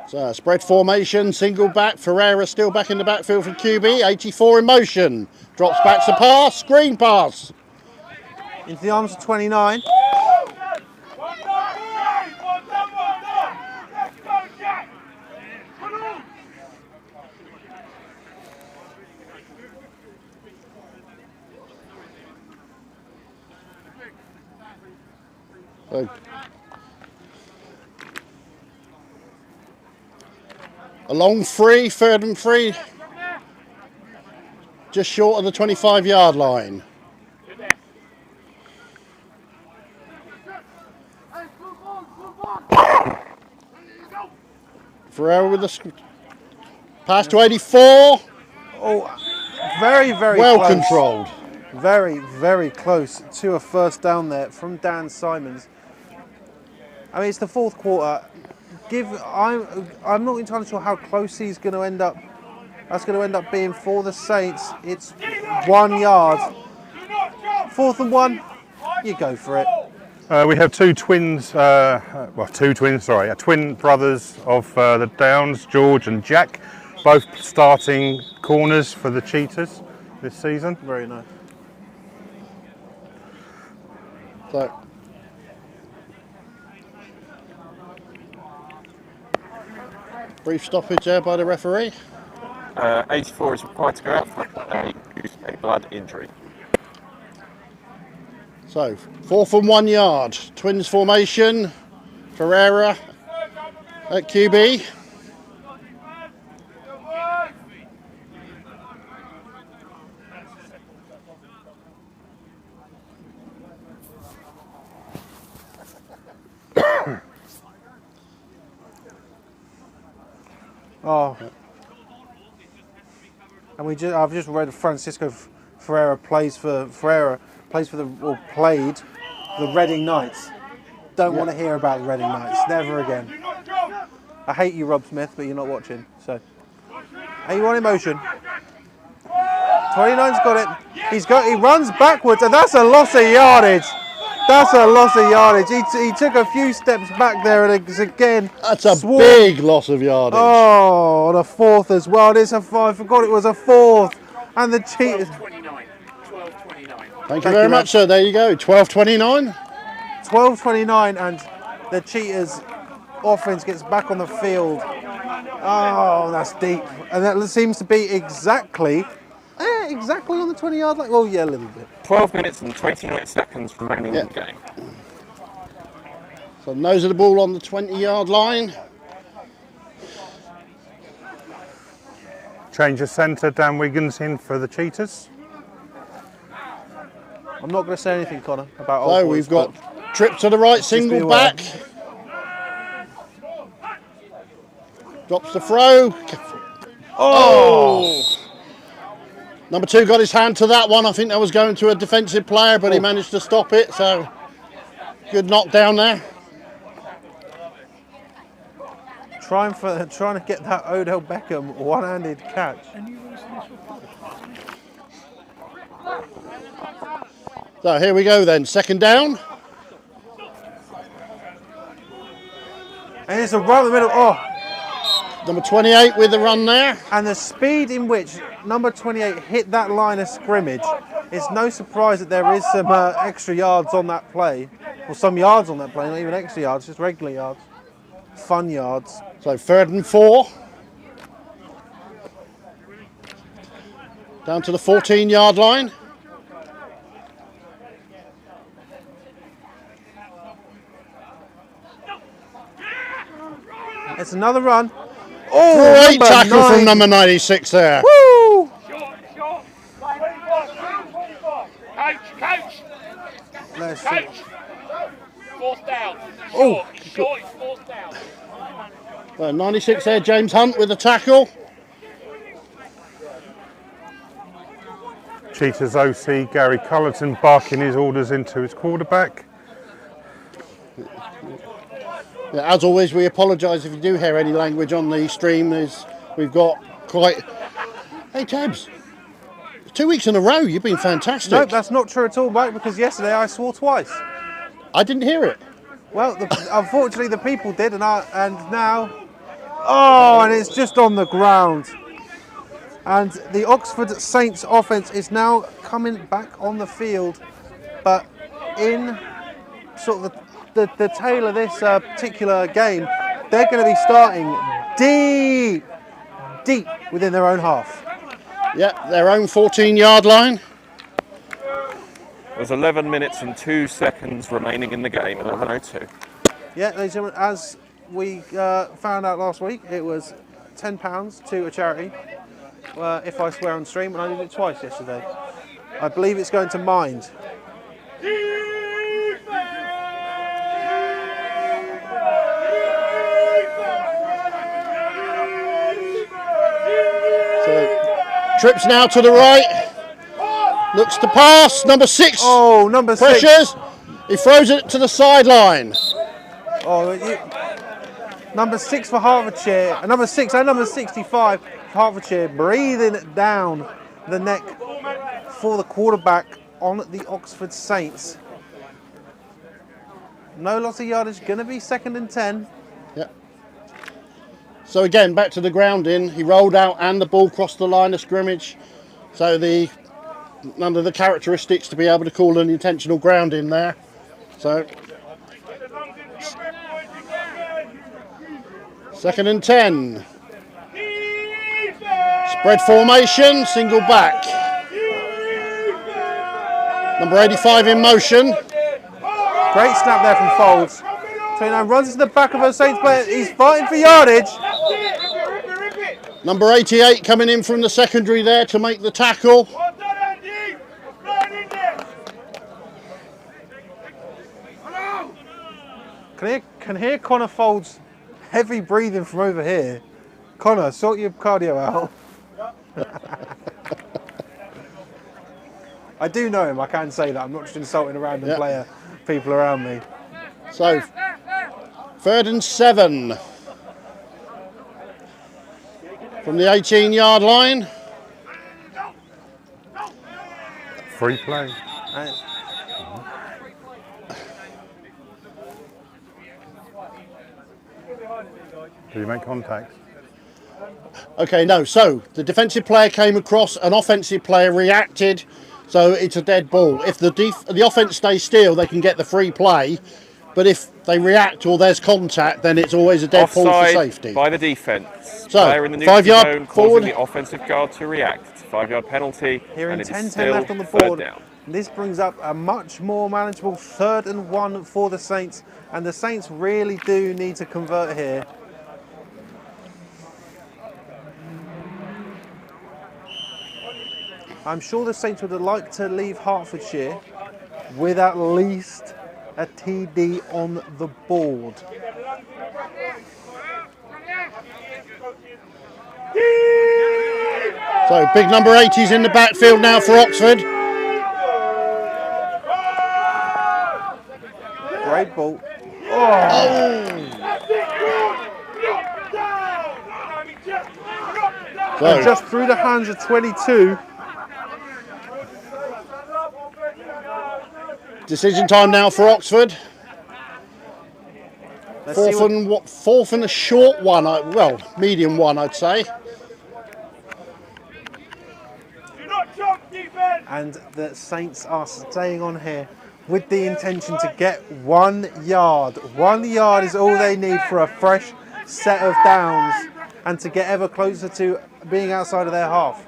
So spread formation, single back. Ferreira still back in the backfield for QB. 84 in motion. Drops back to pass. Screen pass. Into the arms of 29. So, a long free, third and 3, just short of the 25-yard line. Ferreira with the pass to 84. Oh, very, very well close. Controlled. Very, very close to a first down there from Dan Simons. I mean, it's the fourth quarter. I'm not entirely sure how close he's going to end up. That's going to end up being for the Saints. It's 1 yard. 4th and 1. You go for it. We have twin brothers of the Downs, George and Jack, both starting corners for the Cheetahs this season. Very nice. So, brief stoppage there by the referee. 84 is required to go out for a blood injury. So 4th and 1 yard. Twins formation. Ferreira at QB. Oh, and I've just read Francisco Ferreira played for the Reading Knights. Don't want to hear about the Reading Knights, never again. I hate you, Rob Smith, but you're not watching. So, 81 in motion. 29's got it. He runs backwards, and that's a loss of yardage. That's a loss of yardage. He took a few steps back there, and it's again. That's a big loss of yardage. Oh, and a 4th as well. It's a 5. I forgot it was a 4th. And the Cheetahs. 12-29. Thank you very much, sir. There you go. 12-29. 12-29, and the Cheetahs offense gets back on the field. Oh, that's deep. And that seems to be exactly on the 20-yard line. Well, yeah, a little bit. 12 minutes and 29 seconds remaining in the game. So nose of the ball on the 20-yard line. Change of centre, Dan Wiggins in for the Cheetahs. I'm not going to say anything, Connor, about So we've got trip to the right, single back. Drops the throw. Oh! Number 2 got his hand to that one. I think that was going to a defensive player, but he managed to stop it. So good knockdown there. Trying to get that Odell Beckham one-handed catch. So here we go then. Second down. And it's a right in the middle. Oh, Number 28 with the run there. And the speed in which number 28 hit that line of scrimmage, it's no surprise that there is some extra yards on that play. Or some yards on that play, not even extra yards, just regular yards. Fun yards. So 3rd and 4. Down to the 14-yard line. It's another run. Oh, great tackle from number 96 there. Woo! Coach. Let's see. Fourth down. Oh, Short, fourth down. Well, 96 there, James Hunt with the tackle. Cheetahs OC Gary Cullerton barking his orders into his quarterback. Yeah, as always, we apologise if you do hear any language on the stream. We've got quite... Hey, Tabs, 2 weeks in a row, you've been fantastic. No, that's not true at all, mate, because yesterday I swore twice. I didn't hear it. Well, unfortunately the people did, and now... Oh, and it's just on the ground. And the Oxford Saints offence is now coming back on the field, but in sort of the tail of this particular game, they're going to be starting deep within their own half. Yeah, their own 14-yard line. There's 11 minutes and 2 seconds remaining in the game, 11:02. Yeah, ladies and gentlemen, as we found out last week, it was £10 to a charity. If I swear on stream, and I did it twice yesterday. I believe it's going to Mind. So, trips now to the right. Looks to pass. Number 6. Oh, number 6. Pressures. He throws it to the sideline. Oh, number 6 for Hertfordshire, and number 6 and number 65 for Hertfordshire, breathing down the neck for the quarterback on the Oxford Saints. No loss of yardage, going to be 2nd and 10. Yep. So again, back to the grounding. He rolled out and the ball crossed the line of scrimmage. So none of the characteristics to be able to call an intentional grounding there. So 2nd and 10. Spread formation, single back. Number 85 in motion. Great snap there from Folds. 29 runs into the back of a Saints player. He's fighting for yardage. Number 88 coming in from the secondary there to make the tackle. Can hear Connor Folds' heavy breathing from over here. Connor, sort your cardio out. I do know him, I can say that. I'm not just insulting a random player, people around me. So, 3rd and 7. From the 18-yard line. Free play. Did he make contact? Okay, no. So the defensive player came across, an offensive player reacted, so it's a dead ball. If the offense stays still, they can get the free play. But if they react or there's contact, then it's always a dead ball for safety. By the defence. So, player in the neutral 5-yard zone forward. causing the offensive guard to react. It's a 5-yard penalty. Hearing and it is 10-10 still left on the 3rd board. down. This brings up a much more manageable 3rd and 1 for the Saints. And the Saints really do need to convert here. I'm sure the Saints would have liked to leave Hertfordshire with at least a TD on the board. So big number 80's in the backfield now for Oxford. Great ball. Oh. So, just through the hands of 22. decision time now for Oxford. Fourth and a short one, well, medium one, I'd say. Do not jump, defense! And the Saints are staying on here with the intention to get 1 yard. 1 yard is all they need for a fresh set of downs and to get ever closer to being outside of their half.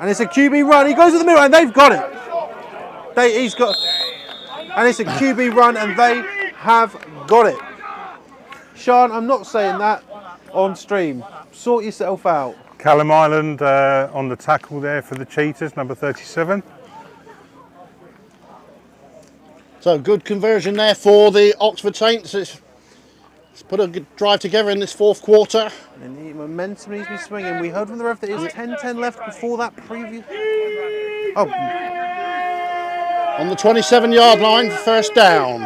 And it's a QB run. He goes to the middle and they've got it. And it's a QB run and they have got it. Sean, I'm not saying that on stream. Sort yourself out. Callum Island on the tackle there for the Cheetahs, number 37. So good conversion there for the Oxford Saints. It's put a good drive together in this fourth quarter. And the momentum needs to be swinging. We heard from the ref that it's 10-10 left before that previous. Oh. On the 27-yard line for first down.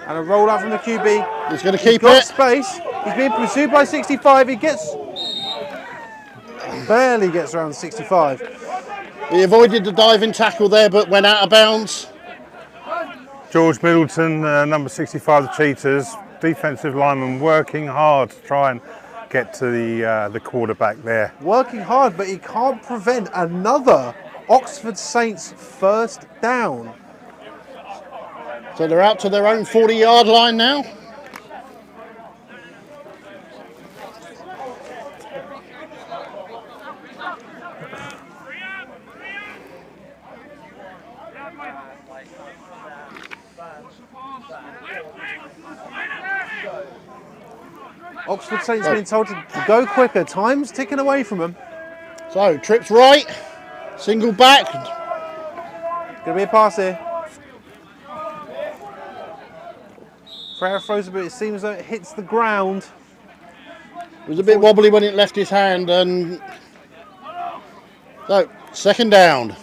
And a roll out from the QB. He's going to keep got it. Space. He's being pursued by 65. He barely gets around 65. He avoided the diving tackle there, but went out of bounds. George Middleton, number 65 of the Cheetahs, defensive lineman, working hard to try and get to the quarterback there. Working hard, but he can't prevent another Oxford Saints first down. So they're out to their own 40-yard line now. Oxford Saints being told to go quicker. Time's ticking away from them. So trips right, single back. Gonna be a pass here. Ferreira throws a bit. It seems like it hits the ground. It was a bit wobbly when it left his hand, and so second down.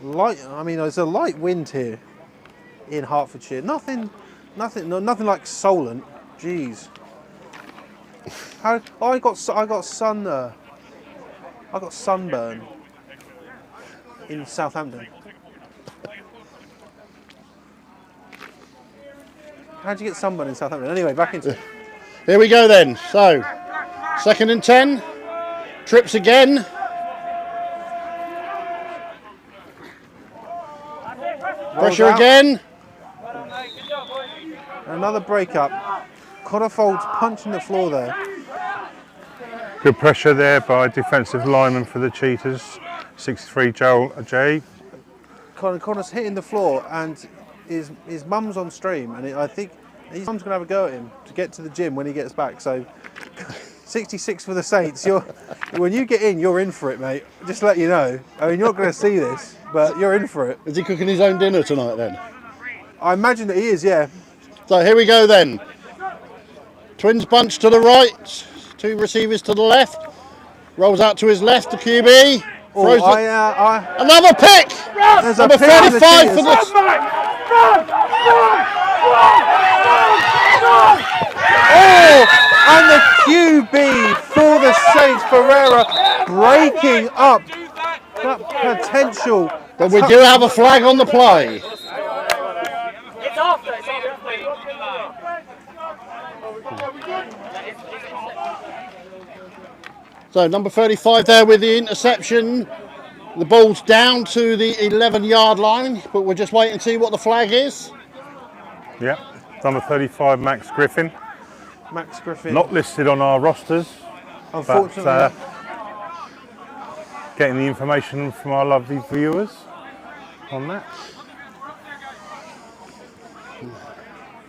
There's a light wind here in Hertfordshire. Nothing like Solent. Jeez. I got sunburn in Southampton. How'd you get sunburn in Southampton? Anyway, back into it. Here we go then. So, 2nd and 10. Trips again. Pressure again. Another break up. Conifold's punching the floor there. Good pressure there by defensive lineman for the Cheetahs, 63 Joel J. Connor's hitting the floor and his mum's on stream, and I think his mum's going to have a go at him to get to the gym when he gets back. So 66 for the Saints. When you get in, you're in for it, mate. Just to let you know. I mean, you're not going to see this, but you're in for it. Is he cooking his own dinner tonight then? I imagine that he is, yeah. So here we go then. Twins bunch to the right, 2 receivers to the left. Rolls out to his left, the QB. Another pick! There's Number 35 for the... And the QB for the Saints, Ferreira, breaking up that potential. But we do have a flag on the play. It's after. So number 35 there with the interception. The ball's down to the 11-yard line, but we'll just wait and see what the flag is. Yeah, number 35 Max Griffin. Max Griffin. Not listed on our rosters. Unfortunately. But, getting the information from our lovely viewers on that.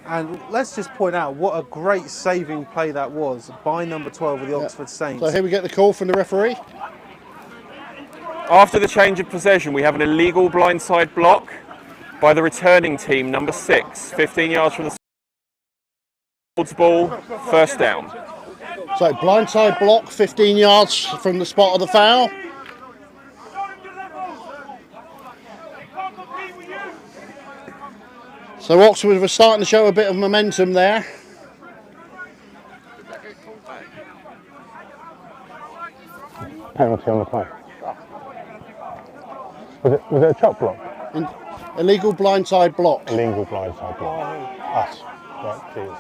And let's just point out what a great saving play that was by number 12 of the Oxford Saints. So here we get the call from the referee. After the change of possession, we have an illegal blindside block by the returning team, number 6, 15 yards from the ball, first down. So blindside block, 15 yards from the spot of the foul. So Oxford was starting to show a bit of momentum there. Penalty on the play. Was it a chop block? Illegal blindside block. Illegal blindside block. Us. Right, cheers.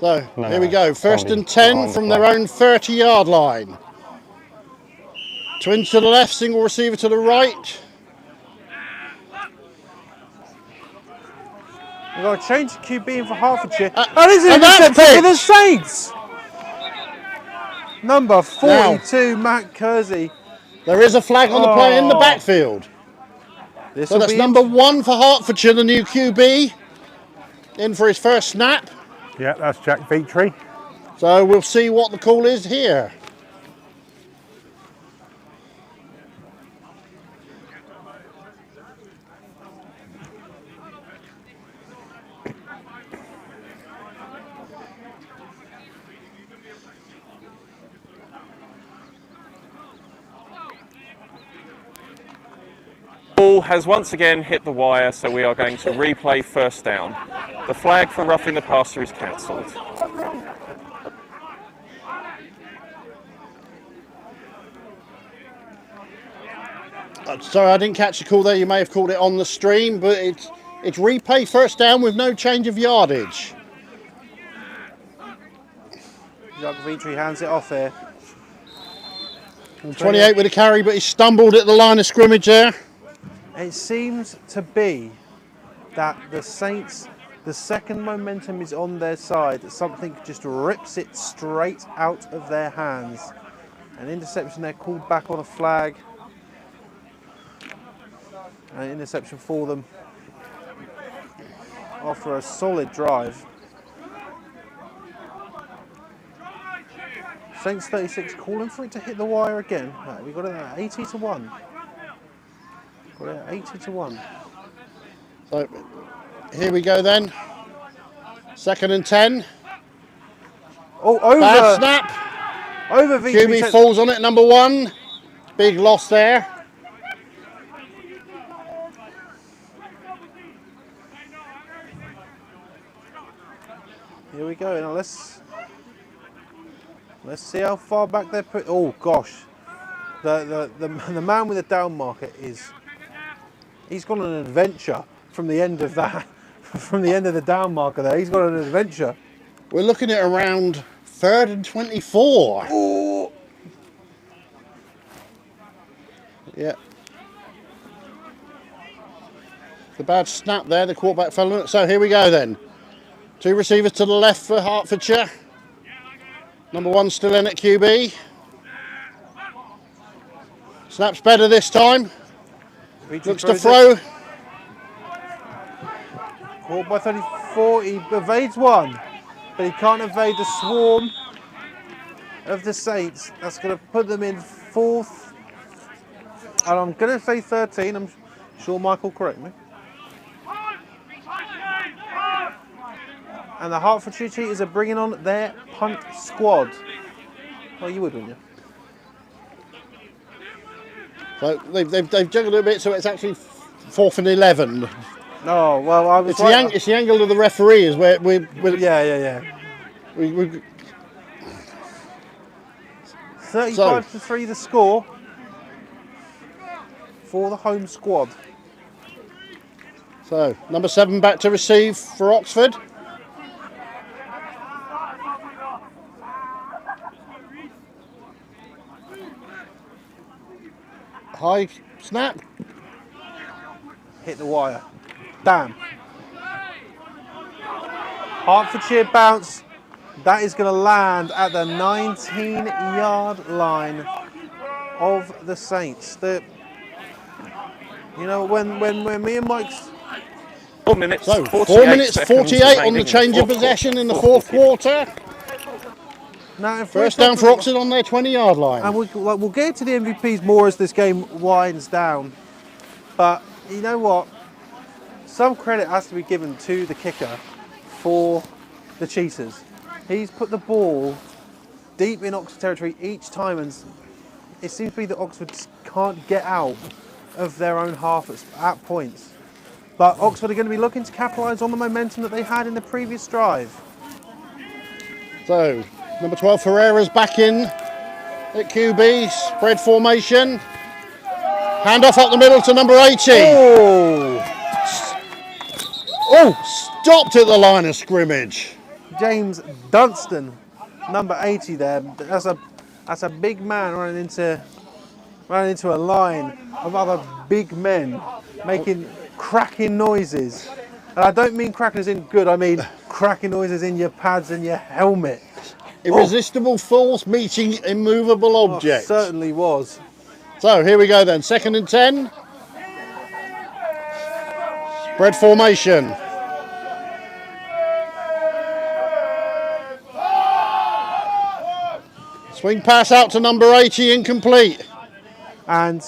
So here we go. First and 10 behind the from their flag. own 30-yard line. Twins to the left, single receiver to the right. We've got to change the QB in for Hertfordshire. and It's an that's interception for the pitched. Saints. Number 42, Matt Kersey. There is a flag on the play in the backfield. This So will that's be number 1 for Hertfordshire, the new QB, in for his first snap. Yeah, that's Jack Vitry. So we'll see what the call is here. Ball has once again hit the wire, so we are going to replay first down. The flag for roughing the passer is cancelled. Sorry, I didn't catch the call there. You may have called it on the stream, but it's replay first down with no change of yardage. Jack Vitry hands it off here. 28 with a carry, but he stumbled at the line of scrimmage there. It seems to be that the Saints, the second momentum is on their side. Something just rips it straight out of their hands. An interception there called back on a flag. An interception for them after a solid drive. Saints 36 calling for it to hit the wire again. Right, we got it at 80-1. Got it at 80-1. So here we go then. Second and 10. Oh, over. Bad snap. Over Vitry. QB falls on it, number 1. Big loss there. Here we go. Now let's see how far back they're put. Oh gosh, the man with the down marker he's gone on an adventure from the end of that from the end of the down marker there. He's got an adventure. We're looking at around 3rd and 24. Oh. Yeah. The bad snap there, the quarterback fell on it. So here we go then. 2 receivers to the left for Hertfordshire. Number 1 still in at QB. Snap's better this time. Looks to throw. Caught by 34. He evades one, but he can't evade the swarm of the Saints. That's going to put them in 4th. And I'm going to say 13. I'm sure Mike will correct me. And the Hertfordshire Cheetahs are bringing on their punt squad. Well, you would, wouldn't you? So they've juggled it a bit, so it's actually 4th and 11. Oh, well, I was It's the angle of the referee is where we're Yeah. we 35-3 the score for the home squad. So number 7 back to receive for Oxford. High snap. Hit the wire. Damn. Hertfordshire bounce. That is going to land at the 19-yard line of the Saints. You know, when me and Mike's... 4 minutes, So 48 4 minutes seconds 48 on remaining the in change of fourth possession in the quarter. 4th quarter. Now, if First we're down for Oxford on their 20-yard line. And we'll get to the MVPs more as this game winds down. But you know what? Some credit has to be given to the kicker for the Cheetahs. He's put the ball deep in Oxford territory each time, and it seems to be that Oxford can't get out of their own half at points. But Oxford are going to be looking to capitalise on the momentum that they had in the previous drive. So number 12 Ferreira's back in at QB, spread formation. Hand off up the middle to number 80. Oh, stopped at the line of scrimmage. James Dunstan, number 80 there. That's a big man running into a line of other big men making cracking noises. And I don't mean cracking as in good, I mean cracking noises in your pads and your helmet. Irresistible force meeting immovable objects. Certainly was. So here we go then, 2nd and 10. Spread formation. Swing pass out to number 80, incomplete. And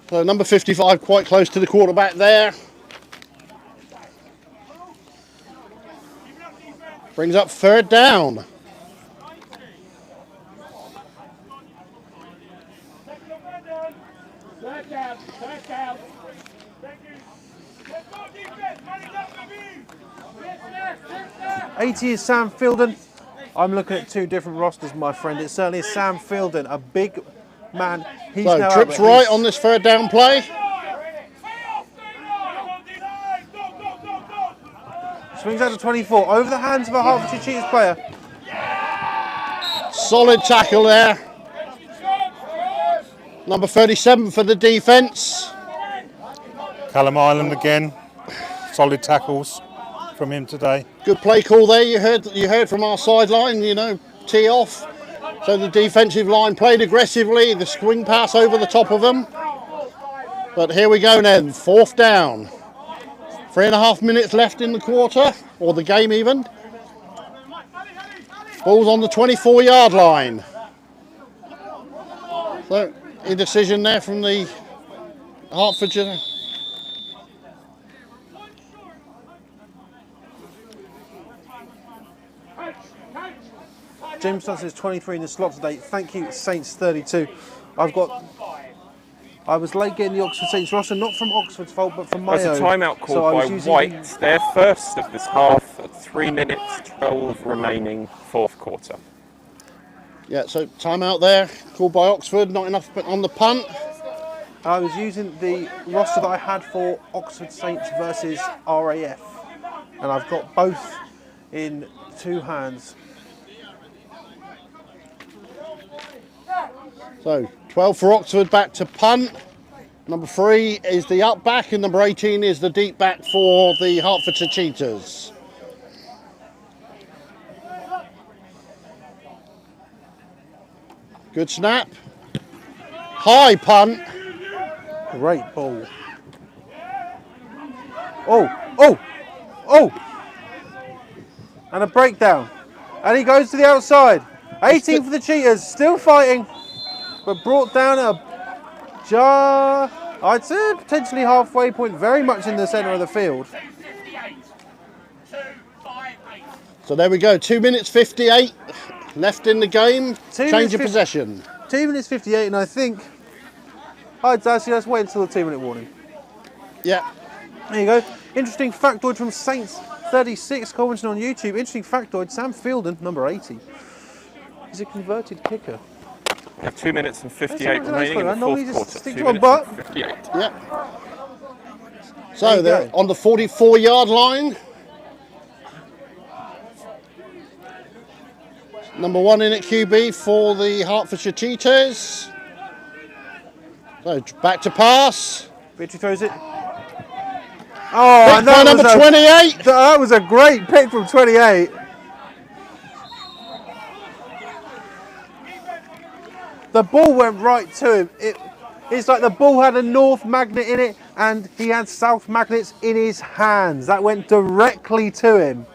so number 55 quite close to the quarterback there. Brings up 3rd down. Third down. Thank you. Let's go defense. Money up for me. 80 is Sam Fielden. I'm looking at two different rosters, my friend. It certainly is Sam Fielden, a big man. He's So now trips out, right on this 3rd down play. Swings out to 24, over the hands of a Hertfordshire Cheetahs player. Solid tackle there. Number 37 for the defence. Callum Island again. Solid tackles from him today. Good play call there. You heard from our sideline, tee off. So the defensive line played aggressively. The swing pass over the top of them. But here we go then, 4th down. 3.5 minutes left in the quarter, or the game even. Ball's on the 24-yard line. So, indecision there from the Hertfordshire. James Johnson is 23 in the slot today. Thank you, Saints 32. I was late getting the Oxford Saints roster, not from Oxford's fault, but from my own. There's a timeout called by White. Their first of this half at 3 minutes 12 remaining, 4th quarter. Yeah, so timeout there, called by Oxford, not enough on the punt. I was using the roster that I had for Oxford Saints versus RAF, and I've got both in 2 hands. So 12 for Oxford, back to punt. Number 3 is the up back, and number 18 is the deep back for the Hertfordshire Cheetahs. Good snap. High punt. Great ball. Oh! And a breakdown. And he goes to the outside. 18 for the Cheetahs, still fighting, but brought down I'd say potentially halfway point, very much in the centre of the field. So there we go, 2 minutes 58 left in the game. Change of possession. 2 minutes 58, and I think let's wait until the 2-minute warning. Yeah. There you go. Interesting factoid from Saints 36, commenting on YouTube. Interesting factoid, Sam Fielden, number 80, is a converted kicker. We have 2 minutes and 58 remaining in the 4th quarter. 2 to one, minutes and 58. Yeah. So they're on the 44-yard line. Number 1 in at QB for the Hertfordshire Cheetahs. So back to pass. Victory throws it. Oh, and that number 28. That was a great pick from 28. The ball went right to him. It's like the ball had a north magnet in it and he had south magnets in his hands. That went directly to him.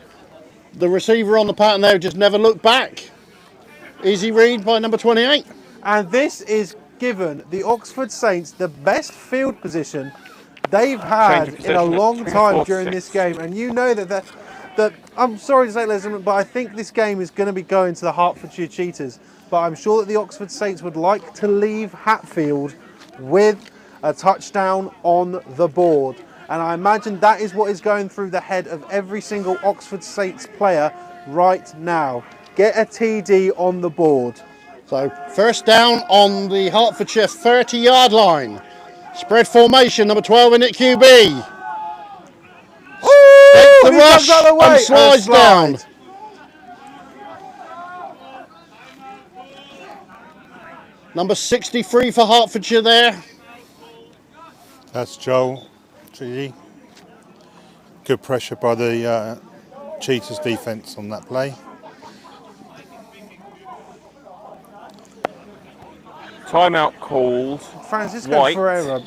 The receiver on the pattern there just never looked back. Easy read by number 28. And this is given the Oxford Saints the best field position they've had in a long time during this game. And you know that I'm sorry to say, ladies and gentlemen, but I think this game is going to be going to the Hertfordshire Cheetahs. But I'm sure that the Oxford Saints would like to leave Hatfield with a touchdown on the board. And I imagine that is what is going through the head of every single Oxford Saints player right now. get a TD on the board. So first down on the Hertfordshire 30-yard line. Spread formation, number 12 in at QB. Oh, The he rush comes out of the way and slides down. Number 63 for Hertfordshire there. That's Joel. GE. Good pressure by the Cheetahs defence on that play. Timeout called. Francisco White, Ferreira.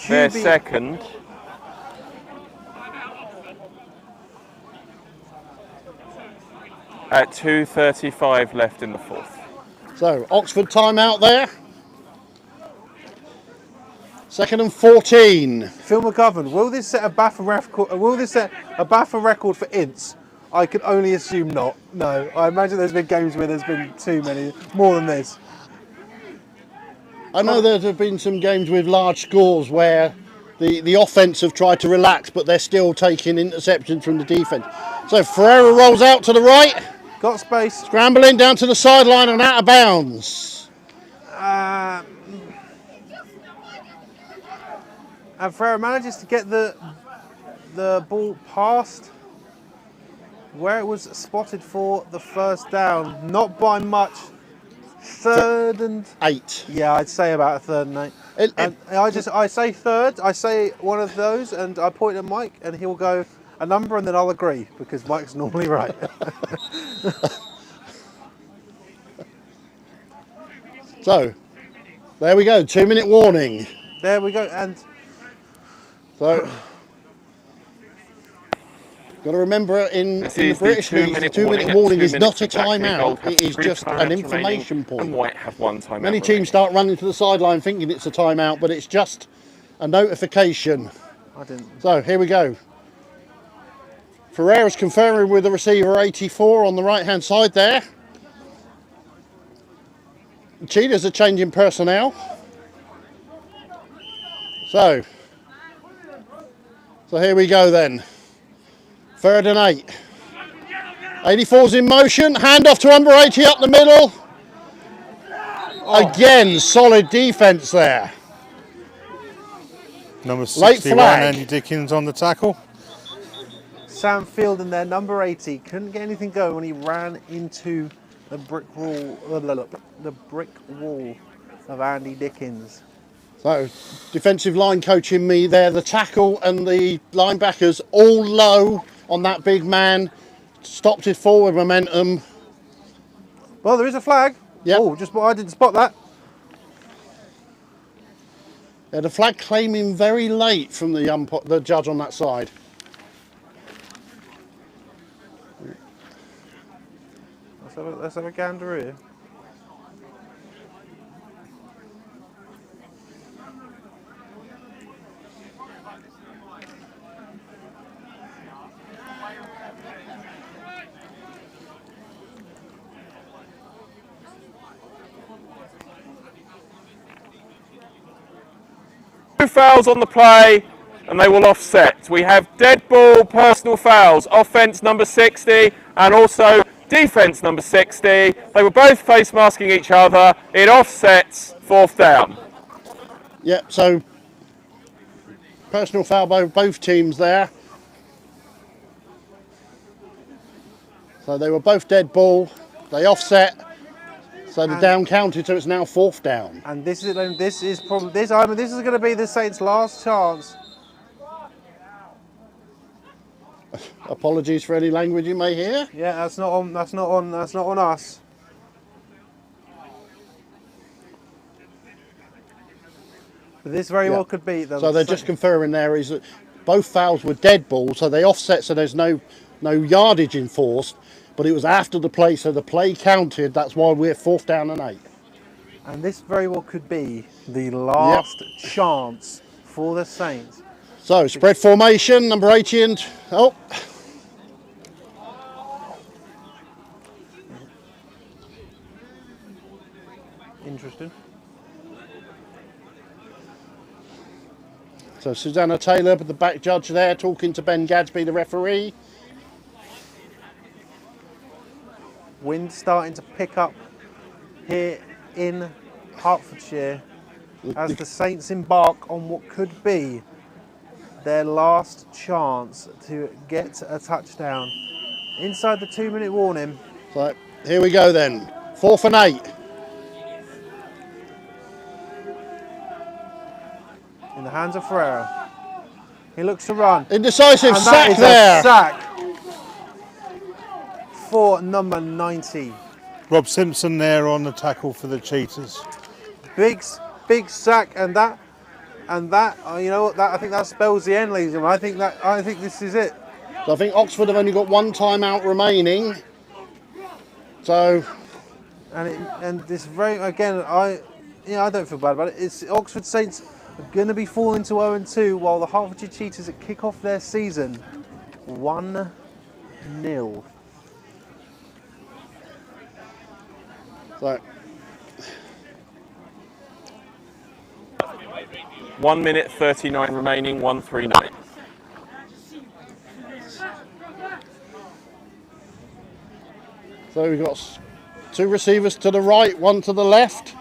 their QB. second. At 2:35 left in the fourth. So Oxford timeout there. 2nd and 14. Phil McGovern, will this set a BAFA record? Will this set a BAFA record for ints? I can only assume not. No, I imagine there's been games where there's been too many, more than this. I know there have been some games with large scores where the offence have tried to relax, but they're still taking interceptions from the defence. So Ferreira rolls out to the right, Got space. scrambling down to the sideline and out of bounds. And Ferreira manages to get the ball past where it was spotted for the first down. Not by much. 3rd and 8. yeah, I'd say about a 3rd and 8. And I say third. I say one of those, and I point at Mike, and he'll go a number, and then I'll agree because Mike's normally right. So there we go. 2-minute warning. There we go, and So got to remember in the is the British League, the 2-minute warning is not a timeout. It is just an information And point. White have one timeout. Many teams start running to the sideline thinking it's a timeout, but it's just a notification. I didn't. So here we go. Ferreira's conferring with the receiver 84 on the right hand side there. The Cheetahs are changing personnel. So here we go then. 3rd and 8. 84's in motion. Handoff to number 80 up the middle. Again, solid defence there. Number Late 61, flag. Andy Dickens on the tackle. Sam Field in there, number 80, couldn't get anything going when he ran into the brick wall. The brick wall of Andy Dickens. So, defensive line coaching me there. The tackle and the linebackers all low on that big man. Stopped his forward momentum. Well, there is a flag. Yep. Oh, I didn't spot that. Yeah, the flag claiming very late from the judge on that side. Let's have a gander here. Two fouls on the play, and they will offset. We have dead ball, personal fouls, offence number 60, and also defence number 60. They were both face masking each other. It offsets, 4th down. Yep, so personal foul by both teams there. So they were both dead ball. They offset. So the down counted, so it's now 4th down. And this is probably this is going to be the Saints' last chance. Apologies for any language you may hear. Yeah, that's not on us. But this very well could be. So they're just confirming there is that both fouls were dead ball, so they offset, so there's no yardage enforced. But it was after the play, so the play counted. That's why we're 4th down and 8. And this very well could be the last chance for the Saints. So spread formation, number 80 and Interesting. So Susanna Taylor, the back judge there, talking to Ben Gadsby, the referee. Wind starting to pick up here in Hertfordshire as the Saints embark on what could be their last chance to get a touchdown. Inside the 2-minute warning. So here we go then. 4th and 8. In the hands of Ferreira. He looks to run. Indecisive And sack that is there. a sack for number 90. Rob Simpson there on the tackle for the Cheetahs. Big sack, and that, you know what? That I think that spells the end, ladies and gentlemen. I think this is it. So I think Oxford have only got 1 timeout remaining. So, And this very again, I don't feel bad about it. It's Oxford Saints are going to be falling to 0-2, while the Hertfordshire Cheetahs kick off their season 1-0. so 1 minute 39 remaining, 139. So we've got 2 receivers to the right, 1 to the left.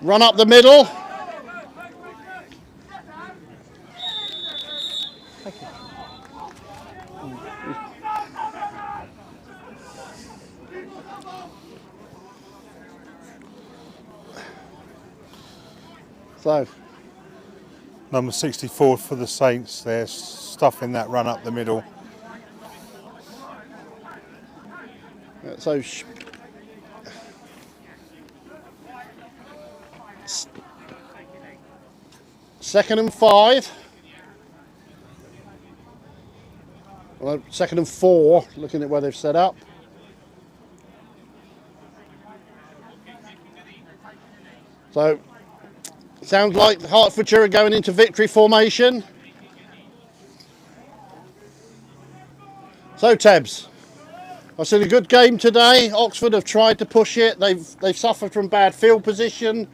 Run up the middle. So Number 64 for the Saints. They're stuffing that run up the middle. So 2nd and 5. Well, 2nd and 4, looking at where they've set up. So, sounds like Hertfordshire are going into victory formation. So, Tebs, I've seen a good game today. Oxford have tried to push it. They've suffered from bad field position.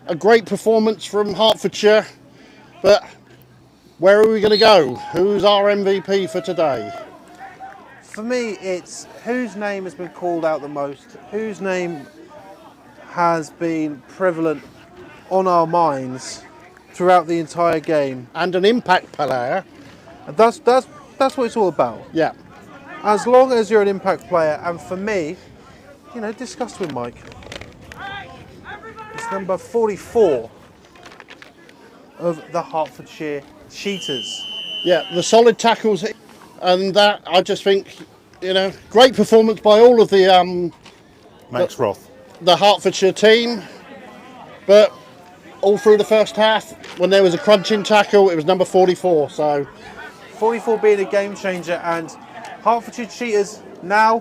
A great performance from Hertfordshire. But where are we going to go? Who's our MVP for today? For me, it's whose name has been called out the most, whose name has been prevalent on our minds throughout the entire game. And an impact player. And that's what it's all about. Yeah. As long as you're an impact player, and for me, discuss with Mike. It's number 44 of the Hertfordshire Cheetahs. Yeah, the solid tackles, and that I just think, great performance by all of the Max Roth. the Hertfordshire team. But all through the first half, when there was a crunching tackle, it was number 44. So 44 being a game changer, and Hertfordshire Cheetahs now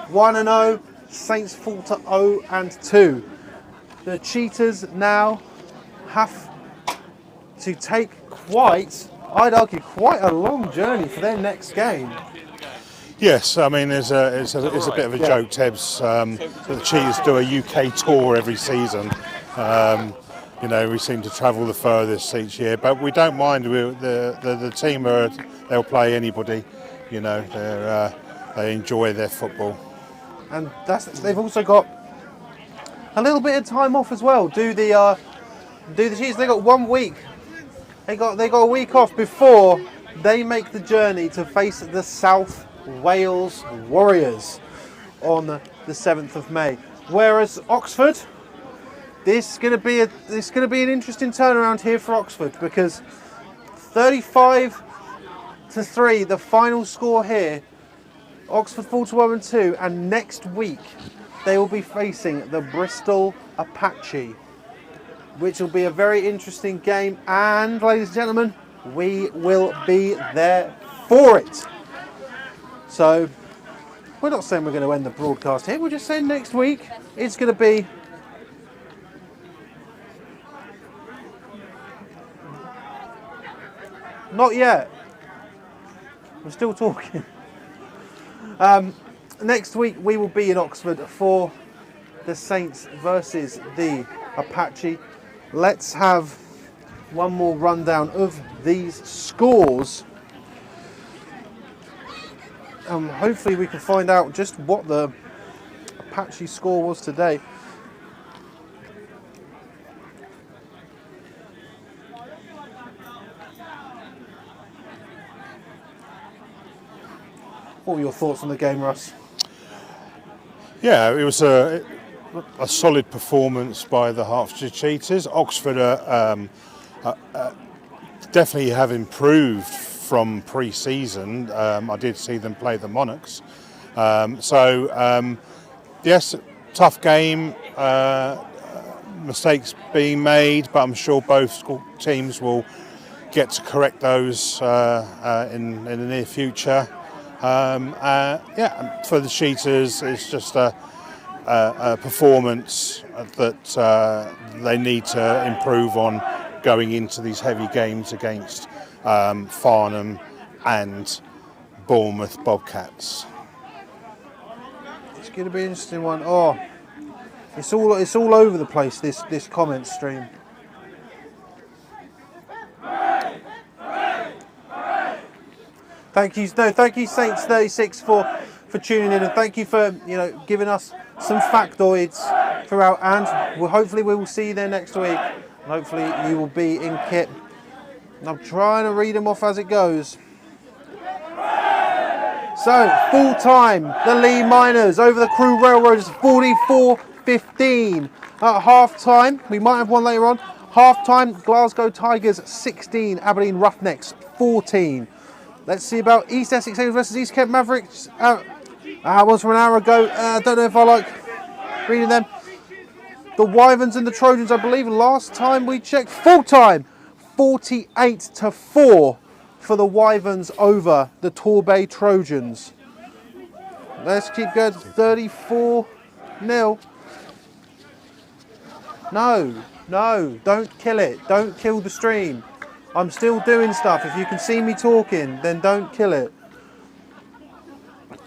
1-0. Saints fall to 0-2. The Cheetahs now have to take I'd argue, quite a long journey for their next game. Yes, I mean it's a bit of a joke, Tebs. The Cheetahs do a UK tour every season. We seem to travel the furthest each year, but we don't mind. The team they'll play anybody. They enjoy their football. And they've also got a little bit of time off as well. Do the Cheetahs? They got 1 week. They got a week off before they make the journey to face the South Wales Warriors on the 7th of May. Whereas Oxford, this is going to be an interesting turnaround here for Oxford, because 35-3, the final score here. Oxford fall to 0-2, and next week they will be facing the Bristol Apache, which will be a very interesting game, and ladies and gentlemen, we will be there for it. So we're not saying we're going to end the broadcast here, we're just saying next week it's going to be not yet. We're still talking. Next week we will be in Oxford for the Saints versus the Apache. Let's have one more rundown of these scores. hopefully we can find out just what the Apache score was today. What were your thoughts on the game, Russ? Yeah, it was a solid performance by the Hertfordshire Cheetahs. Oxford definitely have improved from pre-season. I did see them play the Monarchs. Yes, tough game, mistakes being made, but I'm sure both teams will get to correct those in the near future. For the Cheetahs, it's just a performance that they need to improve on going into these heavy games against Farnham and Bournemouth Bobcats. It's going to be an interesting one. Oh, it's all over the place, this comment stream. Thank you, Saints 36 for tuning in, and thank you for giving us some factoids throughout. And hopefully we will see you there next week. And hopefully you will be in kit. And I'm trying to read them off as it goes. So full time, the Lee Miners over the Crewe Railroaders 44-15. At half time, we might have one later on. Half time, Glasgow Tigers 16, Aberdeen Roughnecks 14. Let's see about East Essex versus East Kent Mavericks. That was from an hour ago. I don't know if I like reading them. The Wyverns and the Trojans, I believe, last time we checked, full time, 48-4 for the Wyverns over the Torbay Trojans. Let's keep going. 34-0. No, don't kill it. Don't kill the stream. I'm still doing stuff. If you can see me talking, then don't kill it.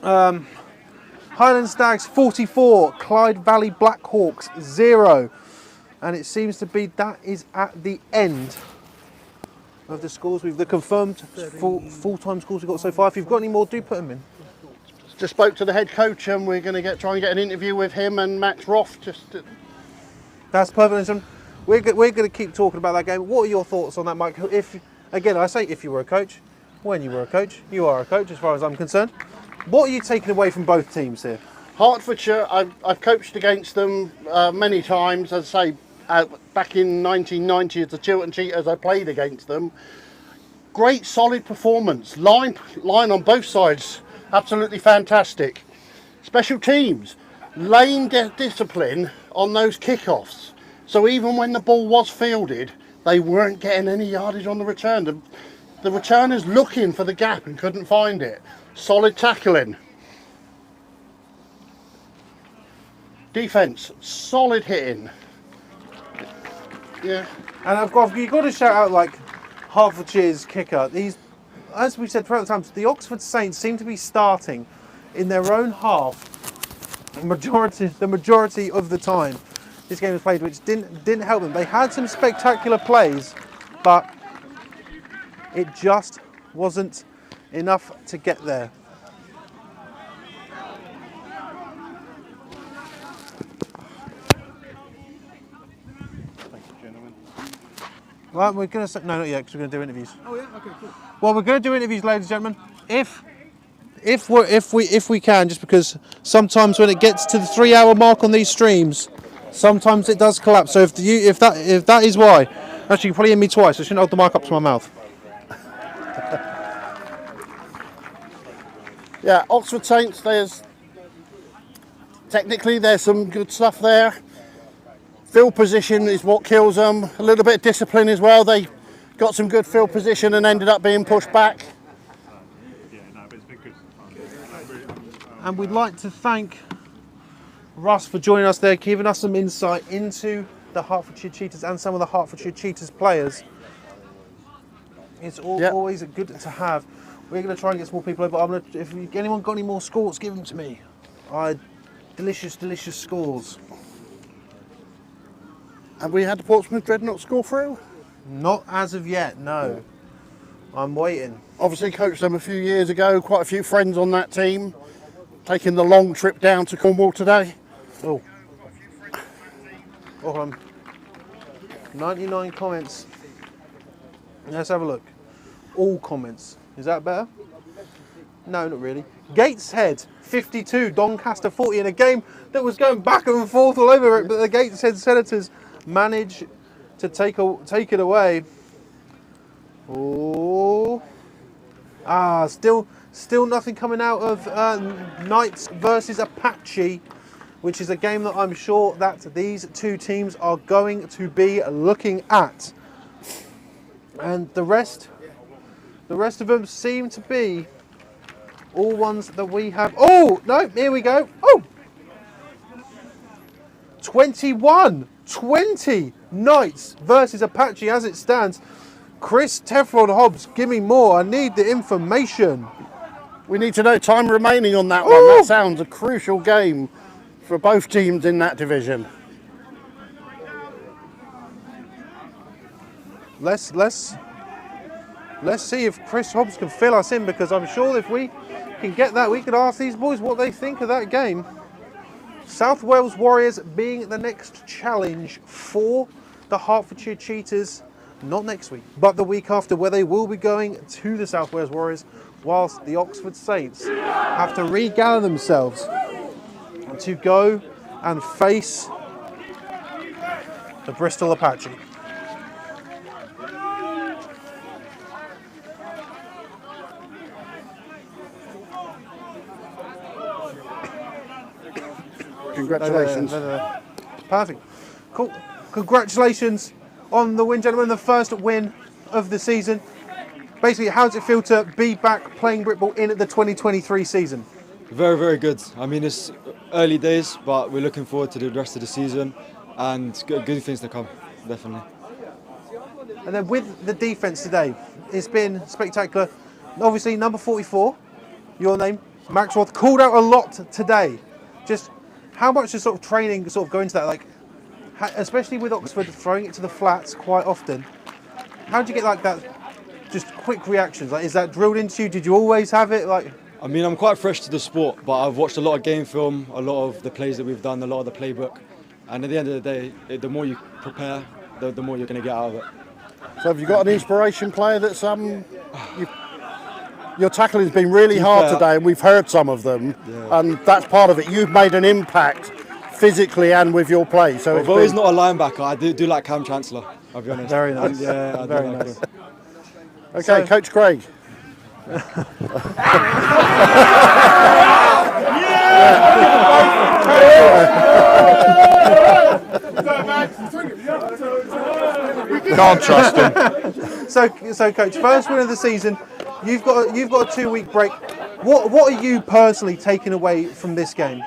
Highland Stags 44, Clyde Valley Blackhawks 0. And it seems to be that is at the end of the scores. We've the confirmed full-time scores we've got so far. If you've got any more, do put them in. Just spoke to the head coach, and we're going to try and get an interview with him and Max Roth. That's perfect. We're going to keep talking about that game. What are your thoughts on that, Mike? If you were a coach, when you were a coach, you are a coach as far as I'm concerned. What are you taking away from both teams here? Hertfordshire, I've coached against them many times. As I say, back in 1990 as the Chiltern Cheetahs, I played against them. Great solid performance. Line on both sides, absolutely fantastic. Special teams, lane discipline on those kickoffs. So even when the ball was fielded, they weren't getting any yardage on the return. The returners looking for the gap and couldn't find it. Solid tackling. Defence, solid hitting. Yeah. And you've got to shout out like Hertfordshire's kicker. These, as we said throughout the times, the Oxford Saints seem to be starting in their own half the majority of the time this game was played, which didn't help them. They had some spectacular plays, but it just wasn't enough to get there. Thank you, gentlemen. Right, we're going to no, not yet, because we're going to do interviews. Oh yeah, okay, cool. Well, we're going to do interviews, ladies and gentlemen. If we can, just because sometimes when it gets to the 3-hour mark on these streams, sometimes it does collapse. So if that is why, actually you can probably hear me twice. I shouldn't hold the mic up to my mouth. Yeah, Oxford Saints, there's some good stuff there. Field position is what kills them. A little bit of discipline as well. They got some good field position and ended up being pushed back. And we'd like to thank Russ for joining us there, giving us some insight into the Hertfordshire Cheetahs and some of the Hertfordshire Cheetahs players. It's always good to have. We're going to try and get some more people over. If anyone got any more scores, give them to me. Delicious, delicious scores. Have we had the Portsmouth Dreadnought score through? Not as of yet, no. I'm waiting. Obviously coached them a few years ago, quite a few friends on that team. Taking the long trip down to Cornwall today. Oh, 99 comments. Let's have a look. All comments. Is that better? No, not really. Gateshead 52, Doncaster 40 in a game that was going back and forth all over it, but the Gateshead Senators managed to take it away. Oh, still nothing coming out of Knights versus Apache, which is a game that I'm sure that these two teams are going to be looking at. And the rest of them seem to be all ones that we have. Oh, no, here we go. Oh, 21-20 Knights versus Apache as it stands. Chris Teflon Hobbs, give me more. I need the information. We need to know time remaining on that one. That sounds a crucial game for both teams in that division. Let's see if Chris Hobbs can fill us in, because I'm sure if we can get that, we could ask these boys what they think of that game. South Wales Warriors being the next challenge for the Hertfordshire Cheetahs, not next week, but the week after, where they will be going to the South Wales Warriors, whilst the Oxford Saints have to regather themselves to go and face the Bristol Apache. Congratulations. Perfect. Cool. Congratulations on the win, gentlemen. The first win of the season. Basically, how does it feel to be back playing Britball in the 2023 season? Very, very good. I mean, it's early days, but we're looking forward to the rest of the season and good things to come, definitely. And then with the defence today, it's been spectacular. Obviously, number 44, your name, Max Roth, called out a lot today. Just how much does sort of training sort of go into that? Like, especially with Oxford throwing it to the flats quite often. How do you get like that? Just quick reactions. Like, is that drilled into you? Did you always have it? Like, I mean, I'm quite fresh to the sport, but I've watched a lot of game film, a lot of the plays that we've done, a lot of the playbook. And at the end of the day, the more you prepare, the more you're going to get out of it. So have you got an inspiration player that's your tackling has been really hard today, and we've heard some of them, and that's part of it. You've made an impact physically and with your play. So although he's not a linebacker, I do like Cam Chancellor, I'll be honest. Very nice. Yeah, very nice. Okay, So, Coach Craig. Can't trust him. So Coach, first win of the season. You've got a 2-week break. What are you personally taking away from this game?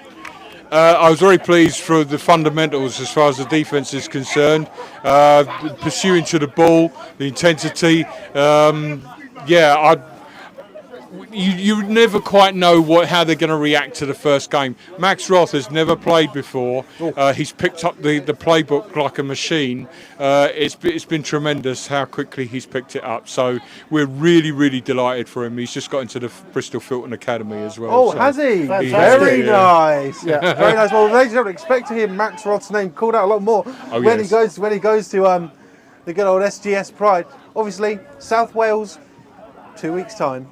I was very pleased for the fundamentals as far as the defence is concerned. Pursuing to the ball, the intensity. You never quite know how they're going to react to the first game. Max Roth has never played before. He's picked up the playbook like a machine. It's been tremendous how quickly he's picked it up. So we're really, really delighted for him. He's just got into the Bristol Filton Academy as well. Oh, so has he? Fantastic. Very nice. Yeah. Very nice. Well, ladies and gentlemen, expect to hear Max Roth's name called out a lot more when he goes to the good old SGS Pride. Obviously, South Wales, 2 weeks' time.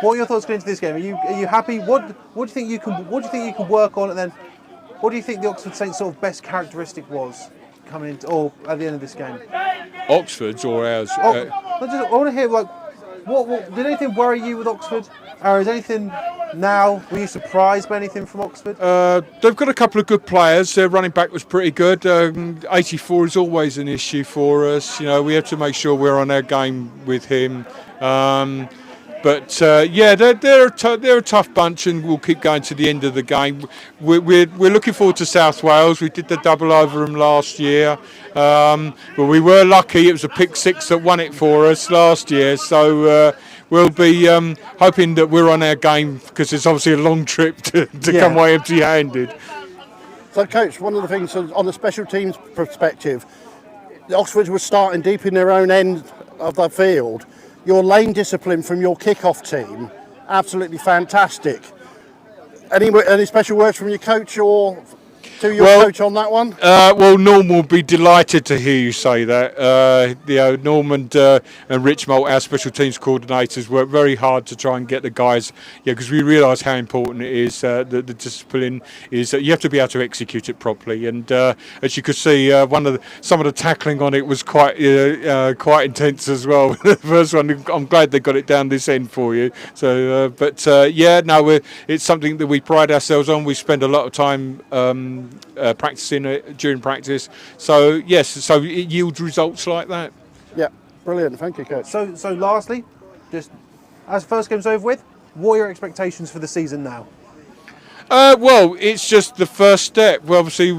What are your thoughts going into this game? Are you happy? What do you think you can work on, and then what do you think the Oxford Saints sort of best characteristic was coming into or at the end of this game? Oxford's or ours? I want to hear like what did anything worry you with Oxford, or is anything now? Were you surprised by anything from Oxford? They've got a couple of good players. Their running back was pretty good. 84 is always an issue for us. You know, we have to make sure we're on our game with him. But they're a tough bunch, and we'll keep going to the end of the game. We're looking forward to South Wales. We did the double over them last year, but we were lucky. It was a pick six that won it for us last year. So we'll be hoping that we're on our game, because it's obviously a long trip to come away empty-handed. So, Coach, one of the things on the special teams perspective, the Oxford was starting deep in their own end of the field. your lane discipline from your kickoff team, absolutely fantastic. Any special words from your coach or to your coach on that one? Well, Norm will be delighted to hear you say that. Norm and Rich Moult, our special teams coordinators, work very hard to try and get the guys, because we realise how important it is. The discipline is that you have to be able to execute it properly. And as you could see, some of the tackling on it was quite intense as well. The first one, I'm glad they got it down this end for you. So, it's something that we pride ourselves on. We spend a lot of time practicing it during practice. So yes, so it yields results like that. Yeah, brilliant. Thank you, coach. So lastly, just as first game's over with, what are your expectations for the season now? Well, it's just the first step. Well, obviously,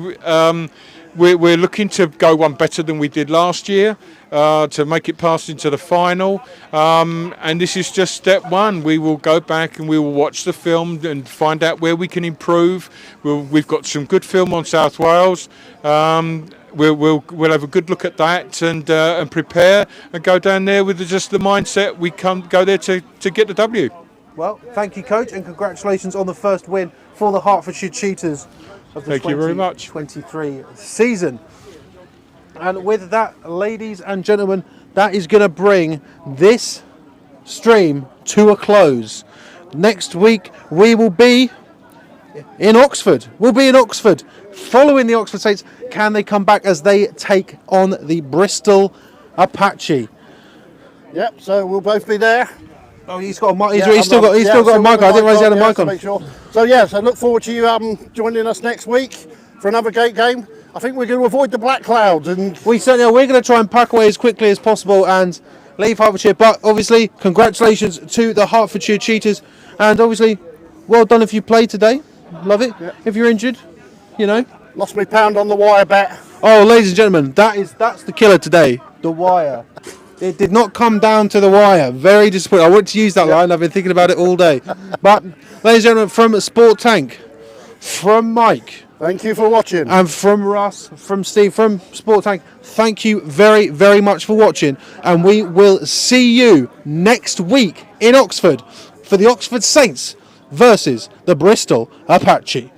we're looking to go one better than we did last year, to make it past into the final. And this is just step one. We will go back and we will watch the film and find out where we can improve. We've got some good film on South Wales. We'll have a good look at that and prepare and go down there with just the mindset we go there to get the W. Well, thank you, coach, and congratulations on the first win for the Hertfordshire Cheetahs of the Thank you very much. 2023 season. And with that, ladies and gentlemen, that is going to bring this stream to a close. Next week, we will be in Oxford. We'll be in Oxford, following the Oxford Saints. Can they come back as they take on the Bristol Apache? Yep, so we'll both be there. Oh, he's got a mic. He's still got a mic. I didn't realise he had a mic on. Make sure. So look forward to you joining us next week for another great game. I think we're going to avoid the black clouds, and we certainly are. We're going to try and pack away as quickly as possible and leave Hertfordshire. But obviously, congratulations to the Hertfordshire Cheetahs, and obviously, well done if you played today. Love it. Yeah. If you're injured, lost me £1 on the wire bet. Oh, ladies and gentlemen, that's the killer today. The wire. It did not come down to the wire. Very disappointing. I want to use that line. I've been thinking about it all day. But, ladies and gentlemen, from Sport Tank, from Mike. Thank you for watching. And from Russ, from Steve, from Sport Tank, thank you very, very much for watching. And we will see you next week in Oxford for the Oxford Saints versus the Bristol Apache.